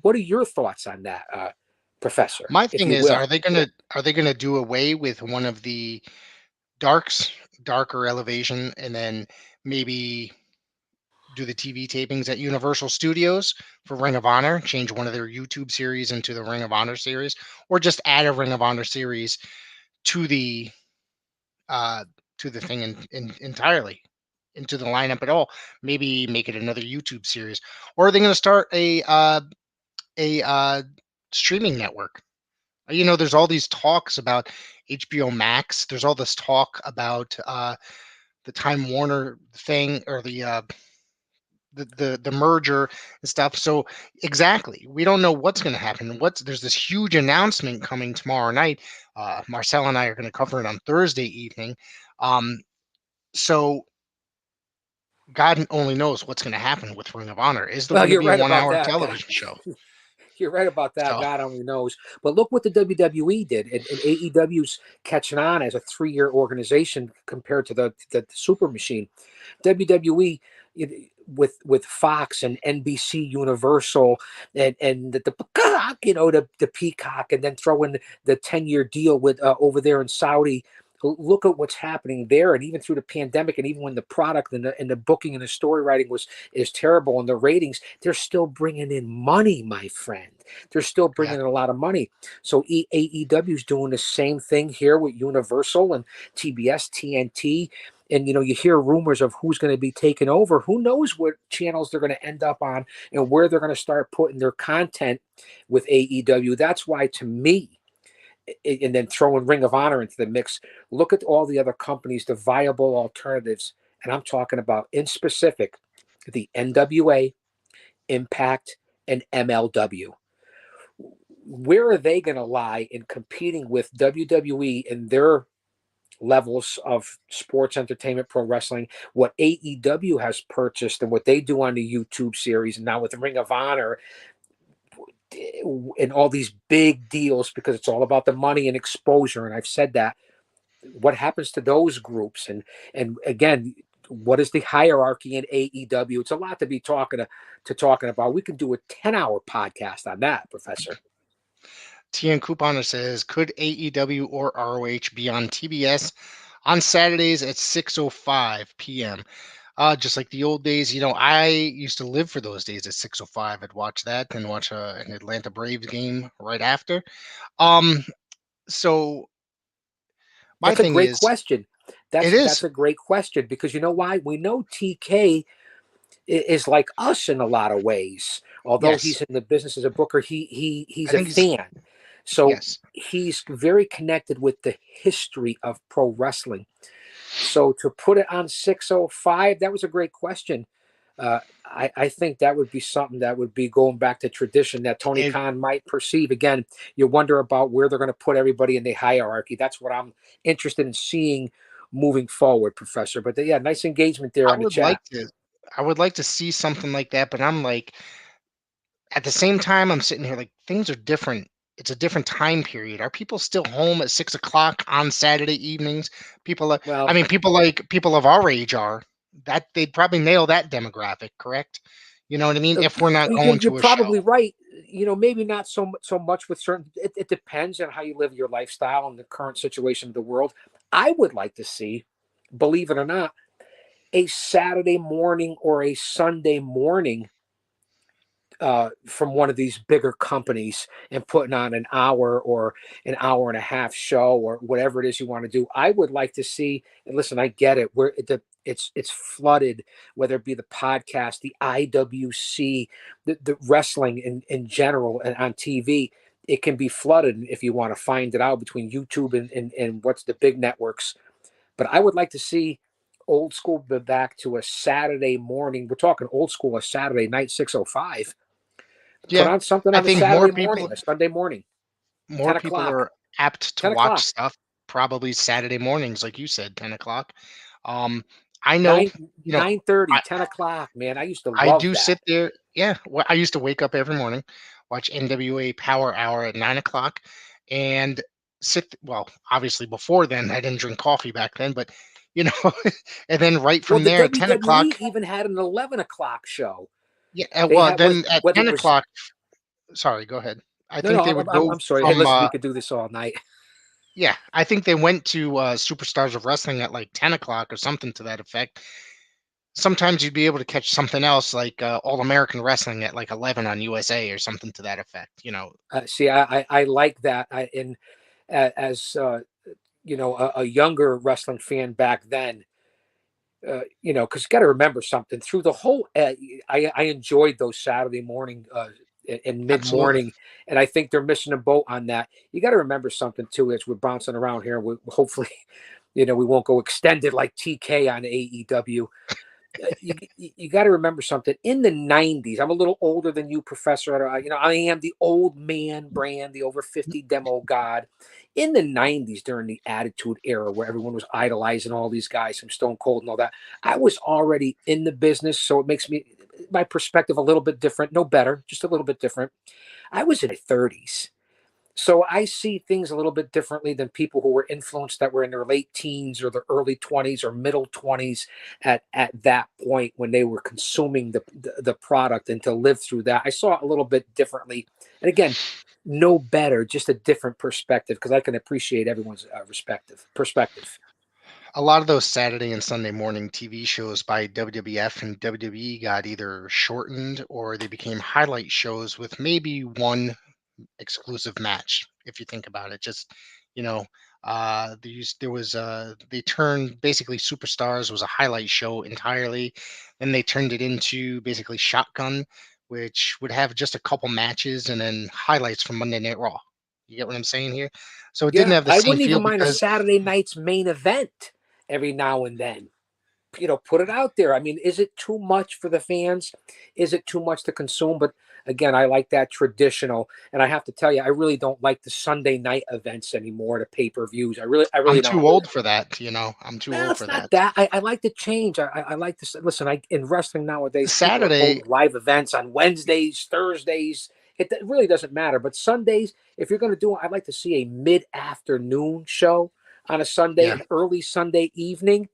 What are your thoughts on that, Professor, My if thing you is, will? are they gonna do away with one of the darker elevation, and then maybe do the TV tapings at Universal Studios for Ring of Honor, change one of their YouTube series into the Ring of Honor series, or just add a Ring of Honor series to the uh thing entirely into the lineup at all? Maybe make it another YouTube series, or are they going to start a streaming network? There's all these talks about HBO Max. There's all this talk about the Time Warner thing, or the merger and stuff. So exactly, we don't know what's going to happen. There's this huge announcement coming tomorrow night. Marcel and I are going to cover it on Thursday evening. Um, so God only knows what's going to happen with Ring of Honor. Is there Well, going to you're be a right 1 about hour that. television show? You're right about that. So God only knows. But look what the WWE did. And AEW's catching on as a 3-year organization compared to the Super Machine. WWE with Fox and NBC Universal and the Peacock, the Peacock, and then throw in the 10-year deal with over there in Saudi. Look at what's happening there, and even through the pandemic, and even when the product and the booking and the story writing is terrible, and the ratings, they're still bringing in money, my friend. They're still yeah, bringing in a lot of money. So AEW is doing the same thing here with Universal and TBS, TNT. And you hear rumors of who's going to be taking over. Who knows what channels they're going to end up on and where they're going to start putting their content with AEW. That's why, to me, and then throwing Ring of Honor into the mix, look at all the other companies, the viable alternatives. And I'm talking about, in specific, the NWA, Impact, and MLW. Where are they going to lie in competing with WWE in their levels of sports entertainment, pro wrestling, what AEW has purchased and what they do on the YouTube series, and now with the Ring of Honor and all these big deals, because it's all about the money and exposure. And I've said that. What happens to those groups? And again, what is the hierarchy in AEW? It's a lot to be talking about. We can do a 10-hour podcast on that, Professor. TN Couponer says, could AEW or ROH be on TBS on Saturdays at 6:05 p.m.? Just like the old days, I used to live for those days at 6:05. I'd watch that and watch an Atlanta Braves game right after. So my That's a thing great is, question. it That's is. a great question, because you know why? We know TK is like us in a lot of ways. Although Yes, he's in the business as a booker, he's I a think he's. fan. So Yes, he's very connected with the history of pro wrestling. So to put it on 6:05, that was a great question. I think that would be something that would be going back to tradition that Tony and Khan might perceive. Again, you wonder about where they're going to put everybody in the hierarchy. That's what I'm interested in seeing moving forward, Professor. But yeah, nice engagement there I on the would chat. like to I would like to see something like that, but I'm like, at the same time, I'm sitting here like things are different. It's a different time period. Are people still home at 6 o'clock on Saturday evenings? I Well, mean, people of our age are. That they'd probably nail that demographic, correct? You know what I mean? If we're not going you're to a show. probably right. Maybe not so much with certain. It depends on how you live your lifestyle and the current situation of the world. I would like to see, believe it or not, a Saturday morning or a Sunday morning from one of these bigger companies and putting on an hour or an hour and a half show or whatever it is you want to do. I would like to see, and listen, I get it, where it's flooded, whether it be the podcast, the IWC, the wrestling in general and on TV. It can be flooded if you want to find it out between YouTube and what's the big networks. But I would like to see old school be back to a Saturday morning. We're talking old school, a Saturday night, 6:05. Put Yeah, on something I on a think Saturday morning, a Sunday morning, more 10 people o'clock, are apt to 10 watch o'clock, stuff probably Saturday mornings, like you said, 10 o'clock. Um, I know, 9, you know, 9:30, I 10 o'clock, man. I used to I love do that. sit there. Yeah, well, I used to wake up every morning, watch NWA Power Hour at 9 o'clock, and sit. Well, obviously before then, I didn't drink coffee back then, but you know, and then right Well, from the there at 10 o'clock. WWE even had an 11 o'clock show. Yeah, They well, had, then at whether it ten was, o'clock. Sorry, go ahead. I no, think no, they would go I'm sorry. Hey, from. listen, we could do this all night. Yeah, I think they went to Superstars of Wrestling at like 10 o'clock or something to that effect. Sometimes you'd be able to catch something else like All American Wrestling at like 11 on USA or something to that effect. See, I like that. As a younger wrestling fan back then, because you got to remember something through the whole. I enjoyed those Saturday morning and mid Absolutely. morning, and I think they're missing a boat on that. You got to remember something too as we're bouncing around here. We hopefully, we won't go extended like TK on AEW. You got to remember something. In the '90s, I'm a little older than you, Professor. I am the old man brand, the over 50 demo god. In the '90s, during the Attitude Era, where everyone was idolizing all these guys from Stone Cold and all that, I was already in the business, so it makes my perspective a little bit different. No better, just a little bit different. I was in my 30s. So I see things a little bit differently than people who were influenced that were in their late teens or their early 20s or middle 20s at that point when they were consuming the product, and to live through that. I saw it a little bit differently. And again, no better, just a different perspective because I can appreciate everyone's respective perspective. A lot of those Saturday and Sunday morning TV shows by WWF and WWE got either shortened or they became highlight shows with maybe one exclusive match. If you think about it, just you know, there was they turned basically Superstars was a highlight show entirely, then they turned it into basically Shotgun, which would have just a couple matches and then highlights from Monday Night Raw. You get what I'm saying here? So it didn't Yeah, have the I same wouldn't feel even mind a because Saturday night's main event every now and then. Put it out there. I mean, is it too much for the fans? Is it too much to consume? But again, I like that traditional. And I have to tell you, I really don't like the Sunday night events anymore, the pay-per-views. I I'm really too don't. old for that. I'm too Well, old it's for not that. that. I like the change. I like to listen. In wrestling nowadays, people are Saturday, holding live events on Wednesdays, Thursdays. It really doesn't matter. But Sundays, if you're going to do it, I'd like to see a mid-afternoon show on a Sunday, yeah. an early Sunday evening.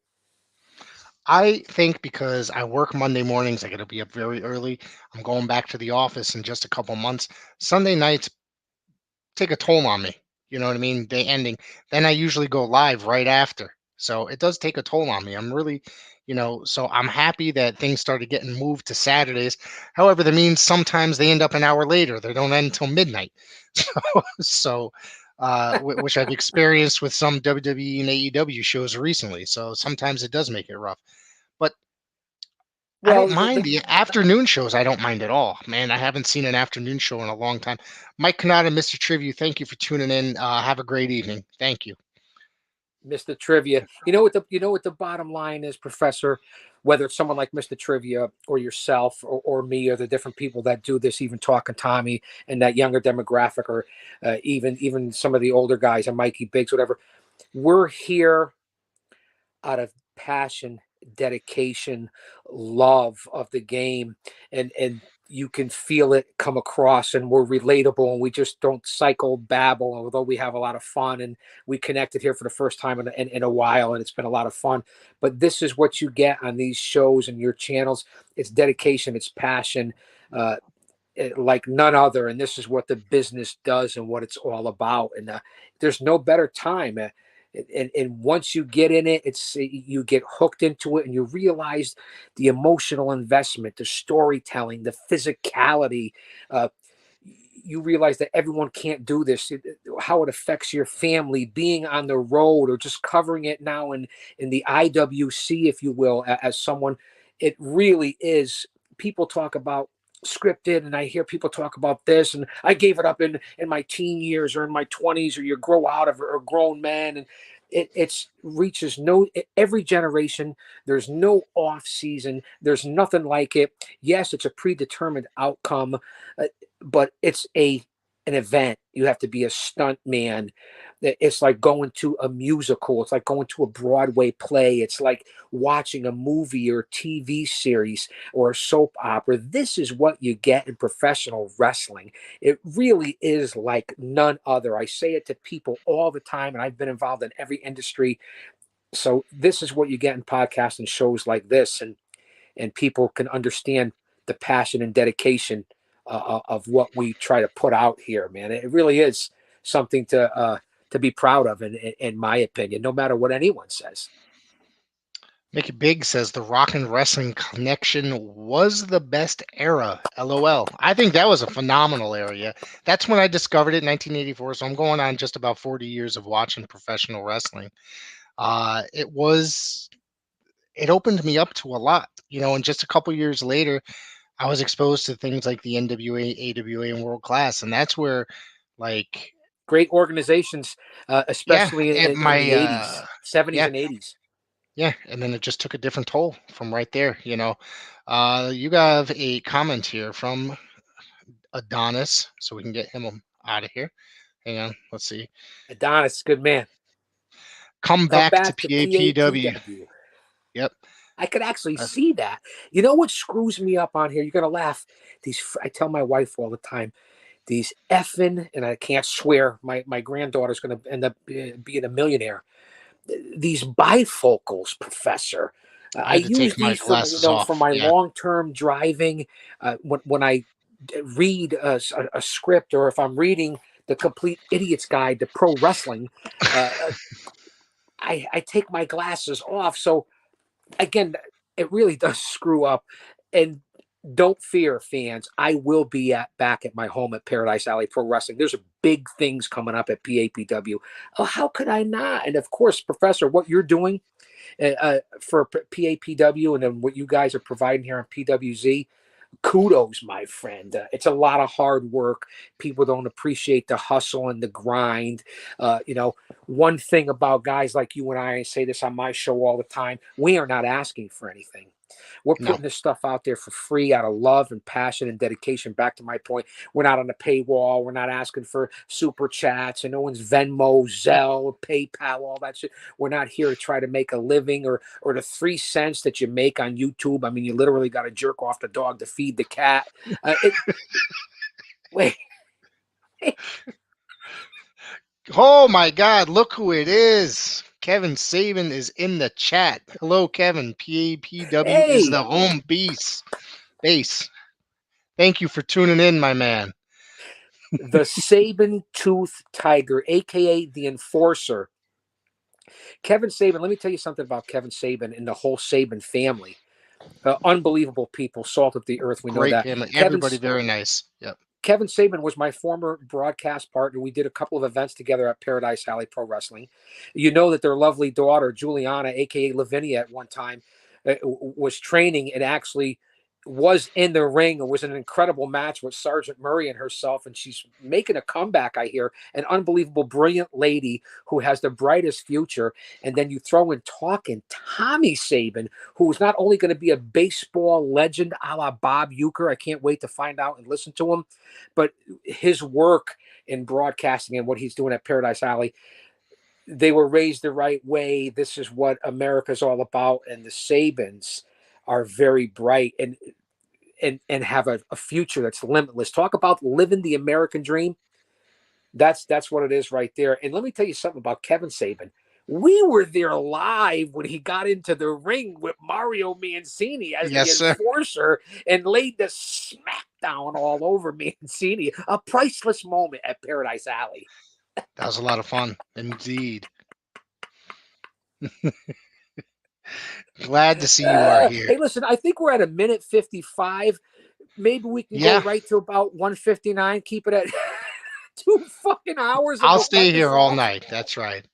I think because I work Monday mornings, I got to be up very early. I'm going back to the office in just a couple months. Sunday nights take a toll on me. You know what I mean? Day ending. Then I usually go live right after. So it does take a toll on me. I'm really, so I'm happy that things started getting moved to Saturdays. However, that means sometimes they end up an hour later. They don't end until midnight. Which I've experienced with some WWE and AEW shows recently. So sometimes it does make it rough. But I don't Well, mind the afternoon shows. I don't mind at all, man. I haven't seen an afternoon show in a long time. Mike Kanata, Mr. Trivia, thank you for tuning in. Have a great evening. Thank you. Mr. Trivia. You know what the bottom line is, Professor? Whether it's someone like Mr. Trivia or yourself or me or the different people that do this, even talking Tommy and that younger demographic, or even some of the older guys and Mikey Biggs, whatever. We're here out of passion, dedication, love of the game, and you can feel it come across, and we're relatable, and we just don't psycho babble, although we have a lot of fun, and we connected here for the first time in a while, and it's been a lot of fun. But this is what you get on these shows and your channels. It's dedication, it's passion, like none other, and this is what the business does and what it's all about. And there's no better time. And once you get in it, you get hooked into it, and you realize the emotional investment, the storytelling, the physicality. You realize that everyone can't do this, how it affects your family, being on the road or just covering it now in the IWC, if you will, as someone. It really is. People talk about scripted, and I hear people talk about this, and I gave it up in my teen years or in my 20s, or you grow out of it, or grown men, and it's reaches every generation. There's no off season. There's nothing like it. Yes, it's a predetermined outcome, but it's an event. You have to be a stunt man. It's like going to a musical. It's like going to a Broadway play. It's like watching a movie or TV series or a soap opera. This is what you get in professional wrestling. It really is like none other. I say it to people all the time, and I've been involved in every industry. So this is what you get in podcasts and shows like this, and people can understand the passion and dedication of what we try to put out here, man. It really is something to be proud of, in my opinion, no matter what anyone says. Make It Big says the Rock and Wrestling Connection was the best era. LOL. I think that was a phenomenal era. Yeah. That's when I discovered it in 1984. So I'm going on just about 40 years of watching professional wrestling. It opened me up to a lot, and just a couple years later, I was exposed to things like the NWA, AWA, and World Class. And that's where, like, great organizations, especially in the 80s, 70s, yeah. and 80s. Yeah, and then it just took a different toll from right there. You have a comment here from Adonis, so we can get him out of here. Hang on, let's see. Adonis, good man. Come back to PAPW. Yep. I could actually see that. You know what screws me up on here? You're gonna laugh. I tell my wife all the time, these effing, and I can't swear. My granddaughter's gonna end up being a millionaire. These bifocals, Professor. I use these for my long-term driving. When I read a script, or if I'm reading The Complete Idiot's Guide to Pro Wrestling, I take my glasses off. So again, it really does screw up. And don't fear, fans. I will be back at my home at Paradise Alley Pro Wrestling. There's big things coming up at PAPW. Oh, how could I not? And of course, Professor, what you're doing for PAPW, and then what you guys are providing here on PWZ, kudos, my friend. It's a lot of hard work. People don't appreciate the hustle and the grind. One thing about guys like you and I say this on my show all the time, we are not asking for anything. We're putting this stuff out there for free out of love and passion and dedication. Back to my point, we're not on a paywall. We're not asking for super chats, and no one's Venmo, Zelle, PayPal, all that shit. We're not here to try to make a living or the 3 cents that you make on YouTube. I mean, you literally got to jerk off the dog to feed the cat. Wait. Oh my God, look who it is. Kevin Saban is in the chat. Hello, Kevin. PAPW is the home base. Thank you for tuning in, my man. The Saban Tooth Tiger, a.k.a. the Enforcer. Kevin Saban, let me tell you something about Kevin Saban and the whole Saban family. Unbelievable people, salt of the earth. We know that. Family. Everybody very nice. Yep. Kevin Saban was my former broadcast partner. We did a couple of events together at Paradise Alley Pro Wrestling. You know that their lovely daughter, Juliana, a.k.a. Lavinia, at one time was training and actually was in the ring. It was an incredible match with Sergeant Murray and herself, and she's making a comeback, I hear. An unbelievable, brilliant lady who has the brightest future. And then you throw in talking Tommy Saban, who is not only going to be a baseball legend a la Bob Uecker. I can't wait to find out and listen to him. But his work in broadcasting and what he's doing at Paradise Alley, they were raised the right way. This is what America's all about. And the Sabins are very bright and have a future that's limitless. Talk about living the American dream. That's what it is right there. And let me tell you something about Kevin Saban. We were there live when he got into the ring with Mario Mancini as the Yes, sir. enforcer and laid the smackdown all over Mancini. A priceless moment at Paradise Alley. That was a lot of fun, indeed. Glad to see you are here. Hey, listen, I think we're at a minute 55. Maybe we can go Yeah, right to about 159. Keep it at 2 fucking hours. And I'll don't stay let this here all off. night. That's right.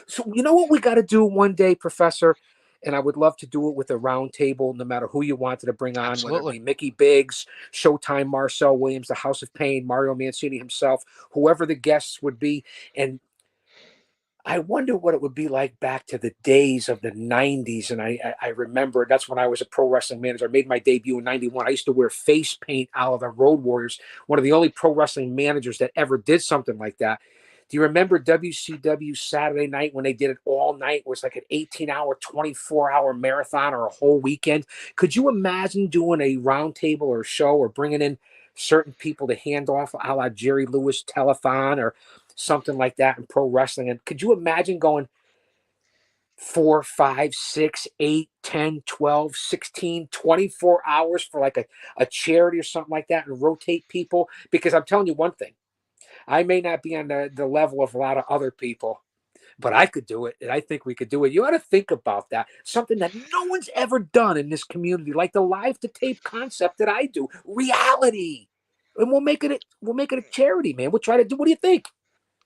So you know what we got to do one day, Professor? And I would love to do it with a round table, no matter who you wanted to bring on, whether it Absolutely. be Mickey Biggs, Showtime, Marcel Williams, the House of Pain, Mario Mancini himself, whoever the guests would be. And I wonder what it would be like back to the days of the 90s. And I remember that's when I was a pro wrestling manager. I made my debut in 91. I used to wear face paint out of the Road Warriors, one of the only pro wrestling managers that ever did something like that. Do you remember WCW Saturday night when they did it all night? It was like an 18-hour, 24-hour marathon or a whole weekend. Could you imagine doing a round table or show or bringing in certain people to hand off a la Jerry Lewis telethon or something like that in pro wrestling? And could you imagine going 4, 5, 6, 8, 10, 12, 16, 24 hours for like a charity or something like that and rotate people? Because I'm telling you one thing, I may not be on the level of a lot of other people, but I could do it. And I think we could do it. You ought to think about that. Something that no one's ever done in this community, like the live to tape concept that I do, reality. And we'll make it a charity, man. We'll try to do. What do you think?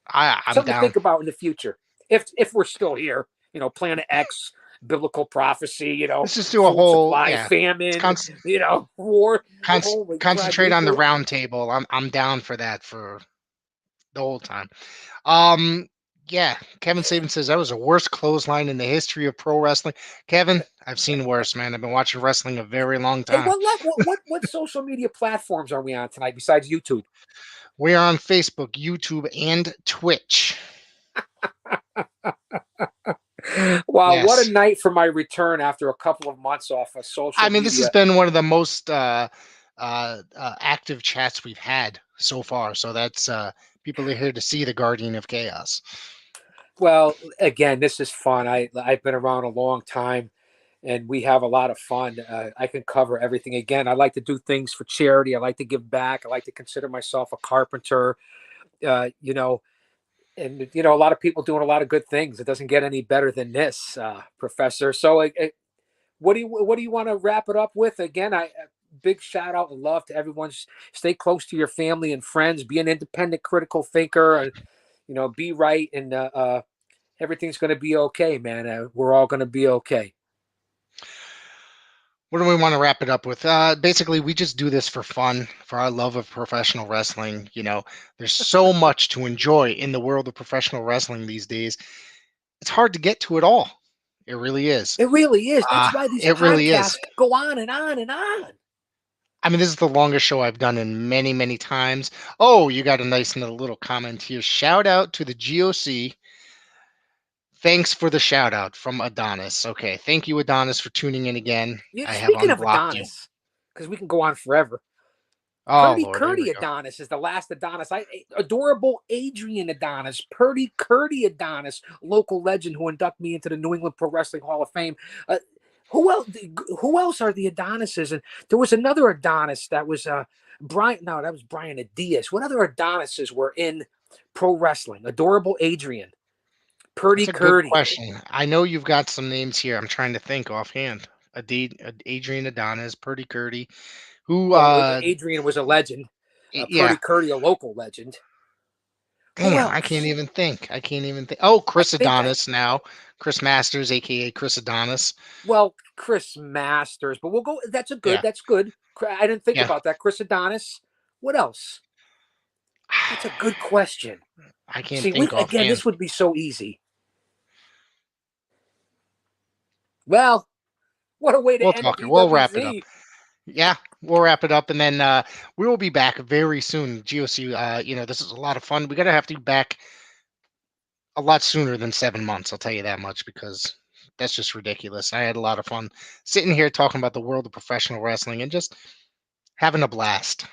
I'm Something to down. think about in the future, if we're still here. Planet X, biblical prophecy. Let's just do a Food whole, supply, yeah. Let's famine. War. Holy crap! concentrate on the round table. I'm down for that for the whole time. Yeah, Kevin Saban says that was the worst clothesline in the history of pro wrestling. Kevin, I've seen worse, man. I've been watching wrestling a very long Hey, time. what social media platforms are we on tonight besides YouTube? We are on Facebook, YouTube, and Twitch. Wow, what a Yes. night for my return after a couple of months off of social I mean, this has media. been one of the most active chats we've had so far. So that's people are here to see the Guardian of Chaos. Well, again, this is fun. I've been around a long time, and we have a lot of fun. I can cover everything. Again, I like to do things for charity. I like to give back. I like to consider myself a carpenter. You know, and a lot of people doing a lot of good things. It doesn't get any better than this, Professor. So, what do you want to wrap it up with? Again, big shout out and love to everyone. Stay close to your family and friends. Be an independent, critical thinker. Be right, and everything's going to be okay, man. We're all going to be okay. What do we want to wrap it up with? Basically, we just do this for fun, for our love of professional wrestling. There's so much to enjoy in the world of professional wrestling these days. It's hard to get to it all. It really is. It really is. That's why these It really is. podcasts go on and on and on. I mean, this is the longest show I've done in many, many times. Oh, you got a nice little comment here. Shout out to the GOC. Thanks for the shout out from Adonis. Okay, thank you, Adonis, for tuning in again. Yeah, I have speaking of unblocked you. Adonis, because we can go on forever. Oh, Purdy Lord, here we Curdy go. Adonis is the last Adonis. Adorable Adrian Adonis, Purdy Curdy Adonis, local legend who inducted me into the New England Pro Wrestling Hall of Fame. Who else? Who else are the Adonises? And there was another Adonis that was Brian. No, that was Brian Adias. What other Adonises were in pro wrestling? Adorable Adrian, Purdy That's a good Curdy. question. I know you've got some names here. I'm trying to think offhand. Adrian Adonis, Purdy Curdy. Who? Adrian was a legend. Yeah. Purdy Curdy, a local legend. Damn, I can't even think. Oh, Chris Adonis now. Chris Masters, aka Chris Adonis. Well, Chris Masters, but we'll go. That's a good. Yeah. That's good. I didn't think Yeah. about that. Chris Adonis. What else? That's a good question. I can't See, think offhand. again, this would be so easy. Well, what a way to end PWZ. We'll wrap it up. Yeah, we'll wrap it up, and then we will be back very soon. GOC, this is a lot of fun. We gotta have to be back a lot sooner than 7 months. I'll tell you that much, because that's just ridiculous. I had a lot of fun sitting here talking about the world of professional wrestling and just having a blast.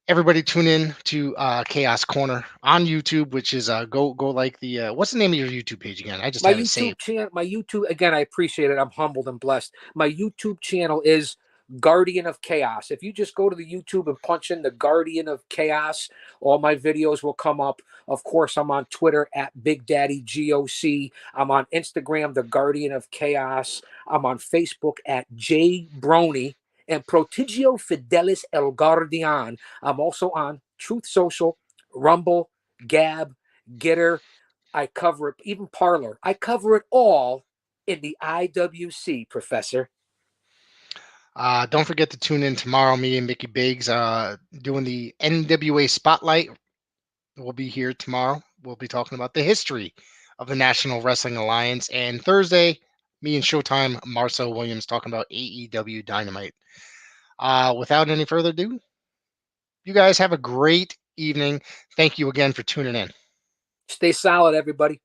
Everybody tune in to Chaos Corner on YouTube, which is go like the what's the name of your YouTube page again? I just My had it saved. YouTube channel, again, I appreciate it. I'm humbled and blessed. My YouTube channel is Guardian of Chaos. If you just go to the YouTube and punch in the Guardian of Chaos, all my videos will come up. Of course, I'm on Twitter at Big Daddy GOC. I'm on Instagram, the Guardian of Chaos. I'm on Facebook at J Brony and Protigio Fidelis El Guardian. I'm also on Truth Social, Rumble, Gab, Getter. I cover it, even Parlor. I cover it all in the IWC, Professor. Don't forget to tune in tomorrow. Me and Mickey Biggs doing the NWA Spotlight. We'll be here tomorrow. We'll be talking about the history of the National Wrestling Alliance. And Thursday, me and Showtime Marcel Williams talking about AEW Dynamite. Without any further ado, you guys have a great evening. Thank you again for tuning in. Stay solid, everybody.